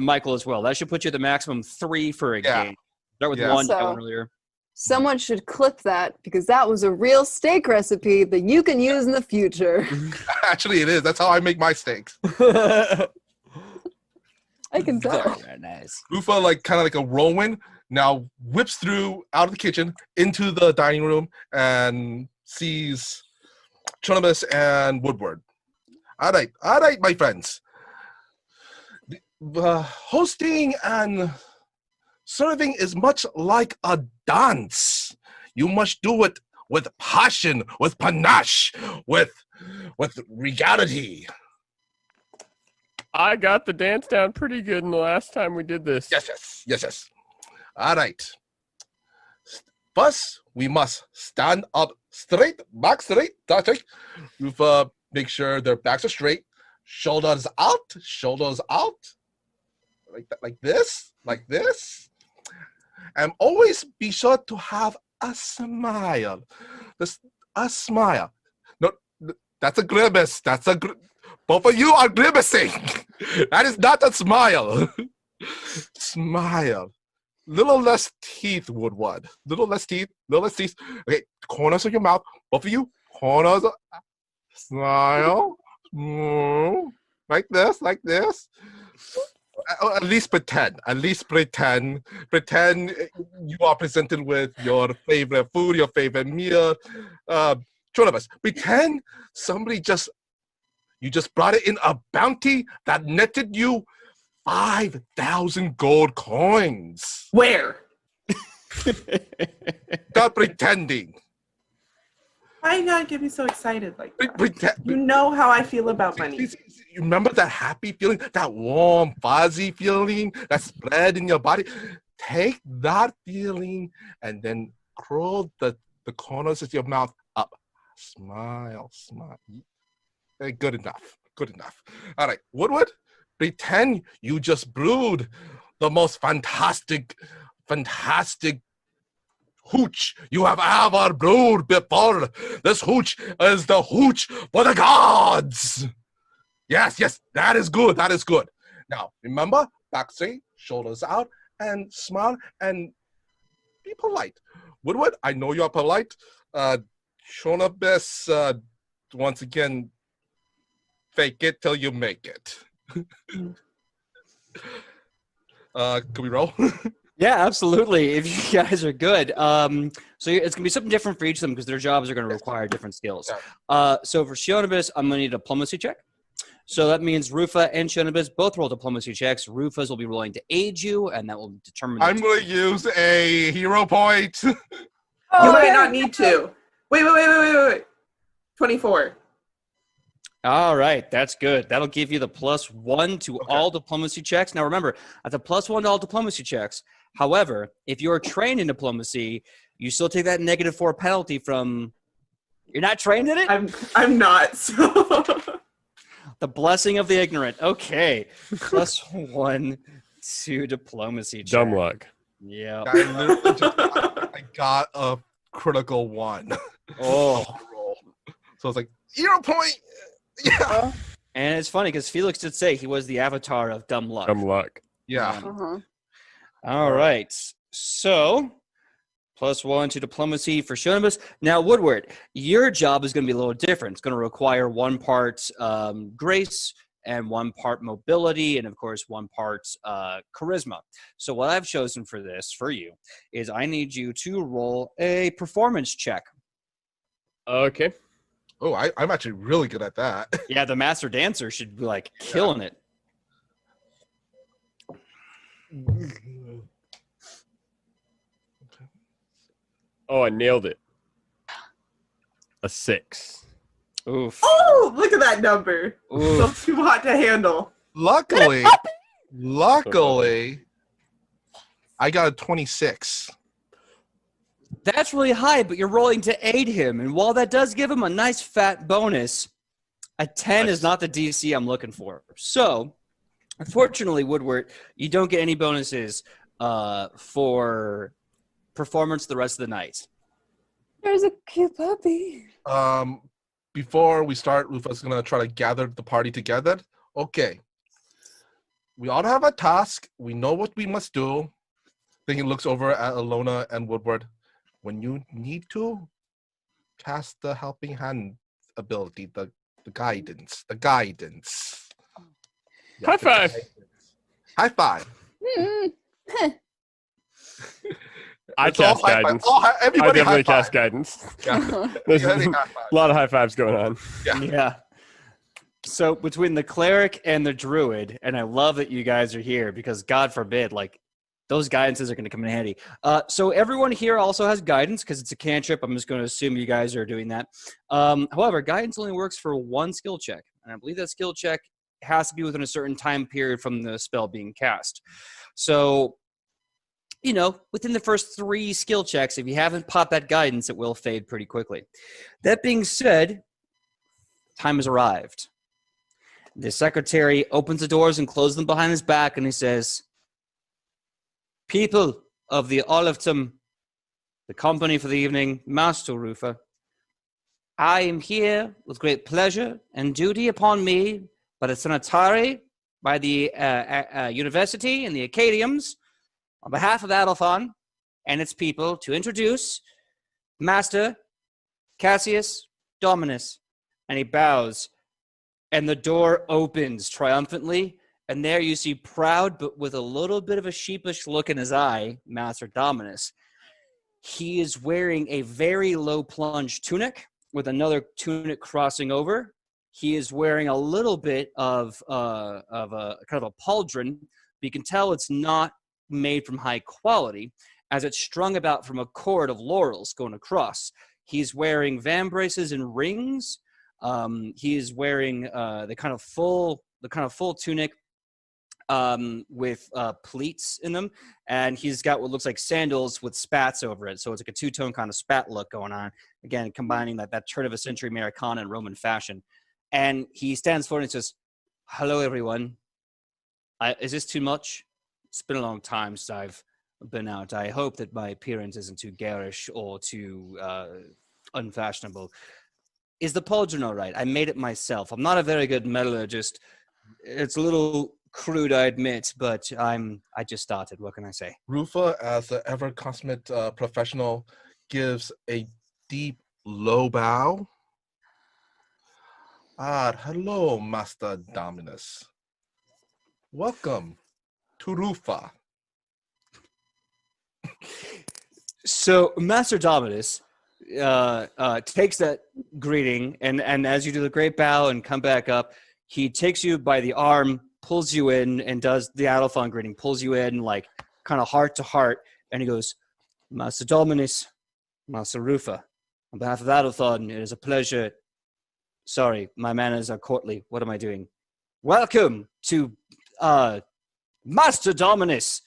Michael as well. That should put you at the maximum 3 for a game. Start with 1, you got one earlier. Someone should clip that because that was a real steak recipe that you can use in the future. Actually, it is. That's how I make my steaks. I can tell. Very nice. Rufa, kind of like a whirlwind, now whips through out of the kitchen into the dining room and sees Chunibus and Woodward. All right, my friends. Hosting and serving is much like a dance. You must do it with passion, with panache, with regality. I got the dance down pretty good in the last time we did this. Yes. All right. First, we must stand up straight, back straight, make sure their backs are straight, shoulders out, like this. And always be sure to have a smile. A smile. No, that's a grimace. Both of you are grimacing. That is not a smile. Smile. Little less teeth, Woodward. Little less teeth. Okay, corners of your mouth. Both of you, corners. Smile. Like this. At least pretend. Pretend you are presented with your favorite food, your favorite meal. Chonabas, pretend somebody you just brought it in a bounty that netted you 5,000 gold coins. Where? Stop pretending. Why you gotta get me so excited like that? Pretend. You know how I feel about money. You remember that happy feeling, that warm, fuzzy feeling that spread in your body? Take that feeling and then curl the corners of your mouth up. Smile. Good enough. All right, Woodward, pretend you just brewed the most fantastic hooch you have ever brewed before. This hooch is the hooch for the gods. Yes, that is good. Now, remember, back straight, shoulders out, and smile, and be polite. Woodward, I know you're polite. Shonabis, once again, fake it till you make it. Can we roll? Yeah, absolutely. If you guys are good. So it's going to be something different for each of them because their jobs are going to require different skills. So for Shionabis, I'm going to need a diplomacy check. So that means Rufa and Shionabis both roll diplomacy checks. Rufa's will be rolling to aid you, and that will determine... I'm going to use a hero point. You might not need to. Wait. 24. All right, that's good. That'll give you the +1 to all diplomacy checks. Now remember, that's a +1 to all diplomacy checks. However, if you're trained in diplomacy, you still take that -4 penalty from... You're not trained in it? I'm not. So. The blessing of the ignorant. Okay. +1 to diplomacy check. Dumb luck. Yeah. I got a critical 1. Oh. So it's like, 0 point. Yeah. And it's funny because Felix did say he was the avatar of dumb luck. Dumb luck. Yeah. All right. So, +1 to diplomacy for Shonibus. Now, Woodward, your job is going to be a little different. It's going to require 1 part grace and 1 part mobility and, of course, 1 part charisma. So what I've chosen for this, for you, is I need you to roll a performance check. Okay. Oh, I'm actually really good at that. Yeah, the master dancer should be, like, killing it. Oh, I nailed it. A 6. Oof. Oh, look at that number. Oof. So too hot to handle. Luckily, I got a 26. That's really high, but you're rolling to aid him. And while that does give him a nice fat bonus, a 10 is not the DC I'm looking for. So, unfortunately, Woodward, you don't get any bonuses for performance the rest of the night. There's a cute puppy. Before we start, Rufus is going to try to gather the party together. Okay. We all have a task. We know what we must do. Then he looks over at Alona and Woodward. When you need to, cast the helping hand ability, the guidance. Yeah, High five. High five. I cast guidance. I definitely cast guidance. Yeah. There's a lot of high fives going on. Yeah. So between the cleric and the druid, and I love that you guys are here because God forbid, like, those guidances are going to come in handy. So everyone here also has guidance because it's a cantrip. I'm just going to assume you guys are doing that. However, guidance only works for 1 skill check. And I believe that skill check has to be within a certain time period from the spell being cast. So, you know, within the first 3 skill checks, if you haven't popped that guidance, it will fade pretty quickly. That being said, time has arrived. The secretary opens the doors and closes them behind his back, and he says, "People of the Olivetum, the company for the evening, Master Rufa, I am here with great pleasure and duty upon me by the Senatari, by the University and the Acadiums, on behalf of Adelphon and its people, to introduce Master Cassius Dominus. And he bows, and the door opens triumphantly, and there you see, proud but with a little bit of a sheepish look in his eye, Master Dominus. He is wearing a very low plunge tunic with another tunic crossing over. He is wearing a little bit of a kind of a pauldron, but you can tell it's not made from high quality, as it's strung about from a cord of laurels going across. He's wearing vambraces and rings. He is wearing the kind of full tunic with pleats in them, and he's got what looks like sandals with spats over it. So it's like a two-tone kind of spat look going on. Again, combining that turn of a century Americana and Roman fashion. And he stands forward and says, "Hello, everyone. Is this too much? It's been a long time since I've been out. I hope that my appearance isn't too garish or too unfashionable. Is the pauldron all right? I made it myself. I'm not a very good metallurgist. It's a little crude, I admit, but I just started. What can I say?" Rufa, as an ever consummate professional, gives a deep, low bow. Hello, Master Dominus. Welcome to Rufa. So Master Dominus takes that greeting, and as you do the great bow and come back up, he takes you by the arm, pulls you in, and does the Adelphon greeting, pulls you in like kind of heart to heart, and he goes, "Master Dominus, Master Rufa, on behalf of Adelphon, it is a pleasure. Sorry, my manners are courtly. What am I doing? Welcome to Master Dominus."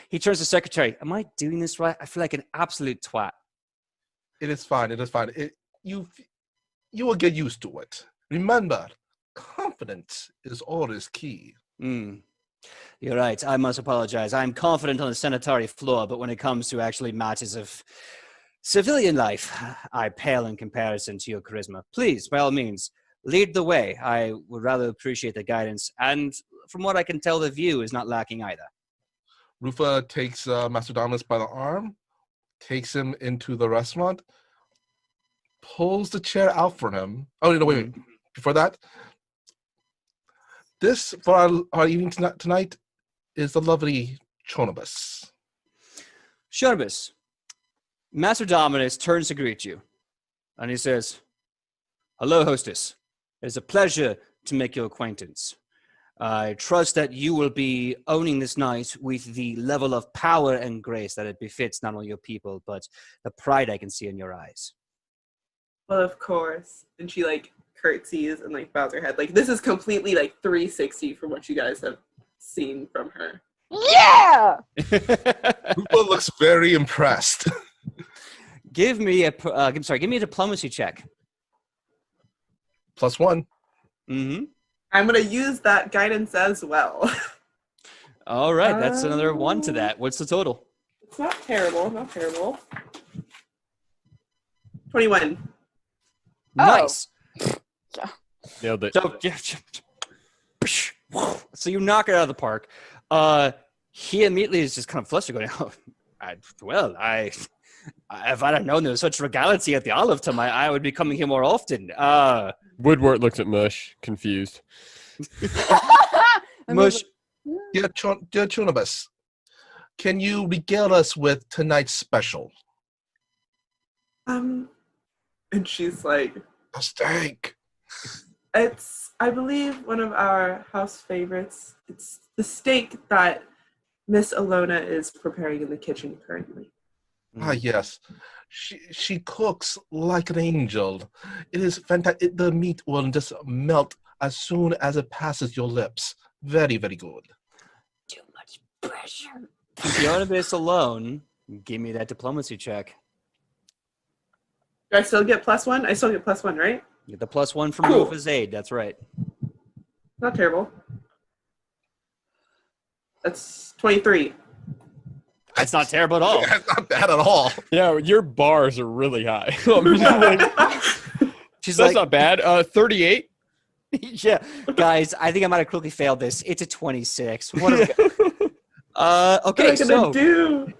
He turns to the secretary. "Am I doing this right? I feel like an absolute twat." It is fine. It is fine. You will get used to it. Remember, confidence is always key. You're right. I must apologize. I'm confident on the sanitary floor, but when it comes to actually matters of civilian life, I pale in comparison to your charisma. Please, by all means, lead the way. I would rather appreciate the guidance, and from what I can tell, the view is not lacking either. Rufa takes Master Dominus by the arm, takes him into the restaurant, pulls the chair out for him. Oh, no, wait. Before that, this, for our evening tonight, is the lovely Chonibus. Chonibus, Master Dominus turns to greet you, and he says, "Hello, hostess. It is a pleasure to make your acquaintance. I trust that you will be owning this night with the level of power and grace that it befits not only your people, but the pride I can see in your eyes." Well, of course. And she like curtsies and like bows her head. Like this is completely like 360 from what you guys have seen from her. Yeah! Rufa looks very impressed. Give me a diplomacy check. +1. I'm gonna use that guidance as well. All right, that's another 1 to that. What's the total? It's not terrible. 21. Nice. Nailed it. So you knock it out of the park. He immediately is just kind of flustered, going, "Oh, if I'd have known there was such regality at the Olive Tum, I would be coming here more often." Woodward looks at Mush, confused. Mush, Dear Chonibus, can you regale us with tonight's special? And she's like, A steak. it's, I believe, one of our house favorites. It's the steak that Miss Alona is preparing in the kitchen currently. Yes. She cooks like an angel. It is fantastic. The meat will just melt as soon as it passes your lips. Very, very good. too much pressure. Keep Chonibus alone. Give me that diplomacy check. Do I still get +1? I still get +1, right? You get the +1 from Cool. Rufa's aid. That's right. Not terrible. That's 23. That's not terrible at all. That's not bad at all. Yeah, your bars are really high. I'm just like, She's that's like, not bad. 38. Yeah, guys, I think I might have quickly failed this. It's a 26. What are we What okay, am I gonna do?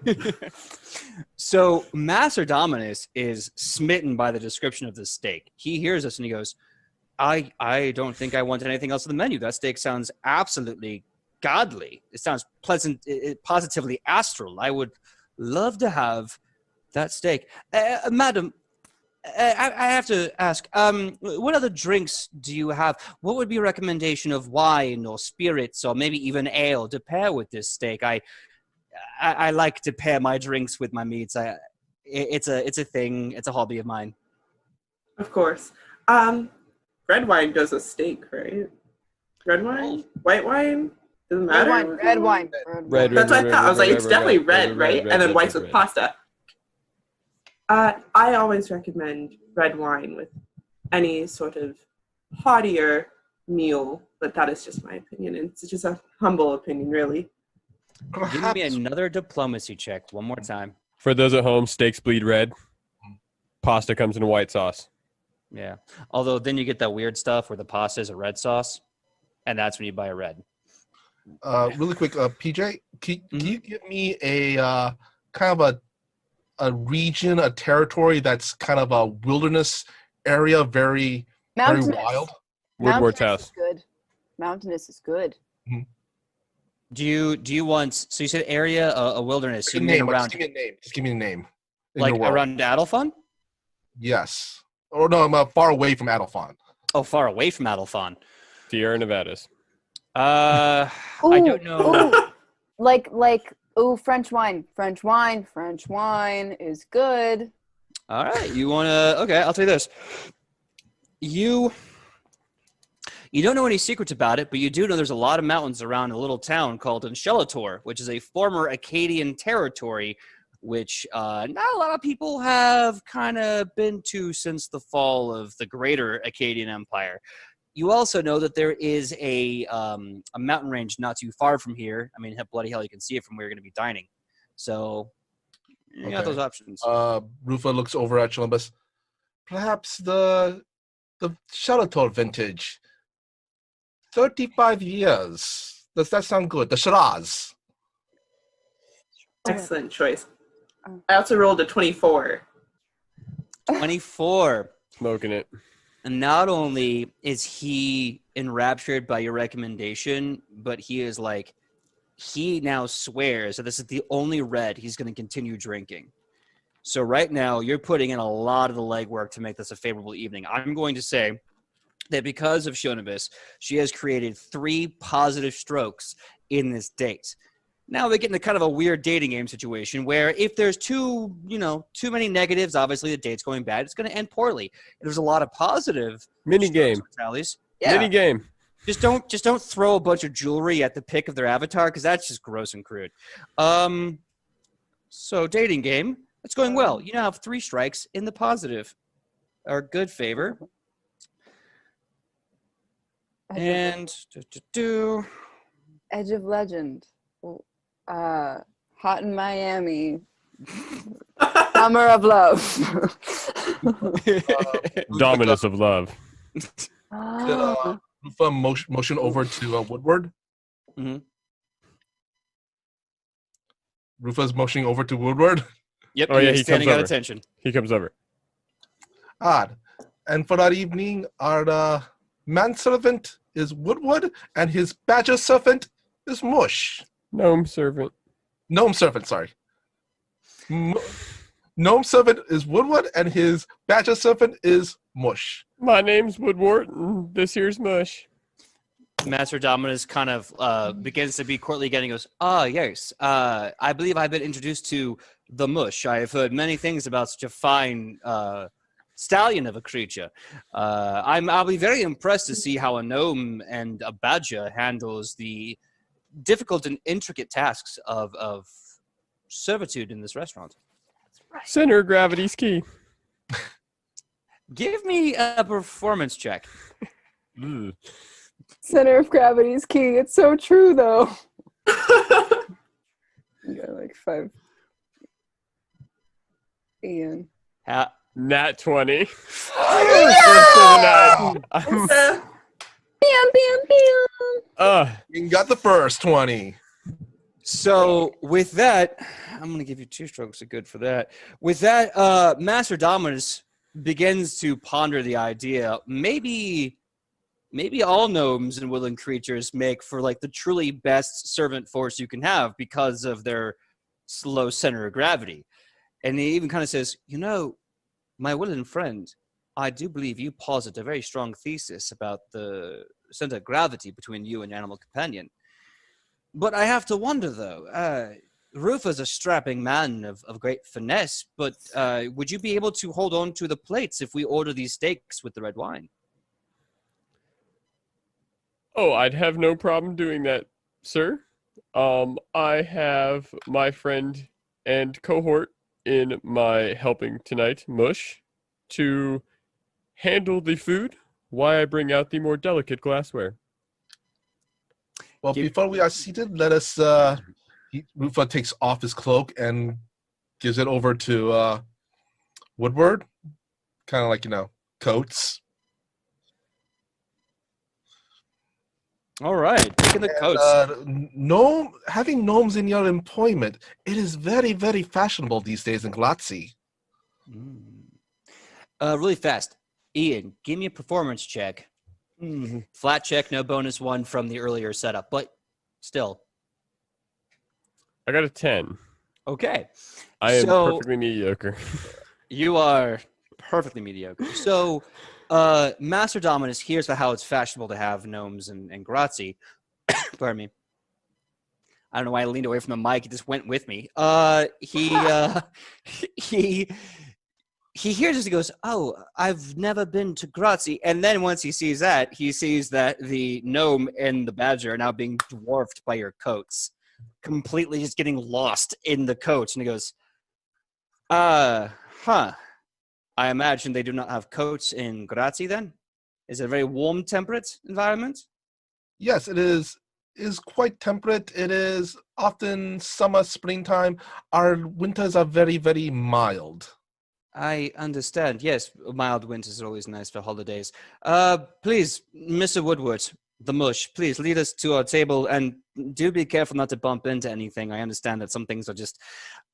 So Master Dominus is smitten by the description of this steak. He hears us and he goes, I don't think I want anything else on the menu. That steak sounds absolutely godly. It sounds pleasant, positively astral. I would love to have that steak. Madam, I have to ask, what other drinks do you have? What would be a recommendation of wine or spirits or maybe even ale to pair with this steak? I like to pair my drinks with my meats. It's a thing. It's a hobby of mine. Of course. Red wine goes with steak, right? Red wine? White wine? Doesn't matter. Red wine. Red, That's what I thought. I was like, it's definitely red, right? And then white's red. with pasta. I always recommend red wine with any sort of haughtier meal, but that is just my opinion. And it's just a humble opinion, really. Give me another diplomacy check one more time. For those at home, steaks bleed red. Pasta comes in a white sauce. Yeah. Although then you get that weird stuff where the pasta is a red sauce, and that's when you buy a red. Really quick, PJ, can you give me a kind of a region, a territory that's kind of a wilderness area, very wild? Woodward's house. Is good. Mountainous is good. Do you want? So you said area, a wilderness. So you mean around? Just give me a name. Just give me a name. Like around Adelphon? Yes. Or no, I'm far away from Adelphon. Oh, far away from Adelphon. Sierra Nevadas. I don't know. Like French wine. French wine is good. All right, you want to? Okay, I'll tell you this. You don't know any secrets about it, but you do know there's a lot of mountains around a little town called Enshelator, which is a former Akkadian territory, which not a lot of people have kind of been to since the fall of the greater Akkadian Empire. You also know that there is a mountain range not too far from here. I mean, bloody hell, you can see it from where you're going to be dining. So you got those options. Rufa looks over at Columbus. Perhaps the Shalator vintage. 35 years. Does that sound good? The Shiraz. Excellent choice. I also rolled a 24. 24. Smoking it. And not only is he enraptured by your recommendation, but he now swears that this is the only red he's going to continue drinking. So right now, you're putting in a lot of the legwork to make this a favorable evening. I'm going to say that because of Shonibus, she has created 3 positive strokes in this date. Now we get into kind of a weird dating game situation where if there's too many negatives, obviously the date's going bad. It's going to end poorly. If there's a lot of positive mini game. Mini game. Just don't throw a bunch of jewelry at the pick of their avatar because that's just gross and crude. So dating game, it's going well. You now have 3 strikes in the positive or good favor. And Edge of Legend. Hot in Miami. Summer of Love. Dominus of love. Rufa motion over to Woodward. Mm-hmm. Rufa's motioning over to Woodward. Yep. Oh yeah, he standing comes at over. attention. He comes over. Odd. And for that evening, our manservant is Woodward, and his badger servant is Mush. Gnome servant. Gnome servant, sorry. Gnome servant is Woodward, and his badger servant is Mush. My name's Woodward, and this here's Mush. Master Dominus kind of begins to be courtly again. He goes, yes. I believe I've been introduced to the Mush. I have heard many things about such a fine stallion of a creature. I'll be very impressed to see how a gnome and a badger handles the difficult and intricate tasks of servitude in this restaurant. Center of gravity's key. Give me a performance check. Center of gravity is key. It's so true, though. You got like 5. Ian. Nat 20. Bam, bam, bam. You got the first 20. So with that, I'm going to give you 2 strokes of good for that. With that, Master Dominus begins to ponder the idea. Maybe all gnomes and woodland creatures make for like the truly best servant force you can have because of their low center of gravity. And he even kind of says, my woodland friend, I do believe you posit a very strong thesis about the center of gravity between you and your animal companion. But I have to wonder, though, Rufa's a strapping man of great finesse, but would you be able to hold on to the plates if we order these steaks with the red wine? Oh, I'd have no problem doing that, sir. I have my friend and cohort in my helping tonight, Mush, to handle the food while I bring out the more delicate glassware. Well, before we are seated, let us. Rufa takes off his cloak and gives it over to Woodward, kind of like coats. All right, taking the coats. Having gnomes in your employment, it is very, very fashionable these days in Glatzi. Really fast, Ian, give me a performance check. Flat check, no bonus 1 from the earlier setup, but still. I got a 10. Okay. I am perfectly mediocre. You are perfectly mediocre. So, Master Dominus, here's how it's fashionable to have gnomes and Grazi. Pardon me. I don't know why I leaned away from the mic. It just went with me. He hears this, he goes, oh, I've never been to Grazi. And then once he sees that, he sees that the gnome and the badger are now being dwarfed by your coats. Completely just getting lost in the coats. And he goes, I imagine they do not have coats in Grazi then? Is it a very warm, temperate environment? Yes, it is quite temperate. It is often summer, springtime. Our winters are very, very mild. I understand. Yes, mild winters are always nice for holidays. Please, Mr. Woodward, the mush, please lead us to our table and do be careful not to bump into anything. I understand that some things are just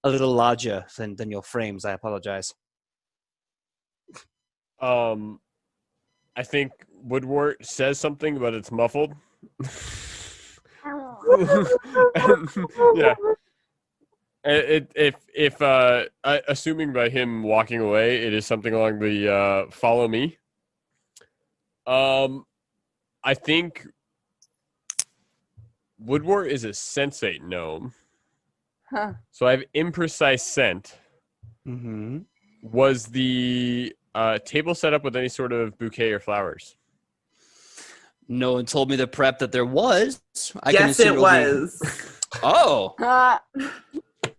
a little larger than your frames. I apologize. I think Woodward says something, but it's muffled. Yeah. If assuming by him walking away, it is something along the follow me. I think Woodward is a sensate gnome. Huh. So I have imprecise scent. Mm-hmm. Was the table set up with any sort of bouquet or flowers? No one told me the prep that there was. Yes, it was. Oh.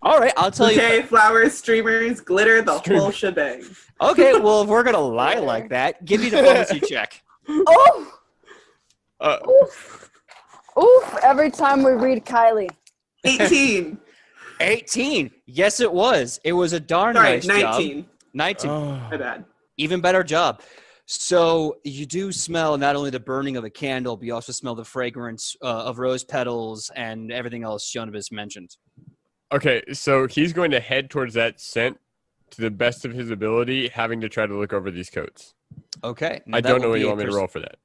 All right, I'll tell you. Okay, flowers, streamers, glitter, the whole shebang. Okay, well, if we're going to lie like that, give me the diplomacy check. Oh! Oof, every time we read Kylie. 18. 18. Yes, it was. It was a darn nice 19. job. 19. My bad. Even better job. So you do smell not only the burning of a candle, but you also smell the fragrance of rose petals and everything else Shonabas mentioned. Okay, so he's going to head towards that scent to the best of his ability, having to try to look over these coats. Okay. I don't know what you want me to roll for that.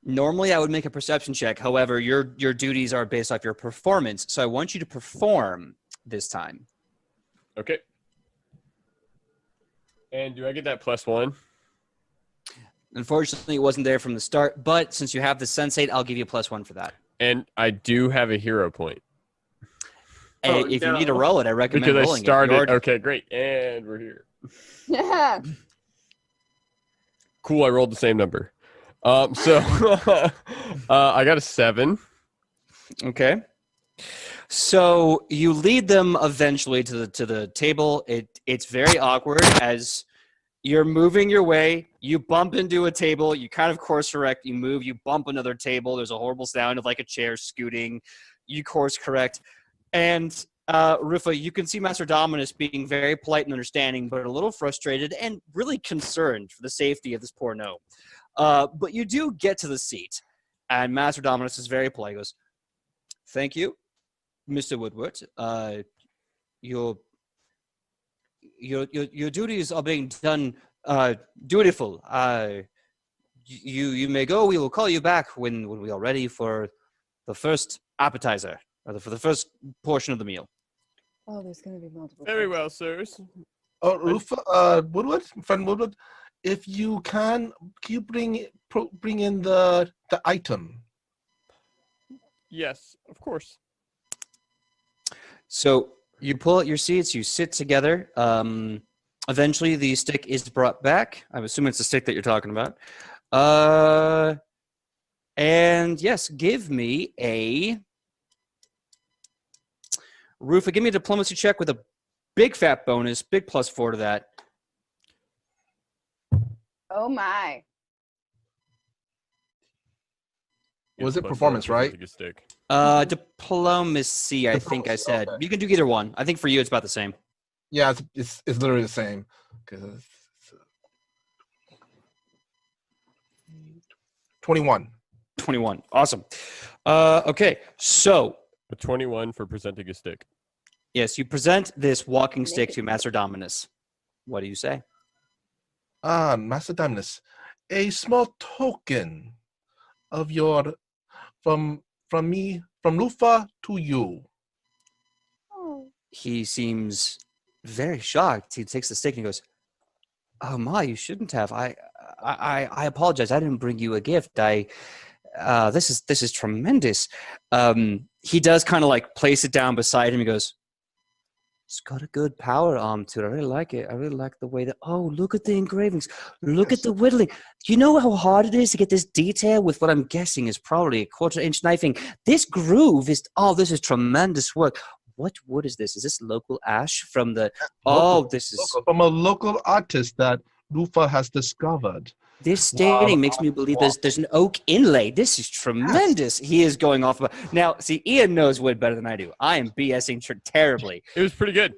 Normally, I would make a perception check. However, your duties are based off your performance, so I want you to perform this time. Okay. And do I get that +1? Unfortunately, it wasn't there from the start, but since you have the sensate, I'll give you a +1 for that. And I do have a hero point. And if you need to roll it, I recommend because rolling I started. it. Okay, great. And we're here. Yeah. Cool, I rolled the same number. So I got a 7. Okay. So you lead them eventually to the table. It's very awkward as you're moving your way. You bump into a table. You kind of course correct. You move. You bump another table. There's a horrible sound of like a chair scooting. You course correct. And Rufa, you can see Master Dominus being very polite and understanding, but a little frustrated and really concerned for the safety of this poor gnome. But you do get to the seat. And Master Dominus is very polite. He goes, "Thank you, Mr. Woodward. Your duties are being done dutiful. You may go. We will call you back when we are ready for the first appetizer, or for the first portion of the meal." Oh, there's going to be multiple. Very parts. well, sirs. Oh, Woodward, friend Woodward, if you can you bring in the item? Yes, of course. So you pull out your seats, you sit together. Eventually, the stick is brought back. I'm assuming it's the stick that you're talking about. And yes, give me a Rufa. Give me a diplomacy check with a big fat bonus, big +4 to that. Oh my. Was it Plus performance, four, right? a stick. Diplomacy, I think I said. Okay. You can do either one. I think for you it's about the same. Yeah, it's literally the same. 21. 21. Awesome. Okay, so A 21 for presenting a stick. yes, you present this walking stick to Master Dominus. What do you say? Master Dominus, a small token of your from me, from Lufa to you. Oh. He seems very shocked. He takes the stick and he goes, "Oh my, you shouldn't have. I apologize. I didn't bring you a gift. This is tremendous." He does kind of like place it down beside him. He goes, "It's got a good power arm to it. I really like it. I really like the way that. Oh, look at the engravings. Look at the whittling. Do you know how hard it is to get this detail with what I'm guessing is probably a 1/4-inch knifing? This groove is. Oh, this is tremendous work. What wood is this? Is this local ash from the? Oh, this is Local, from a local artist that Lufa has discovered. this staining makes me believe there's an oak inlay. This is tremendous." He is going off about now. See, Ian knows wood better than I do. I am BSing terribly. It was pretty good.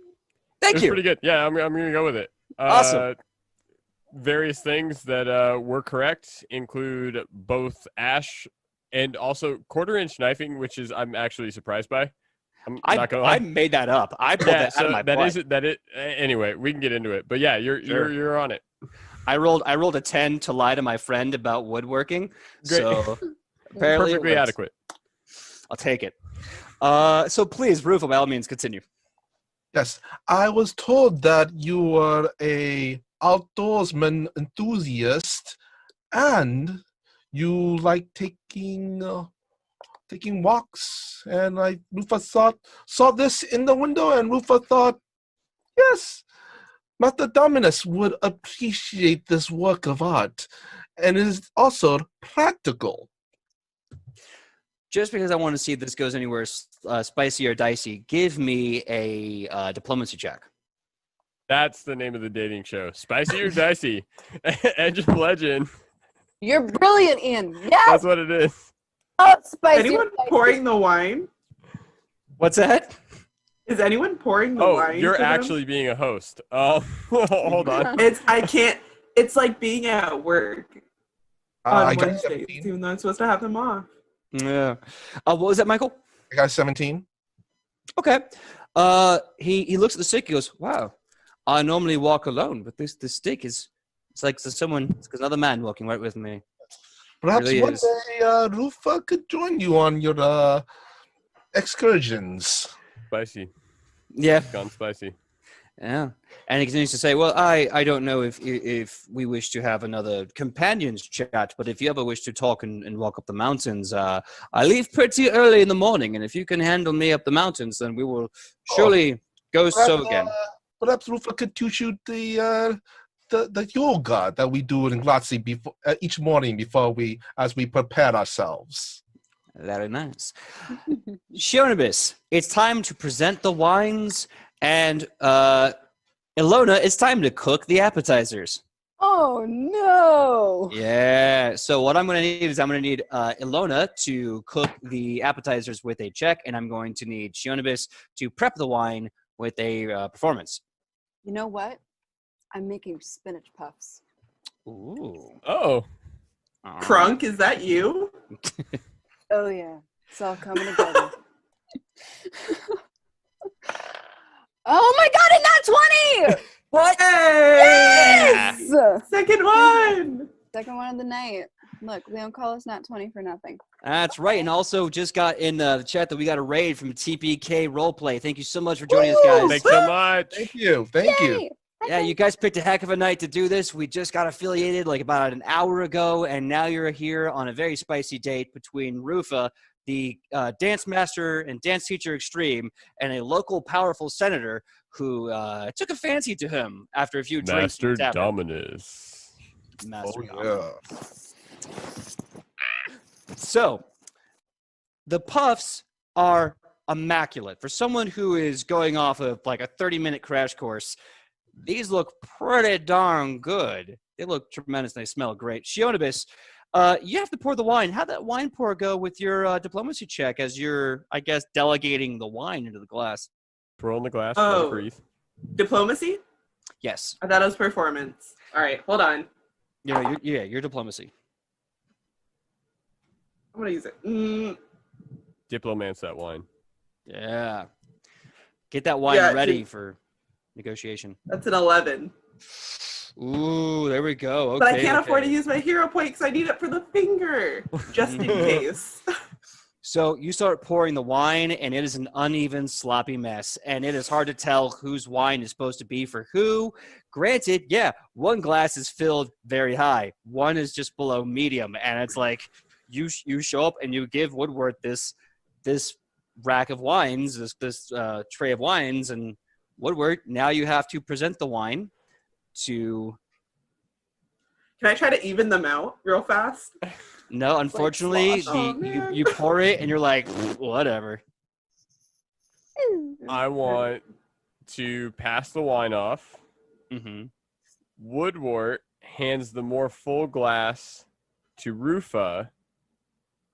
Thank It was you. pretty good. Yeah, I'm going to go with it. Awesome. Various things that were correct include both ash and also 1/4-inch knifing, which is I'm actually surprised by. I'm not gonna lie. I made that up. I pulled that out of my butt. Anyway, we can get into it. But yeah, you're on it. I rolled a 10 to lie to my friend about woodworking. Great. So apparently Perfectly it works. adequate. I'll take it. So please, Rufa, by all means, continue. Yes, I was told that you were a outdoorsman enthusiast, and you like taking walks. And Rufa saw this in the window, and Rufa thought, yes, Master Dominus would appreciate this work of art, and it is also practical. Just because I want to see if this goes anywhere spicy or dicey, give me a diplomacy check. That's the name of the dating show. Spicy or dicey? Edge of Legend. You're brilliant, Ian. Yes. That's what it is. Oh, spicy. Anyone spicy. pouring the wine? What's that? Is anyone pouring the Oh, wine? you're for them? actually being a host. Hold on. I can't. It's like being at work on I got Wednesdays, 17. even though I'm supposed to have them off. Yeah. What was that, Michael? I got 17. Okay. He looks at the stick. He goes, "Wow, I normally walk alone, but this stick it's like there's another man walking right with me." Perhaps Really one is. day Rufa could join you on your excursions. Spicy. Yeah. Gone spicy. Yeah. And he continues to say, "Well, I don't know if we wish to have another companions chat, but if you ever wish to talk and walk up the mountains, I leave pretty early in the morning, and if you can handle me up the mountains, then we will surely go so again." Perhaps Rufa could teach you the yoga that we do in Glatzi before each morning as we prepare ourselves. Very nice. Shionibus, it's time to present the wines, and Ilona, it's time to cook the appetizers. Oh no. Yeah. So what I'm going to need is Ilona to cook the appetizers with a check, and I'm going to need Shionibus to prep the wine with a performance. You know what? I'm making spinach puffs. Ooh. Oh. All right. Crunk, is that you? Oh yeah, it's all coming together. Oh my god, and not 20! What? Hey! Yes! Second one! Second one of the night. Look, we don't call us not 20 for nothing. That's right. And also just got in the chat that we got a raid from TPK Roleplay. Thank you so much for joining us, guys. Thanks so much. Thank you. Thank you. Yay! Yeah, you guys picked a heck of a night to do this. We just got affiliated like about an hour ago, and now you're here on a very spicy date between Rufa, the dance master and dance teacher extreme, and a local powerful senator who took a fancy to him after a few drinks. Master Dominus. Master Oh, Dominus. So, the puffs are immaculate. For someone who is going off of like a 30-minute crash course, these look pretty darn good. They look tremendous. They smell great. Shionibus, you have to pour the wine. How'd that wine pour go with your diplomacy check as you're, I guess, delegating the wine into the glass? Pour on the glass. Oh. Breathe. Diplomacy? Yes. I thought it was performance. All right, hold on. Your diplomacy. I'm going to use it. Diplomance that wine. Yeah. Get that wine ready for negotiation. That's an 11. Ooh, there we go. Okay, But I can't afford to use my hero point because I need it for the finger, just in case. So you start pouring the wine, and it is an uneven, sloppy mess, and it is hard to tell whose wine is supposed to be for who. Granted, yeah, one glass is filled very high. One is just below medium, and it's like you show up and you give Woodward this rack of wines, this tray of wines, and Woodward, now you have to present the wine to... Can I try to even them out real fast? No, unfortunately, slosh. you pour it and you're like, whatever. I want to pass the wine off. Mm-hmm. Woodward hands the more full glass to Rufa,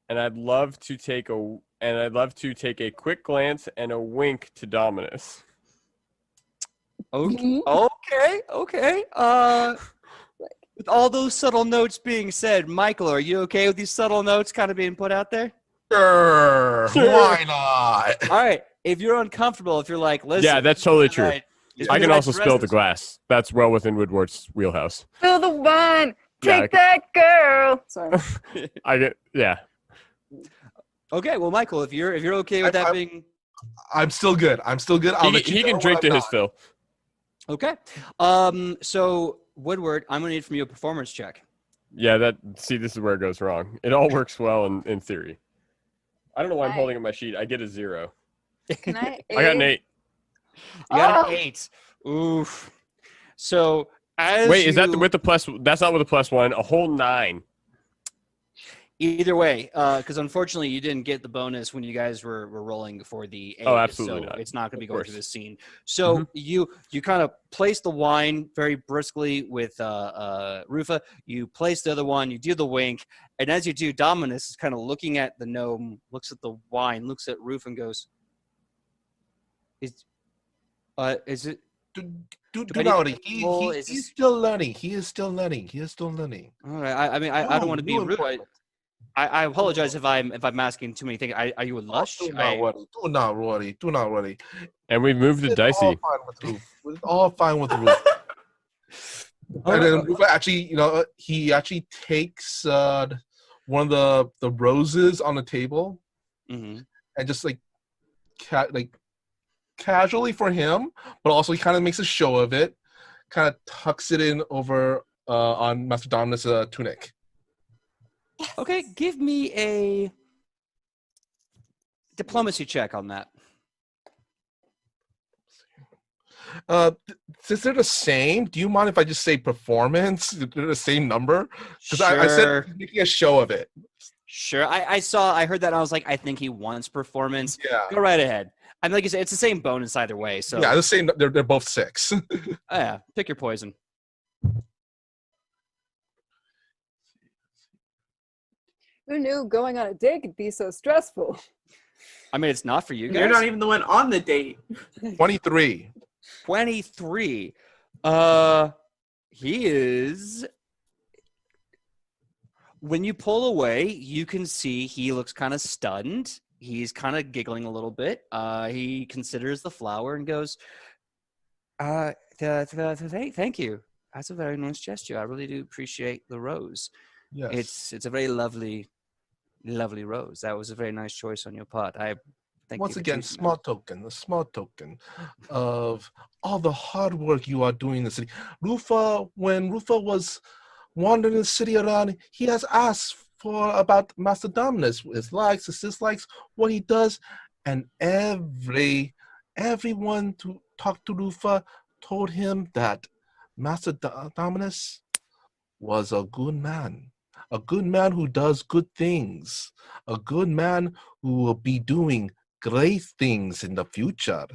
and I'd love to take a quick glance and a wink to Dominus. Okay. Okay. With all those subtle notes being said, Michael, are you okay with these subtle notes kind of being put out there? Sure. Why not? All right. If you're uncomfortable, if you're like, listen. Yeah, that's totally true. Right, I can also spill the glass. That's well within Woodward's wheelhouse. Spill the wine. Yeah, Take that girl. Sorry. Yeah. Okay. Well, Michael, if you're okay with that being. I'm still good. He can drink to his fill. Okay. So Woodward, I'm gonna need from you a performance check. Yeah, this is where it goes wrong. It all works well in theory. I don't know why I'm holding up my sheet. I get a 0. Can I? I got an 8. You got an 8. Oof. So is that with the plus? That's not with the +1. A whole 9. Either way, because unfortunately you didn't get the bonus when you guys were rolling for the 8. Oh, absolutely so not. It's not going to be Of going course. through this scene. So you kind of place the wine very briskly with Rufa. You place the other one. You do the wink, and as you do, Dominus is kind of looking at the gnome, looks at the wine, looks at Rufa, and goes, "Is it?" Do I not need worry. to roll? Is He's this- still learning. He is still learning. All right. I don't want to be rude. I apologize if I'm asking too many things. Are you a lush? Do not worry. Do not worry. And we moved to Dicey. It's all fine with Roof. And then Roof actually, he actually takes one of the roses on the table Mm-hmm. and just casually for him, but also he kind of makes a show of it, kind of tucks it in over on Master Dominus' tunic. Okay, give me a diplomacy check on that. Since they're the same, do you mind if I just say performance? They're the same number? Because Sure. I said he's making a show of it. Sure. I heard that and I was like, I think he wants performance. Yeah. Go right ahead. I'm like you said, it's the same bonus either way. So Yeah, the same. They're both 6. yeah, pick your poison. Who knew going on a date could be so stressful? I mean, it's not for you guys. You're not even the one on the date. 23. 23. He is. When you pull away, you can see he looks kind of stunned. He's kind of giggling a little bit. He considers the flower and goes, thank you. That's a very nice gesture. I really do appreciate the rose. Yes. It's a very lovely rose. That was a very nice choice on your part. I thank Once you for again, choosing a small token of all the hard work you are doing in the city. When Rufa was wandering the city around, he has asked for about Master Dominus, his likes, his dislikes, what he does, and everyone to talk to Rufa told him that Master Dominus was a good man who does good things, a good man who will be doing great things in the future.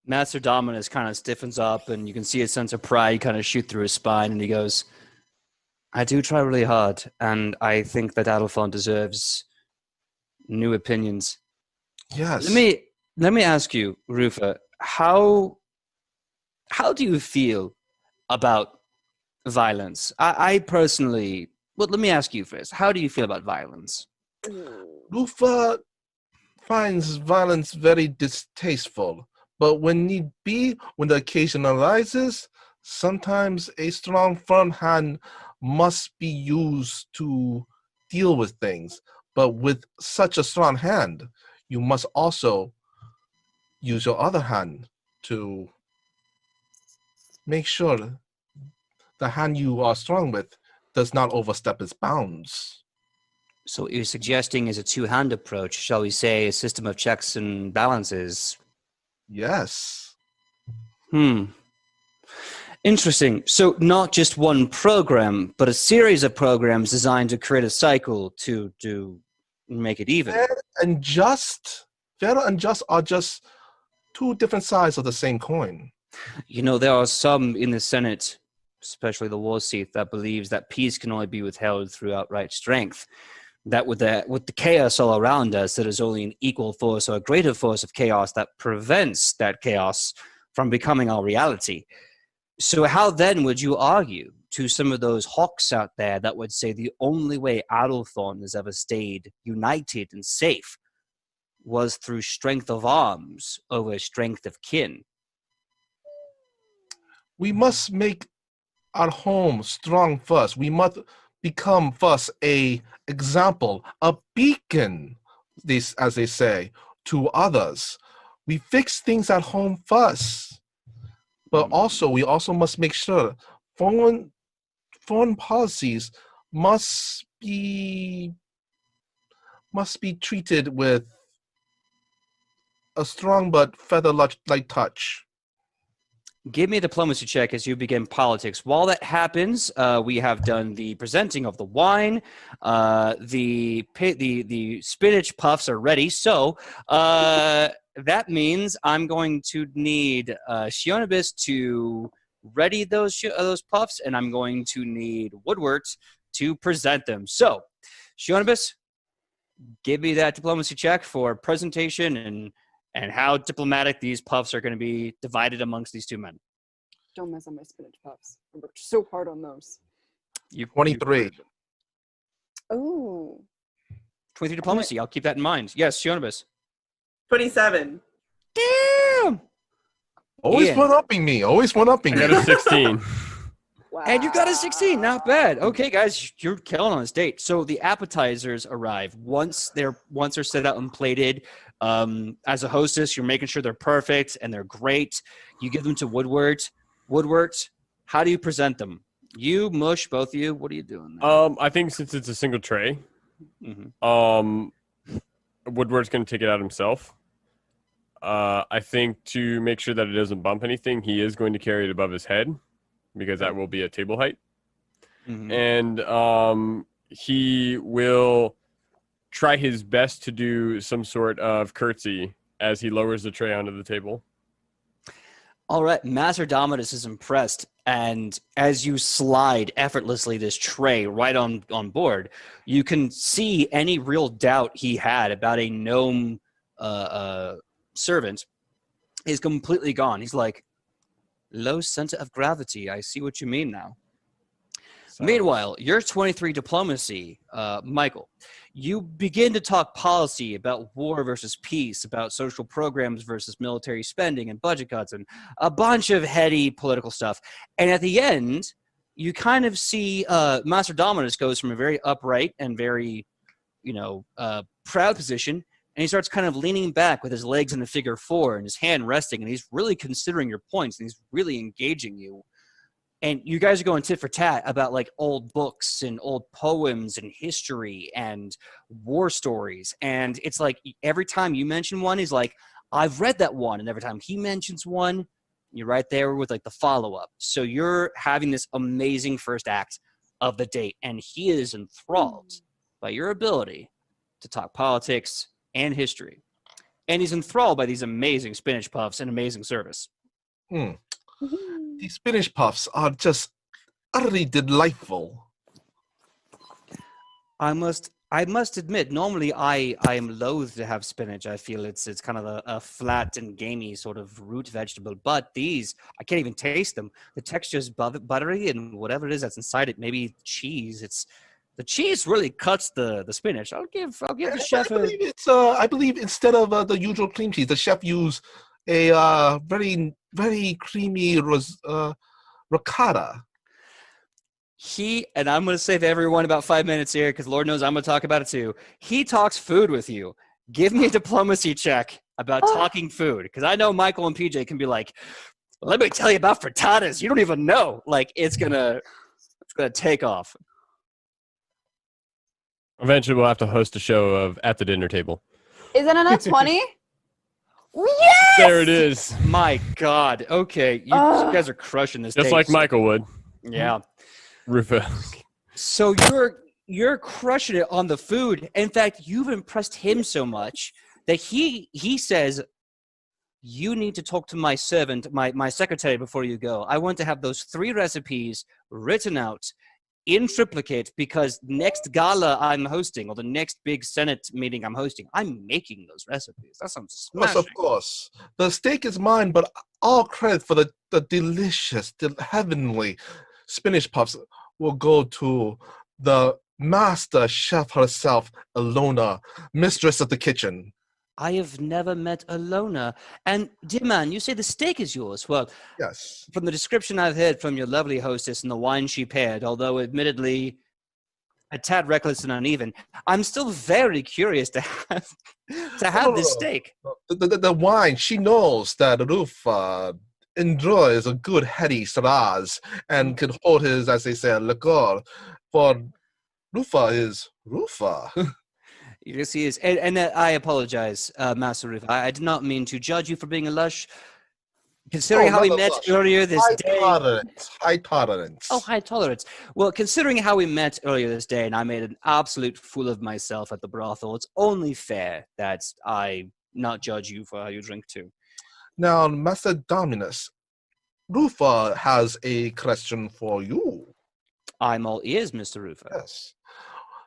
Master Dominus kind of stiffens up, and you can see a sense of pride kind of shoot through his spine, and he goes, I do try really hard, and I think that Adelphon deserves new opinions. Yes. Let me ask you, Rufa, how do you feel about violence? I personally, well, let me ask you first. How do you feel about violence? Rufa finds violence very distasteful, but when need be, when the occasion arises, sometimes a strong front hand must be used to deal with things. But with such a strong hand, you must also use your other hand to make sure the hand you are strong with does not overstep its bounds. So what you're suggesting is a two-hand approach, shall we say, a system of checks and balances. Yes. Interesting. So not just one program, but a series of programs designed to create a cycle to make it even. Fair and just are just two different sides of the same coin. You know, there are some in the Senate, especially the war seat, that believes that peace can only be withheld through outright strength. That with the chaos all around us, that is only an equal force or a greater force of chaos that prevents that chaos from becoming our reality. So how then would you argue to some of those hawks out there that would say the only way Adelphon has ever stayed united and safe was through strength of arms over strength of kin? We must make our home strong first. We must become first a example, a beacon, this as they say, to others. We fix things at home first. But also we also must make sure foreign policies must be treated with a strong but feather-light touch. Give me a diplomacy check as you begin politics. While that happens, we have done the presenting of the wine. The spinach puffs are ready. So that means I'm going to need Shionibus to ready those puffs, and I'm going to need Woodward to present them. So, Shionibus, give me that diplomacy check for presentation and how diplomatic these puffs are going to be divided amongst these two men. Don't mess on my spinach puffs. I worked so hard on those. 23. Oh. 23 diplomacy. I'll keep that in mind. Yes, Shionibus. 27. Damn! Always Ian. one-upping me. Always one-upping I me. got a 16. Wow. And you got a 16. Not bad. Okay, guys, you're killing on this date. So the appetizers arrive once they're set out and plated. As a hostess, you're making sure they're perfect and they're great. You give them to Woodward. Woodward, how do you present them? You, Mush, both of you. What are you doing there? I think since it's a single tray, Mm-hmm. Woodward's going to take it out himself. I think to make sure that it doesn't bump anything, he is going to carry it above his head because that will be at table height. Mm-hmm. And he will try his best to do some sort of curtsy as he lowers the tray onto the table. All right, Master Dominus is impressed, and as you slide effortlessly this tray right on board, you can see any real doubt he had about a gnome servant is completely gone. He's like, low center of gravity. I see what you mean now. Meanwhile, your 23 diplomacy, Michael, you begin to talk policy about war versus peace, about social programs versus military spending and budget cuts and a bunch of heady political stuff. And at the end, you kind of see Master Dominus goes from a very upright and very, proud position, and he starts kind of leaning back with his legs in the figure 4 and his hand resting, and he's really considering your points, and he's really engaging you. And you guys are going tit for tat about like old books and old poems and history and war stories. And it's like every time you mention one, he's like, I've read that one. And every time he mentions one, you're right there with like the follow-up. So you're having this amazing first act of the date. And he is enthralled by your ability to talk politics and history. And he's enthralled by these amazing spinach puffs and amazing service. These spinach puffs are just utterly delightful. I must admit, normally I am loath to have spinach. I feel it's kind of a flat and gamey sort of root vegetable. But these, I can't even taste them. The texture is buttery, and whatever it is that's inside it, maybe cheese. The cheese really cuts the spinach. I'll give the chef I believe instead of the usual cream cheese, the chef used a very, very creamy ricotta. And I'm going to save everyone about 5 minutes here because Lord knows I'm going to talk about it too. He talks food with you. Give me a diplomacy check about talking food, because I know Michael and PJ can be like, let me tell you about frittatas. You don't even know. Like it's gonna take off. Eventually, we'll have to host a show of At the Dinner Table. Is that on a 20? Yes! There it is. My God. Okay, you guys are crushing this. Just like Michael would. Yeah. Rufa. So you're crushing it on the food. In fact, you've impressed him so much that he says, you need to talk to my servant, my secretary before you go. I want to have those 3 recipes written out in triplicate, because next gala I'm hosting, or the next big Senate meeting I'm hosting, I'm making those recipes. That sounds smashing. Yes, of course. The steak is mine, but all credit for the delicious, heavenly spinach puffs will go to the master chef herself, Alona, mistress of the kitchen. I have never met Alona. And, dear man, you say the steak is yours. Well, yes. From the description I've heard from your lovely hostess and the wine she paired, although admittedly a tad reckless and uneven, I'm still very curious to have this steak. The wine, she knows that Rufa enjoys a good heady Shiraz and can hold his, as they say, liqueur. For Rufa is Rufa. Yes, he is. And I apologize, Master Rufa. I did not mean to judge you for being a lush. Considering how we met earlier this day. High tolerance. Oh, high tolerance. Well, considering how we met earlier this day and I made an absolute fool of myself at the brothel, it's only fair that I not judge you for how you drink too. Now, Master Dominus, Rufa has a question for you. I'm all ears, Mr. Rufa. Yes.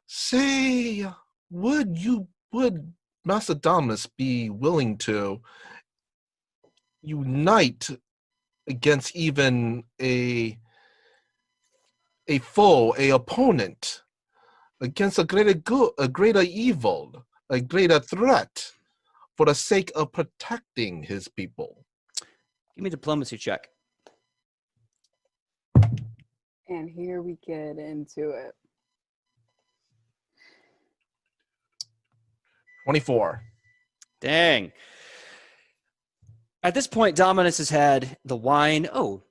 Say, would Master Dominus be willing to unite against even a foe, a opponent, against a greater good, a greater evil, a greater threat, for the sake of protecting his people? Give me a diplomacy check. And here we get into it. 24. Dang. At this point, Dominus has had the wine. Oh,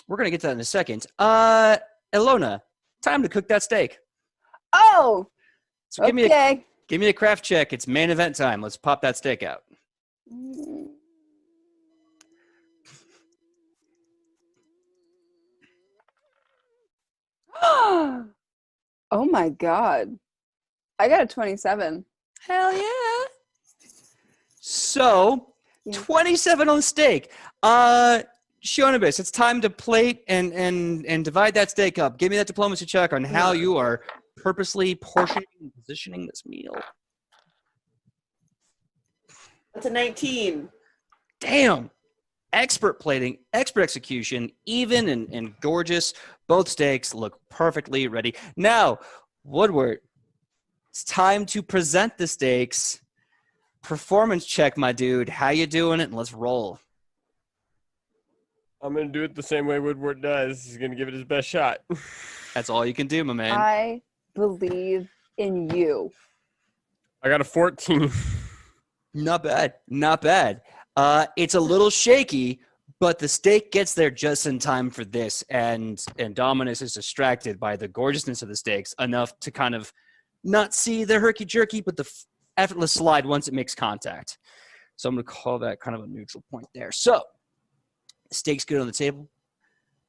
we're going to get to that in a second. Ilona, time to cook that steak. Oh, So give me a craft check. It's main event time. Let's pop that steak out. Oh my God. I got a 27. Hell yeah. So, 27 on the steak. Shonibus, it's time to plate and divide that steak up. Give me that diplomacy check on how you are purposely portioning and positioning this meal. That's a 19. Damn. expert plating, expert execution, even and gorgeous. Both steaks look perfectly ready. Now, Woodward, it's time to present the steaks. Performance check, my dude. How you doing it? And let's roll. I'm going to do it the same way Woodward does. He's going to give it his best shot. That's all you can do, my man. I believe in you. I got a 14. Not bad. Not bad. It's a little shaky, but the steak gets there just in time for this, and Dominus is distracted by the gorgeousness of the steaks enough to kind of not see the herky-jerky, but the effortless slide once it makes contact. So I'm going to call that kind of a neutral point there. So steaks good on the table.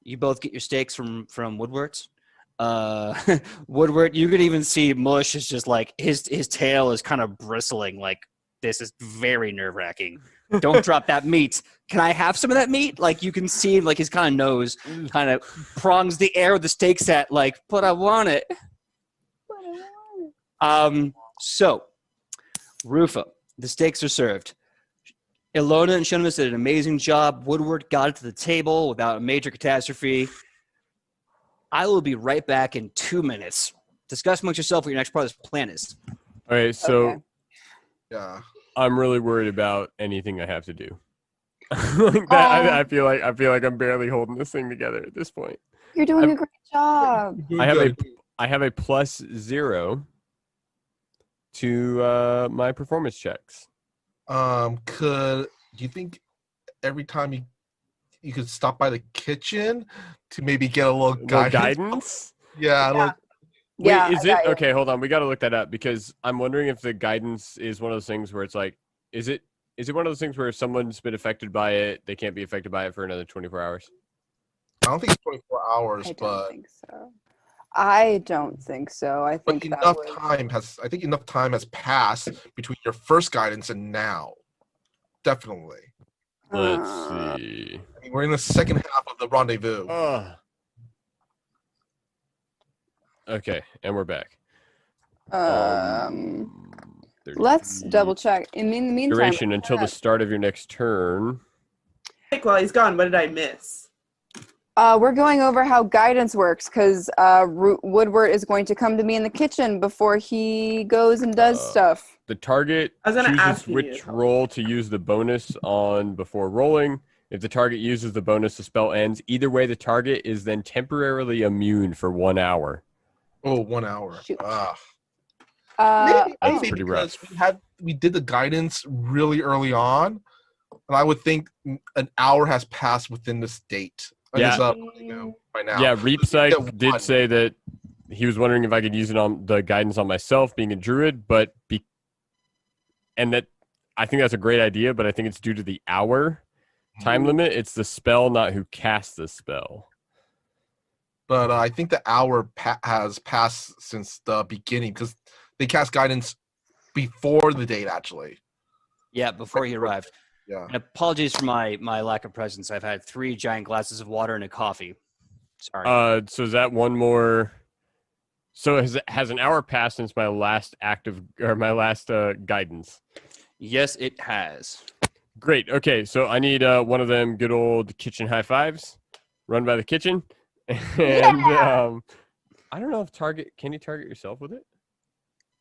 You both get your steaks from Woodward's. Woodward, you could even see Mush is just like his tail is kind of bristling like this is very nerve-wracking. Don't drop that meat. Can I have some of that meat? Like you can see like his kind of nose kind of prongs the air with the steak set like, but I want it. So Rufa, the steaks are served. Ilona and Shenanigans did an amazing job. Woodward got it to the table without a major catastrophe. I will be right back in 2 minutes. Discuss amongst yourself what your next part of this plan is. All right, so Okay. Yeah. I'm really worried about anything I have to do. Like that, I feel like I'm barely holding this thing together at this point. You're doing a great job. I have a +0 to my performance checks. Do you think every time you could stop by the kitchen to maybe get a little guidance? Yeah. Yeah. Like, Yeah, Wait, is I it got you. okay? Hold on, we got to look that up because I'm wondering if the guidance is one of those things where it's like, is it one of those things where if someone's been affected by it, they can't be affected by it for another 24 hours? I don't think it's 24 hours, I don't but think so. I don't think so. I think that enough would... time has passed between your first guidance and now. Definitely. Let's Uh, see. I mean, we're in the second half of the rendezvous. Okay, and we're back. Let's 30 double check. In the meantime, duration until the start of your next turn. Like, while he's gone, what did I miss? we're going over how guidance works because Woodward is going to come to me in the kitchen before he goes and does stuff. The target I was gonna chooses ask you which to help. roll to use the bonus on before rolling. If the target uses the bonus, the spell ends. Either way, the target is then temporarily immune for 1 hour. Oh, 1 hour. Shoot. Maybe That's pretty because rough. we did the guidance really early on, and I would think an hour has passed within this date. Yeah. By now. Yeah, Reapside Yeah, did one. say that he was wondering if I could use it on the guidance on myself, being a druid, and that I think that's a great idea, but I think it's due to the hour time limit. It's the spell, not who casts the spell. But I think the hour has passed since the beginning because they cast guidance before the date, actually. Yeah, before he arrived. Yeah. And apologies for my lack of presence. I've had 3 giant glasses of water and a coffee. Sorry. So is that one more? So has an hour passed since my last guidance? Yes, it has. Great. Okay, so I need one of them good old kitchen high fives, run by the kitchen, and I don't know if can you target yourself with it?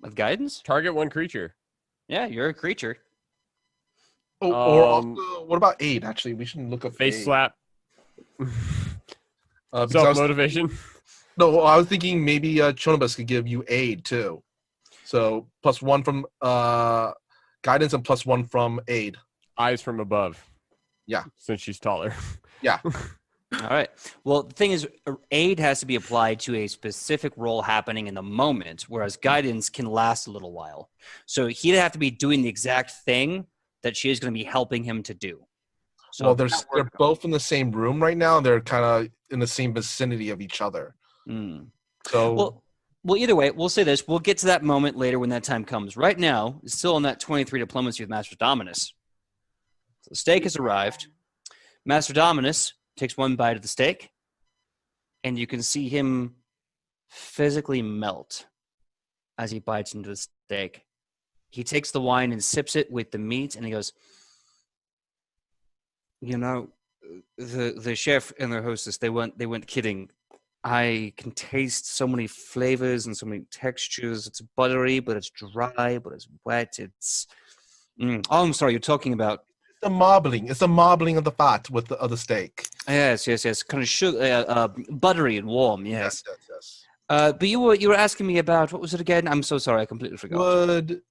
With guidance? Target one creature. Yeah, you're a creature. Oh, or also, what about aid? Actually, we should look up Face aid. slap. Because Self motivation. No, I was thinking maybe Chonobus could give you aid too. So +1 from guidance and +1 from aid. Eyes from above. Yeah. Since she's taller. Yeah. All right. Well, the thing is, aid has to be applied to a specific role happening in the moment, whereas guidance can last a little while. So he'd have to be doing the exact thing that she is going to be helping him to do. So Well, they're both in the same room right now. They're kind of in the same vicinity of each other. So well, either way, we'll say this. We'll get to that moment later when that time comes. Right now, it's still on that 23 diplomacy with Master Dominus. So the steak has arrived. Master Dominus takes one bite of the steak, and you can see him physically melt as he bites into the steak. He takes the wine and sips it with the meat, and he goes, You know, the chef and the hostess, they weren't kidding. I can taste so many flavors and so many textures. It's buttery, but it's dry, but it's wet. Oh, I'm sorry. You're talking about The marbling. It's the marbling of the fat with the other steak. yes. Kind of sugar, buttery and warm. Yes. Yes. But you were asking me about what was it again? I'm so sorry. I completely forgot. Would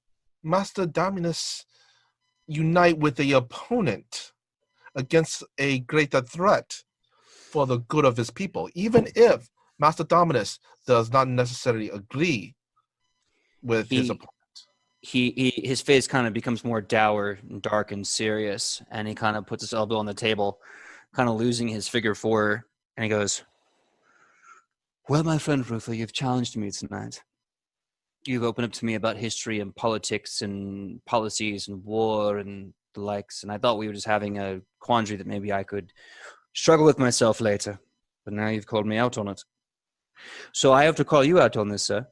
Master Dominus unite with the opponent against a greater threat for the good of his people, even if Master Dominus does not necessarily agree with his opponent? His face kind of becomes more dour and dark and serious, and he kind of puts his elbow on the table, kind of losing his figure four, and he goes, "Well, my friend Rufa, you've challenged me tonight. You've opened up to me about history and politics and policies and war and the likes, and I thought we were just having a quandary that maybe I could struggle with myself later, but now you've called me out on it. So I have to call you out on this, sir.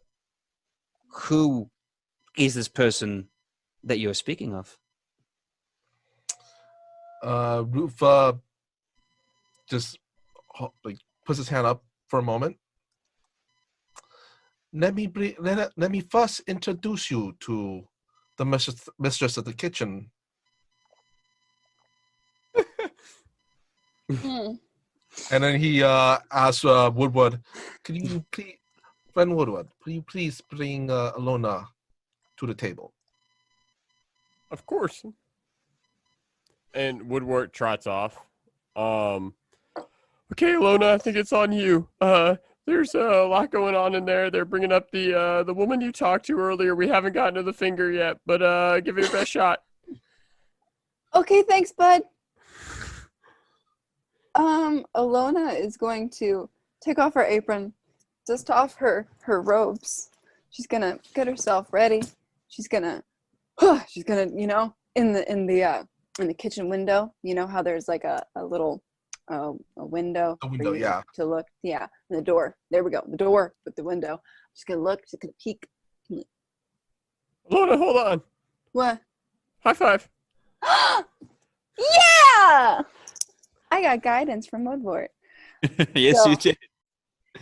Who is this person that you're speaking of?" Rufa just puts his hand up for a moment. Let me first introduce you to the mistress of the kitchen. Hmm. And then he asks Woodward, "Could you please, friend Woodward, could you please bring Alona to the table?" Of course. And Woodward trots off. Okay, Alona, I think it's on you. There's a lot going on in there. They're bringing up the woman you talked to earlier. We haven't gotten to the finger yet, but give it your best shot. Okay, thanks, bud. Alona is going to take off her apron, dust off her robes. She's gonna get herself ready. She's gonna, in the kitchen window, you know how there's like a little a window. A window, yeah. To look, yeah, and the door. There we go. The door with the window. She's gonna look. She's gonna peek. Alona, hold on. What? High five. Yeah! I got guidance from Woodward. Yes, So- you did.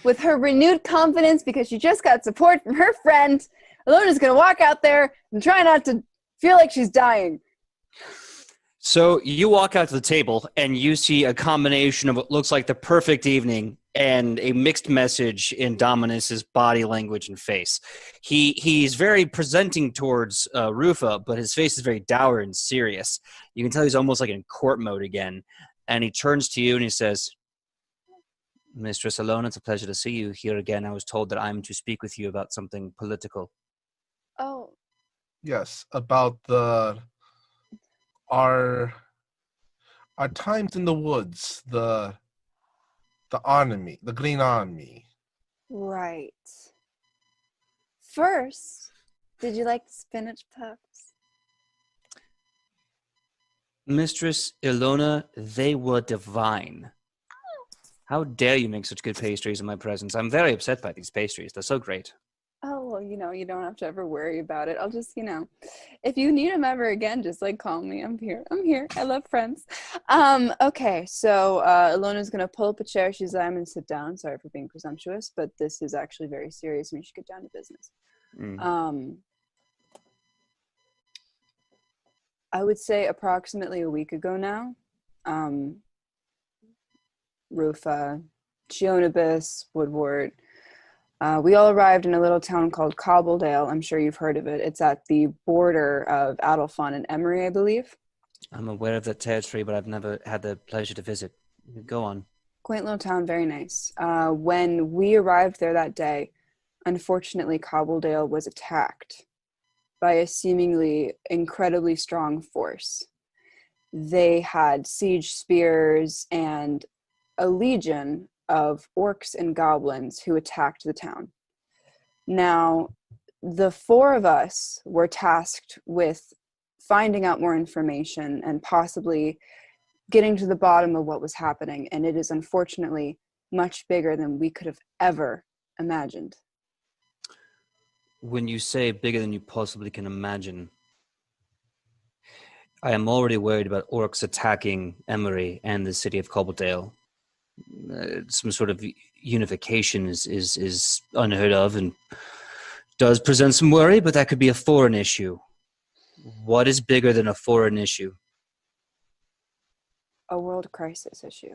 With her renewed confidence because she just got support from her friend, Alona's going to walk out there and try not to feel like she's dying. So you walk out to the table and you see a combination of what looks like the perfect evening and a mixed message in Dominus's body language and face. He's very presenting towards Rufa, but his face is very dour and serious. You can tell he's almost like in court mode again. And he turns to you and he says, "Mistress Alona, it's a pleasure to see you here again. I was told that I'm to speak with you about something political." Oh, Yes, about our times in the woods, the army, the Green Army. right. First, did you like the spinach puffs? Mistress Ilona, they were divine. How dare you make such good pastries in my presence? I'm very upset by these pastries. They're so great. Oh, well, you don't have to ever worry about it. I'll just, if you need them ever again, just like call me. I'm here. I love friends. Okay, so Ilona's gonna pull up a chair. She's like, "I'm gonna sit down. Sorry for being presumptuous, but this is actually very serious and we should get down to business." I would say approximately a week ago now, Rufa, Chionibus, Woodward, we all arrived in a little town called Cobbledale. I'm sure you've heard of it. It's at the border of Adelphon and Emery, I believe. I'm aware of that territory, but I've never had the pleasure to visit. Go on. Quaint little town, very nice. When we arrived there that day, unfortunately, Cobbledale was attacked by a seemingly incredibly strong force. They had siege spears and a legion of orcs and goblins who attacked the town. Now, the four of us were tasked with finding out more information and possibly getting to the bottom of what was happening, and it is unfortunately much bigger than we could have ever imagined. When you say bigger than you possibly can imagine, I am already worried about orcs attacking Emery and the city of Cobbledale. Some sort of unification is unheard of and does present some worry, but that could be a foreign issue. What is bigger than a foreign issue? A world crisis issue.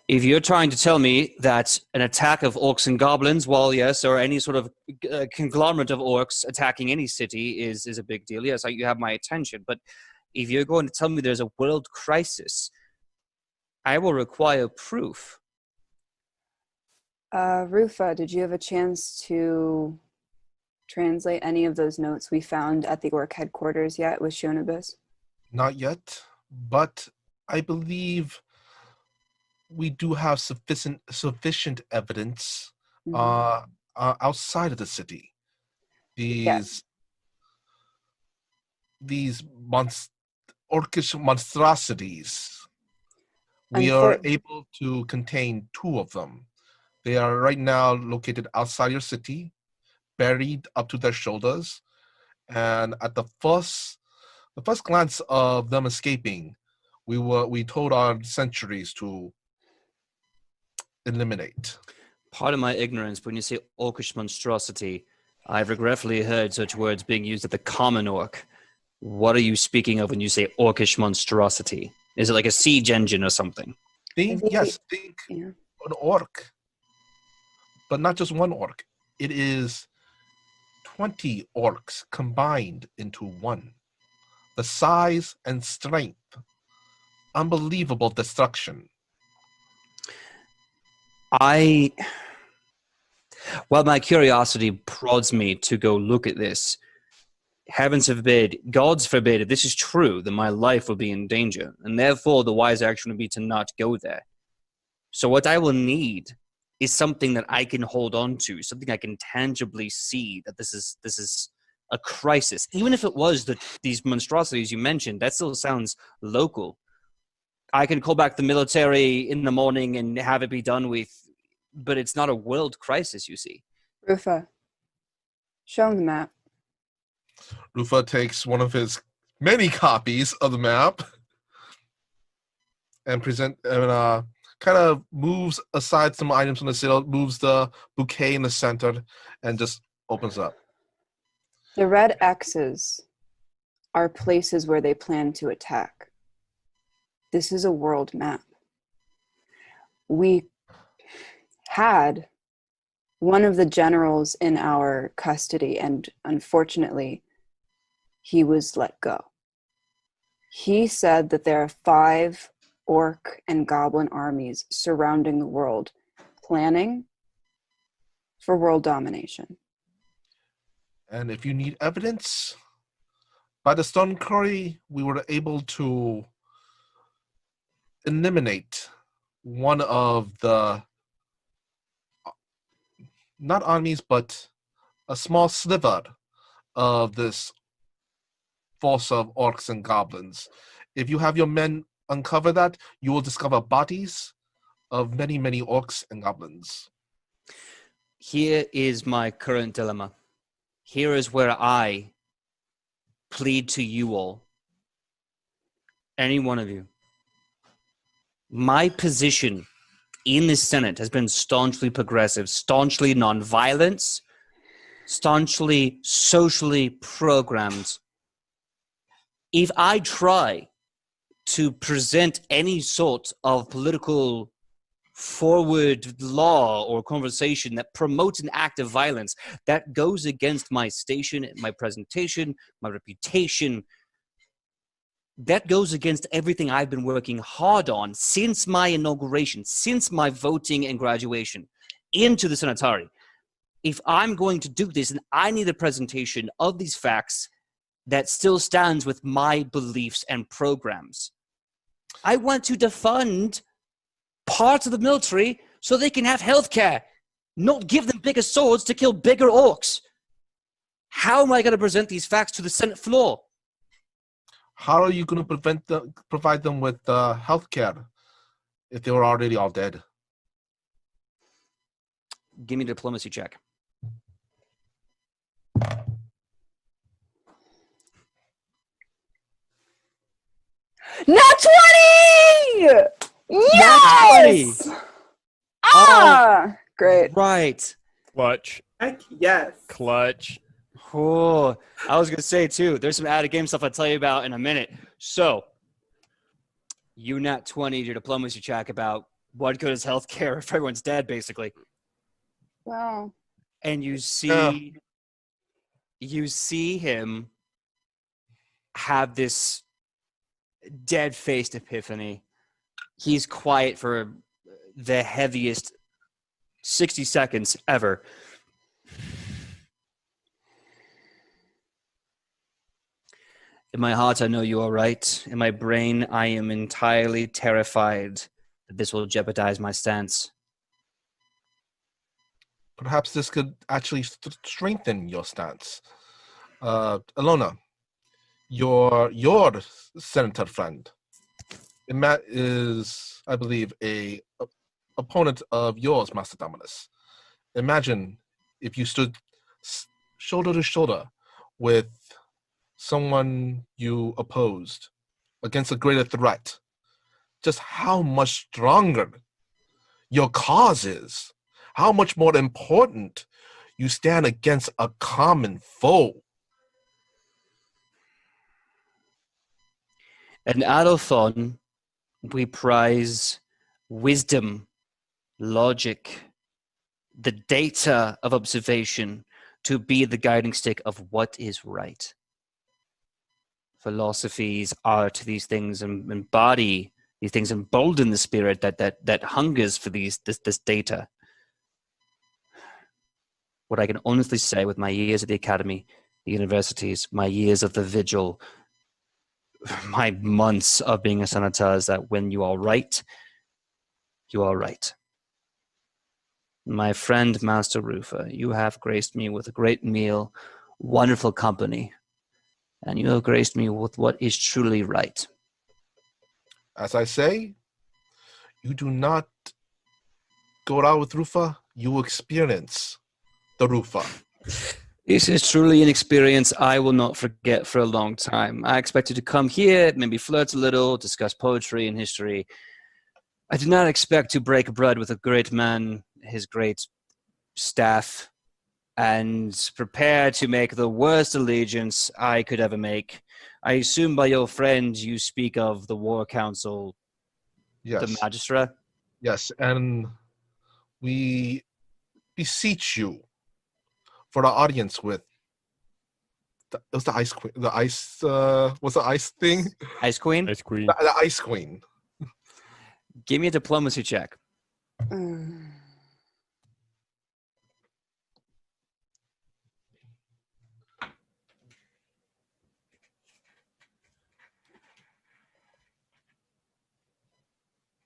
If you're trying to tell me that an attack of orcs and goblins, well, yes, or any sort of conglomerate of orcs attacking any city is a big deal, yes, you have my attention. But if you're going to tell me there's a world crisis, I will require proof. Rufa, did you have a chance to translate any of those notes we found at the orc headquarters yet with Shonibus? Not yet, but I believe we do have sufficient evidence outside of the city. These orcish monstrosities. We are able to contain 2 of them. They are right now located outside your city, buried up to their shoulders, and at the first glance of them escaping, we told our sentries to eliminate. Pardon my ignorance, but when you say orcish monstrosity, I've regretfully heard such words being used at the common orc. What are you speaking of when you say orcish monstrosity? Is it like a siege engine or something? Think an orc, but not just one orc. It is 20 orcs combined into one. The size and strength, unbelievable destruction. Well, my curiosity prods me to go look at this. Heavens forbid, gods forbid, if this is true, then my life will be in danger, and therefore the wise action would be to not go there. So what I will need is something that I can hold on to, something I can tangibly see that this is a crisis. Even if it was these monstrosities you mentioned, that still sounds local. I can call back the military in the morning and have it be done with, but it's not a world crisis, you see. Rufa, show him the map. Rufa takes one of his many copies of the map and kind of moves aside some items from the city, moves the bouquet in the center, and just opens up. The red X's are places where they plan to attack. This is a world map. We had one of the generals in our custody, and unfortunately, he was let go. He said that there are 5 orc and goblin armies surrounding the world, planning for world domination. And if you need evidence, by the Stone Quarry, we were able to eliminate one of the, not armies, but a small sliver of this force of orcs and goblins. If you have your men uncover that, you will discover bodies of many, many orcs and goblins. Here is my current dilemma. Here is where I plead to you all, any one of you. My position in the Senate has been staunchly progressive, staunchly nonviolence, staunchly socially programmed. If I try to present any sort of political forward law or conversation that promotes an act of violence that goes against my station, my presentation, my reputation, that goes against everything I've been working hard on since my inauguration, since my voting and graduation into the Senatari. If I'm going to do this, and I need a presentation of these facts that still stands with my beliefs and programs. I want to defund parts of the military so they can have healthcare, not give them bigger swords to kill bigger orcs. How am I going to present these facts to the Senate floor? How are you going to provide them with healthcare if they were already all dead? Give me a diplomacy check. Not 20! Yes! Ah! Great. Right. Clutch. Heck yes. Clutch. Oh, I was gonna say too. There's some added game stuff I'll tell you about in a minute. So, you nat 20 your diplomacy check about what good is healthcare if everyone's dead, basically. Wow. And you see him have this dead-faced epiphany. He's quiet for the heaviest 60 seconds ever. In my heart, I know you are right. In my brain, I am entirely terrified that this will jeopardize my stance. Perhaps this could actually strengthen your stance. Alona, your senator friend, Matt is, I believe, a opponent of yours, Master Dominus. Imagine if you stood shoulder to shoulder with someone you opposed against a greater threat. Just how much stronger your cause is. How much more important you stand against a common foe. In Adelphon, we prize wisdom, logic, the data of observation to be the guiding stick of what is right. Philosophies, art, these things embody, these things embolden the spirit that hungers for this data. What I can honestly say with my years at the academy, the universities, my years of the vigil, my months of being a senator is that when you are right, you are right. My friend, Master Rufa, you have graced me with a great meal, wonderful company, and you have graced me with what is truly right. As I say, you do not go out with Rufa, you will experience the Rufa. This is truly an experience I will not forget for a long time. I expected to come here, maybe flirt a little, discuss poetry and history. I did not expect to break bread with a great man, his great staff, and prepare to make the worst allegiance I could ever make. I assume by your friend you speak of the War Council, Yes. the Magistra? Yes, and we beseech you for the audience with it was the ice queen. The ice what's the ice thing? Ice Queen? Ice Queen. The ice queen. Give me a diplomacy check.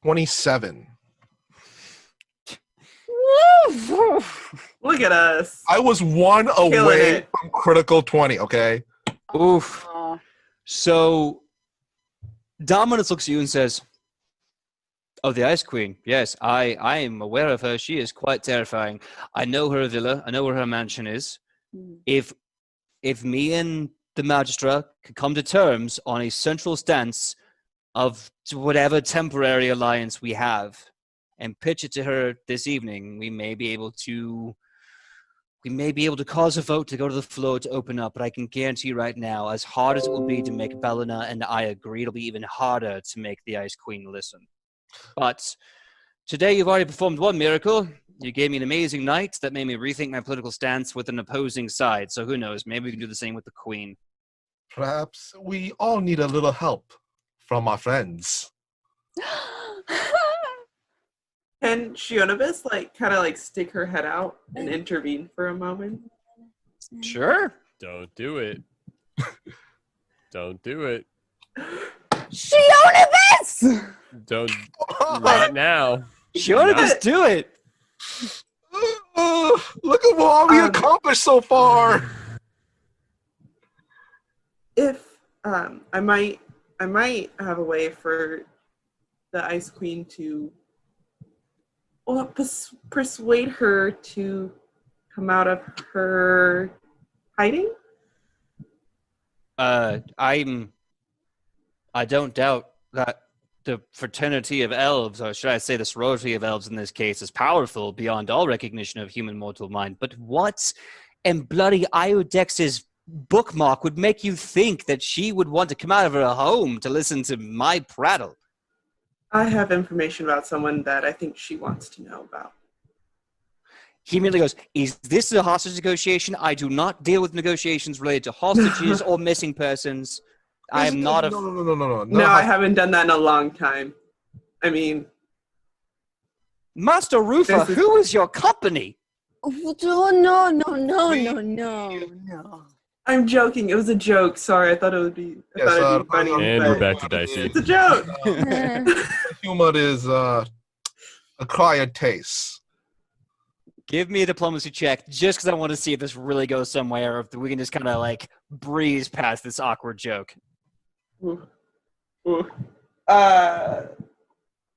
27. Look at us. I was one Killing away it. from critical 20, okay? Oof. Aw. So Dominus looks at you and says, "Oh, the Ice Queen. Yes, I am aware of her. She is quite terrifying. I know her villa. I know where her mansion is. If me and the Magistra could come to terms on a central stance of whatever temporary alliance we have and pitch it to her this evening, we may be able to cause a vote to go to the floor to open up, but I can guarantee you right now, as hard as it will be to make Bellina and I agree, it'll be even harder to make the Ice Queen listen. But today you've already performed one miracle. You gave me an amazing night that made me rethink my political stance with an opposing side. So who knows, maybe we can do the same with the Queen." Perhaps we all need a little help from our friends. Can Shionibus kind of stick her head out and intervene for a moment? Sure. Don't do it. Don't do it. Shionibus! Don't. Not now. Sure, just do it. Look at what we Um, accomplished so far. If I might have a way for the Ice Queen to persuade her to come out of her hiding. I don't doubt that the fraternity of elves, or should I say the sorority of elves in this case, is powerful beyond all recognition of human mortal mind. But what in bloody Iodex's bookmark would make you think that she would want to come out of her home to listen to my prattle? I have information about someone that I think she wants to know about. He immediately goes, is this a hostage negotiation? I do not deal with negotiations related to hostages or missing persons. I am not a... No. No, I haven't done that in a long time. I mean... Master Rufa, who is your company? Oh, no. I'm joking. It was a joke. Sorry, I thought it would be, it'd be funny. And but we're back to Dicey. It's a joke. Humor is acquired taste. Give me a diplomacy check, just because I want to see if this really goes somewhere, or if we can just kind of like breeze past this awkward joke. Ooh.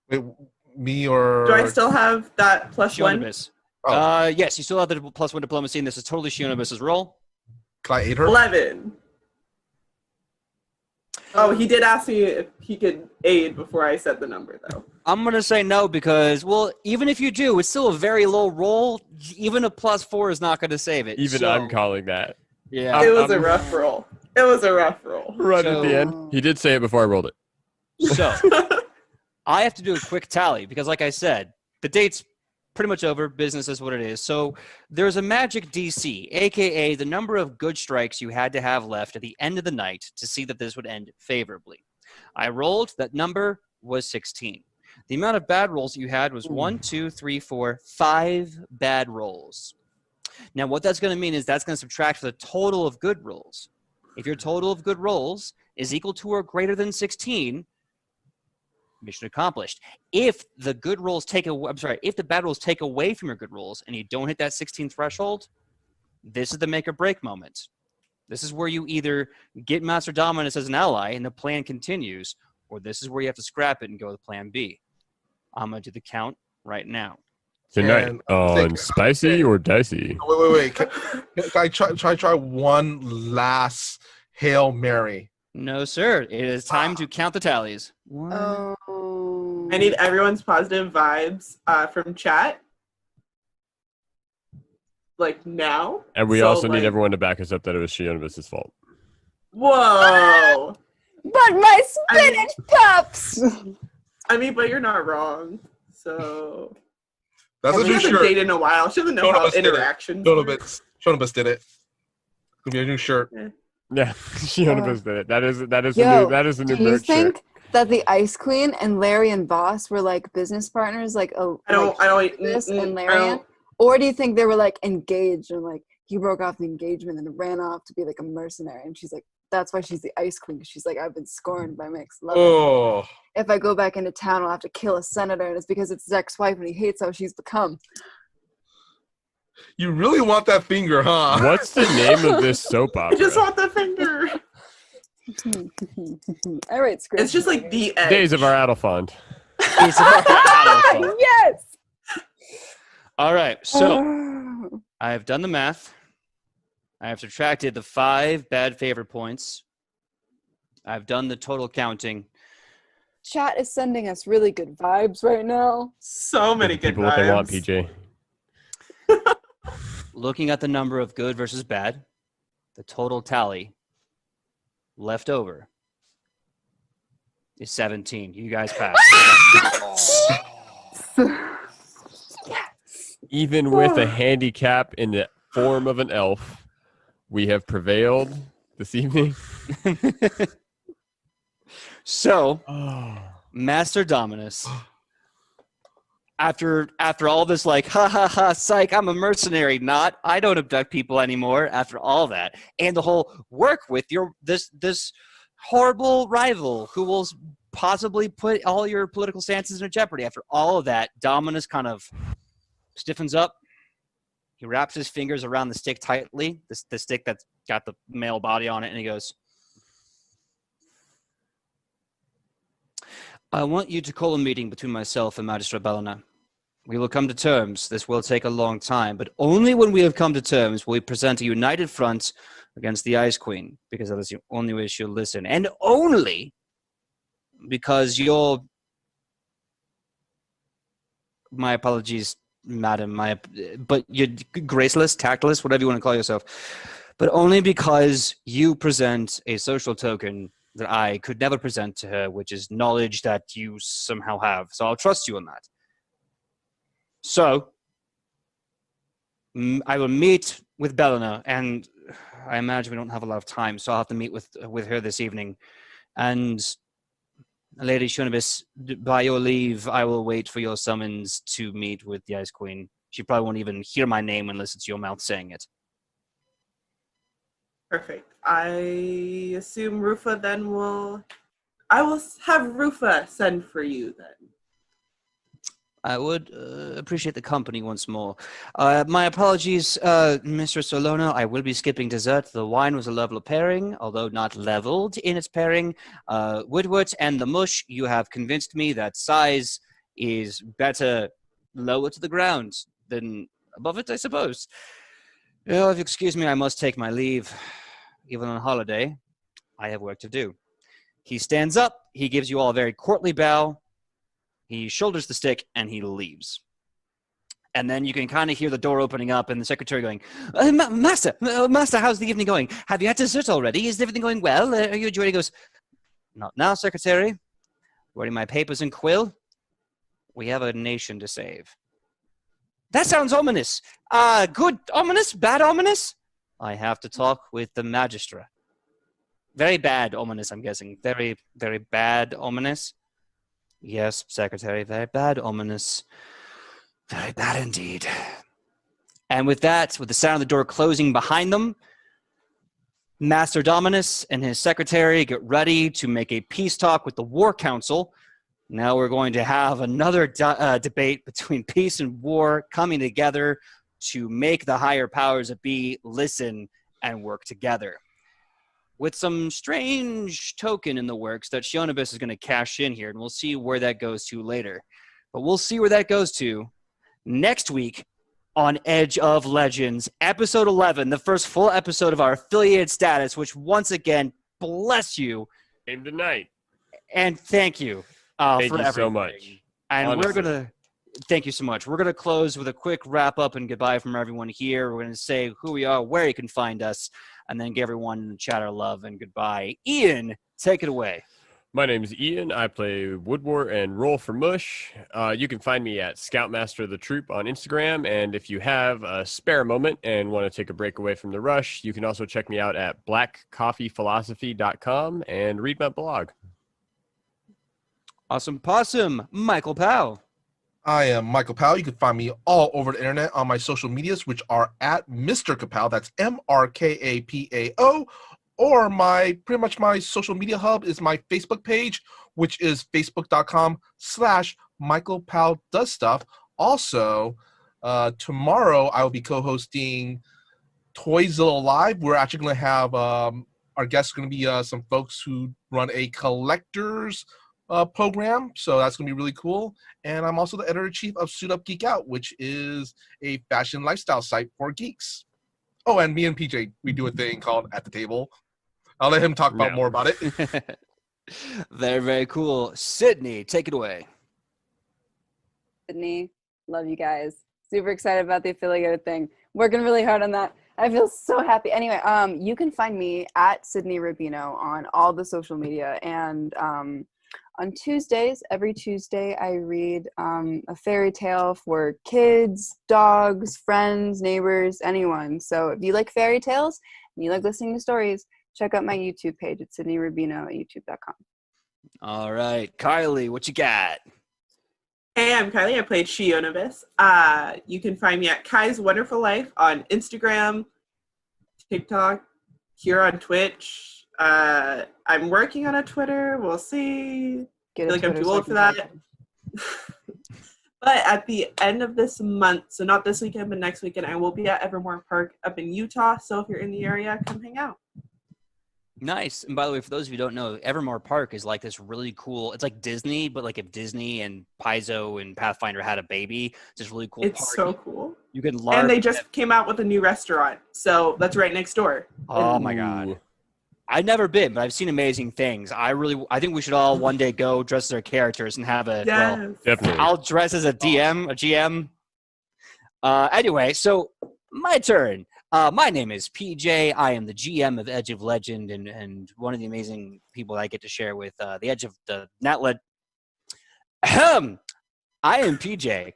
Wait, me or... Do I still have that plus one? Shionibus. Oh. Yes, you still have the +1 diplomacy, and this is totally Shionibus's roll. Can I aid her? 11. Oh, he did ask me if he could aid before I said the number, though. I'm going to say no because, well, even if you do, it's still a very low roll. Even a +4 is not going to save it. Even I'm calling that. Yeah. It was a rough roll. Right at the end. He did say it before I rolled it. So, I have to do a quick tally because, like I said, the date's pretty much over. Business is what it is. So there's a magic DC, a.k.a. the number of good strikes you had to have left at the end of the night to see that this would end favorably. I rolled. That number was 16. The amount of bad rolls you had was 5 bad rolls. Now, what that's going to mean is that's going to subtract the total of good rolls. If your total of good rolls is equal to or greater than 16, mission accomplished. If the good rolls if the bad rolls take away from your good rolls and you don't hit that 16 threshold, this is the make or break moment. This is where you either get Master Dominus as an ally and the plan continues, or this is where you have to scrap it and go with plan B. I'm going to do the count right now. Tonight on Spicy or Dicey? Wait. Can I try one last Hail Mary? No, sir. It is time to count the tallies. Oh. I need everyone's positive vibes from chat. Like now. And we also need everyone to back us up that it was Shionibus' fault. Whoa. But my spinach pups! I mean, but you're not wrong. So. That's a new haven't shirt. dated in a while. She doesn't know how interactions work. Shonibus did it. It's gonna be a new shirt. Yeah, Shionibus did it. That is a new do you merch think shirt. that the Ice Queen and Larian Boss were like business partners, like this and Larian? Or do you think they were like engaged and like he broke off the engagement and ran off to be like a mercenary? And she's like, that's why she's the Ice Queen, because she's like, I've been scorned by my ex-lover. Oh. If I go back into town, I'll have to kill a senator, and it's because it's his ex-wife and he hates how she's become. You really want that finger, huh? What's the name of this soap opera? I just want the finger. I write scripts. It's just like the edge. Days of our Adelfond. Yes! All right, so I have done the math. I have subtracted the 5 bad favor points. I've done the total counting. Chat is sending us really good vibes right now. So many good people vibes. what they want, PJ. Looking at the number of good versus bad, the total tally left over is 17. You guys passed. Even with a handicap in the form of an elf, we have prevailed this evening. So, Master Dominus, after all this, like, psych, I'm a mercenary, I don't abduct people anymore. After all that, and the whole work with this horrible rival who will possibly put all your political stances in jeopardy. After all of that, Dominus kind of stiffens up. He wraps his fingers around the stick tightly, the stick that's got the male body on it, and he goes, I want you to call a meeting between myself and Magistra Bellona. We will come to terms. This will take a long time, but only when we have come to terms will we present a united front against the Ice Queen, because that is the only way she'll listen. And only because my apologies, madam, but you're graceless, tactless, whatever you want to call yourself, but only because you present a social token that I could never present to her, which is knowledge that you somehow have. So I'll trust you on that. So I will meet with Belena, and I imagine we don't have a lot of time, so I'll have to meet with her this evening. And Lady Shunibis, by your leave, I will wait for your summons to meet with the Ice Queen. She probably won't even hear my name unless it's your mouth saying it. Perfect. I assume Rufa then I will have Rufa send for you then. I would appreciate the company once more. My apologies, Mr. Solona. I will be skipping dessert. The wine was a level pairing, although not leveled in its pairing. Woodward and the mush, you have convinced me that size is better lower to the ground than above it, I suppose. Well, if you excuse me, I must take my leave. Even on holiday, I have work to do. He stands up. He gives you all a very courtly bow. He shoulders the stick, and he leaves. And then you can kind of hear the door opening up and the secretary going, Master, how's the evening going? Have you had dessert already? Is everything going well? Are you enjoying? He goes, not now, secretary. Writing my papers in quill. We have a nation to save. That sounds ominous. Good ominous? Bad ominous? I have to talk with the magistrate. Very bad ominous, I'm guessing. Very, very bad ominous. Yes, secretary, very bad ominous. Very bad indeed. And with that, with the sound of the door closing behind them, Master Dominus and his secretary get ready to make a peace talk with the War Council. Now we're going to have another debate between peace and war coming together to make the higher powers that be listen and work together. With some strange token in the works that Shionibus is going to cash in here, and we'll see where that goes to later. But we'll see where that goes to next week on Edge of Legends, episode 11, the first full episode of our affiliated status, which once again, bless you. Game tonight. And thank you. Thank for you everything. so much. And Honestly. we're going to, thank you so much. We're going to close with a quick wrap up and goodbye from everyone here. We're going to say who we are, where you can find us, and then give everyone in the chat our love and goodbye. Ian, take it away. My name is Ian. I play Woodward and roll for Mush. You can find me at Scoutmaster of the Troop on Instagram. And if you have a spare moment and want to take a break away from the rush, you can also check me out at blackcoffeephilosophy.com and read my blog. Awesome possum, Michael Powell. I am Michael Powell. You can find me all over the internet on my social medias, which are at Mr. Kapow. That's MRKAPAO. Or pretty much my social media hub is my Facebook page, which is facebook.com/Michael Powell Does Stuff. Also, tomorrow I will be co-hosting Toyzilla Live. We're actually going to have our guests going to be some folks who run a collector's program, so that's going to be really cool. And I'm also the editor-in-chief of Suit Up Geek Out, which is a fashion lifestyle site for geeks. Oh, and me and PJ, we do a thing called At the Table. I'll let him talk about more about it. Very, very cool. Sidney, take it away. Sidney, love you guys. Super excited about the affiliated thing. Working really hard on that. I feel so happy. Anyway, you can find me at Sidney Rubino on all the social media. And on Tuesdays, every Tuesday, I read a fairy tale for kids, dogs, friends, neighbors, anyone. So if you like fairy tales and you like listening to stories, check out my YouTube page at Sidney Rubino at youtube.com. All right. Kylie, what you got? Hey, I'm Kylie. I played Shionibus. You can find me at Kai's Wonderful Life on Instagram, TikTok, here on Twitch. I'm working on a Twitter. We'll see. I feel like I'm too old for that. But at the end of this month, so not this weekend, but next weekend, I will be at Evermore Park up in Utah. So if you're in the area, come hang out. Nice. And by the way, for those of you who don't know, Evermore Park is like this really cool, it's like Disney, but like if Disney and Paizo and Pathfinder had a baby, it's this really cool It's park. so cool. You can LARP. And they just came out with a new restaurant. So that's right next door. Oh my God. I've never been, but I've seen amazing things. I think we should all one day go dress as our characters and have a. Yes. Well, Definitely. I'll dress as a DM, a GM. Anyway, so my turn. My name is PJ. I am the GM of Edge of Legend and one of the amazing people I get to share with the Edge of the Natlet. I am PJ.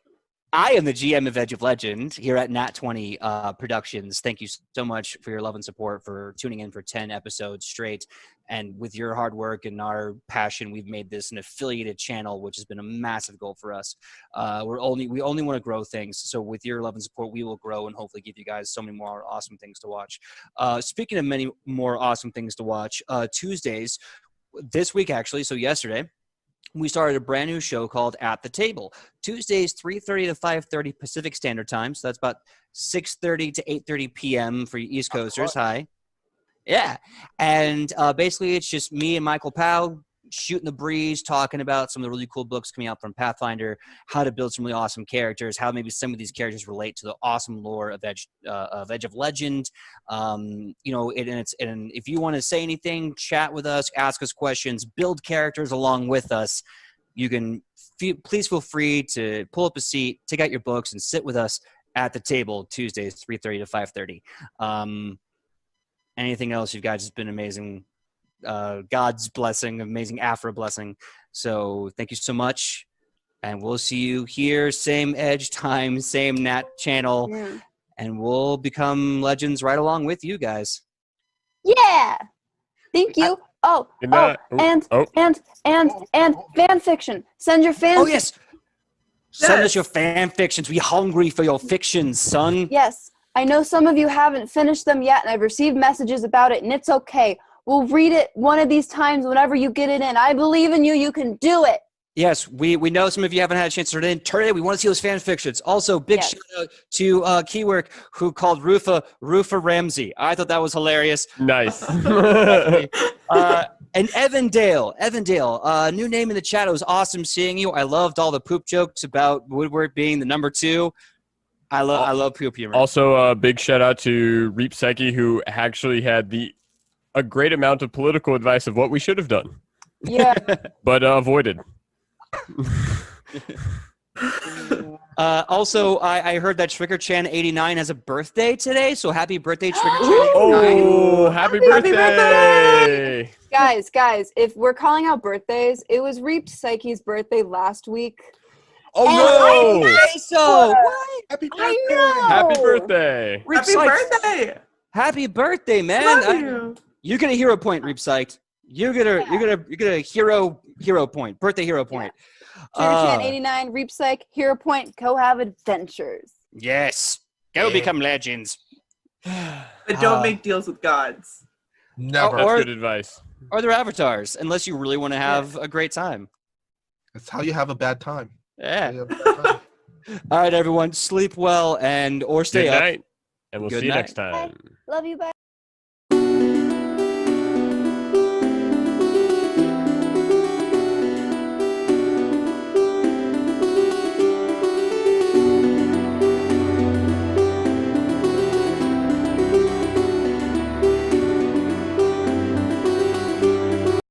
I am the GM of Edge of Legend here at Nat 20 Productions. Thank you so much for your love and support, for tuning in for 10 episodes straight. And with your hard work and our passion, we've made this an affiliated channel, which has been a massive goal for us. We only want to grow things. So with your love and support, we will grow and hopefully give you guys so many more awesome things to watch. Speaking of many more awesome things to watch, Tuesdays, this week actually, so yesterday, we started a brand new show called At the Table. Tuesdays, 3:30 to 5:30 Pacific Standard Time. So that's about 6:30 to 8:30 p.m. for you East Coasters. Hi. Yeah. And basically, it's just me and Michael Powell shooting the breeze, talking about some of the really cool books coming out from Pathfinder, how to build some really awesome characters, how maybe some of these characters relate to the awesome lore of Edge of Legend. And if you want to say anything, chat with us, ask us questions, build characters along with us, you can please feel free to pull up a seat, take out your books, and sit with us at the table Tuesdays, 3:30 to 5:30. Anything else, you guys, has been amazing. God's blessing, amazing Afro blessing. So thank you so much. And we'll see you here, same Edge time, same Nat channel. Yeah. And we'll become legends right along with you guys. Yeah. Thank you. Good night. And fan fiction. Send your fan. Oh, yes. Send us your fan fictions. We hungry for your fictions, son. Yes. I know some of you haven't finished them yet, and I've received messages about it, and it's okay. We'll read it one of these times whenever you get it in. I believe in you. You can do it. Yes, we know some of you haven't had a chance to turn it in. We want to see those fan fictions. Also, big shout out to Keywork, who called Rufa Ramsey. I thought that was hilarious. Nice. And Evan Dale, new name in the chat. It was awesome seeing you. I loved all the poop jokes about Woodward being the number 2. I love poop humor. Also, a big shout out to Reap Psyche, who actually had a great amount of political advice of what we should have done. Yeah. But avoided. Also, I heard that Trigger-chan89 has a birthday today, so happy birthday, Trigger-chan89. Oh, happy birthday! Guys, if we're calling out birthdays, it was Reaped Psyche's birthday last week. Oh, no! So, Happy I birthday! know. Happy birthday! Reap Happy Psyched. birthday! Happy birthday, man! Love you. You get a hero point, Reap Psyched. You get a hero point, birthday hero point. Trigger-chan89, Reap Psych, Hero Point, go have adventures. Yes, go become legends. But don't make deals with gods. Never. That's Or- good advice. Or their avatars, unless you really want to have a great time. That's how you have a bad time. Yeah. You have a bad time. All right, everyone, sleep well or stay Good up. night, and we'll Good see you night. next time. Love you, bye.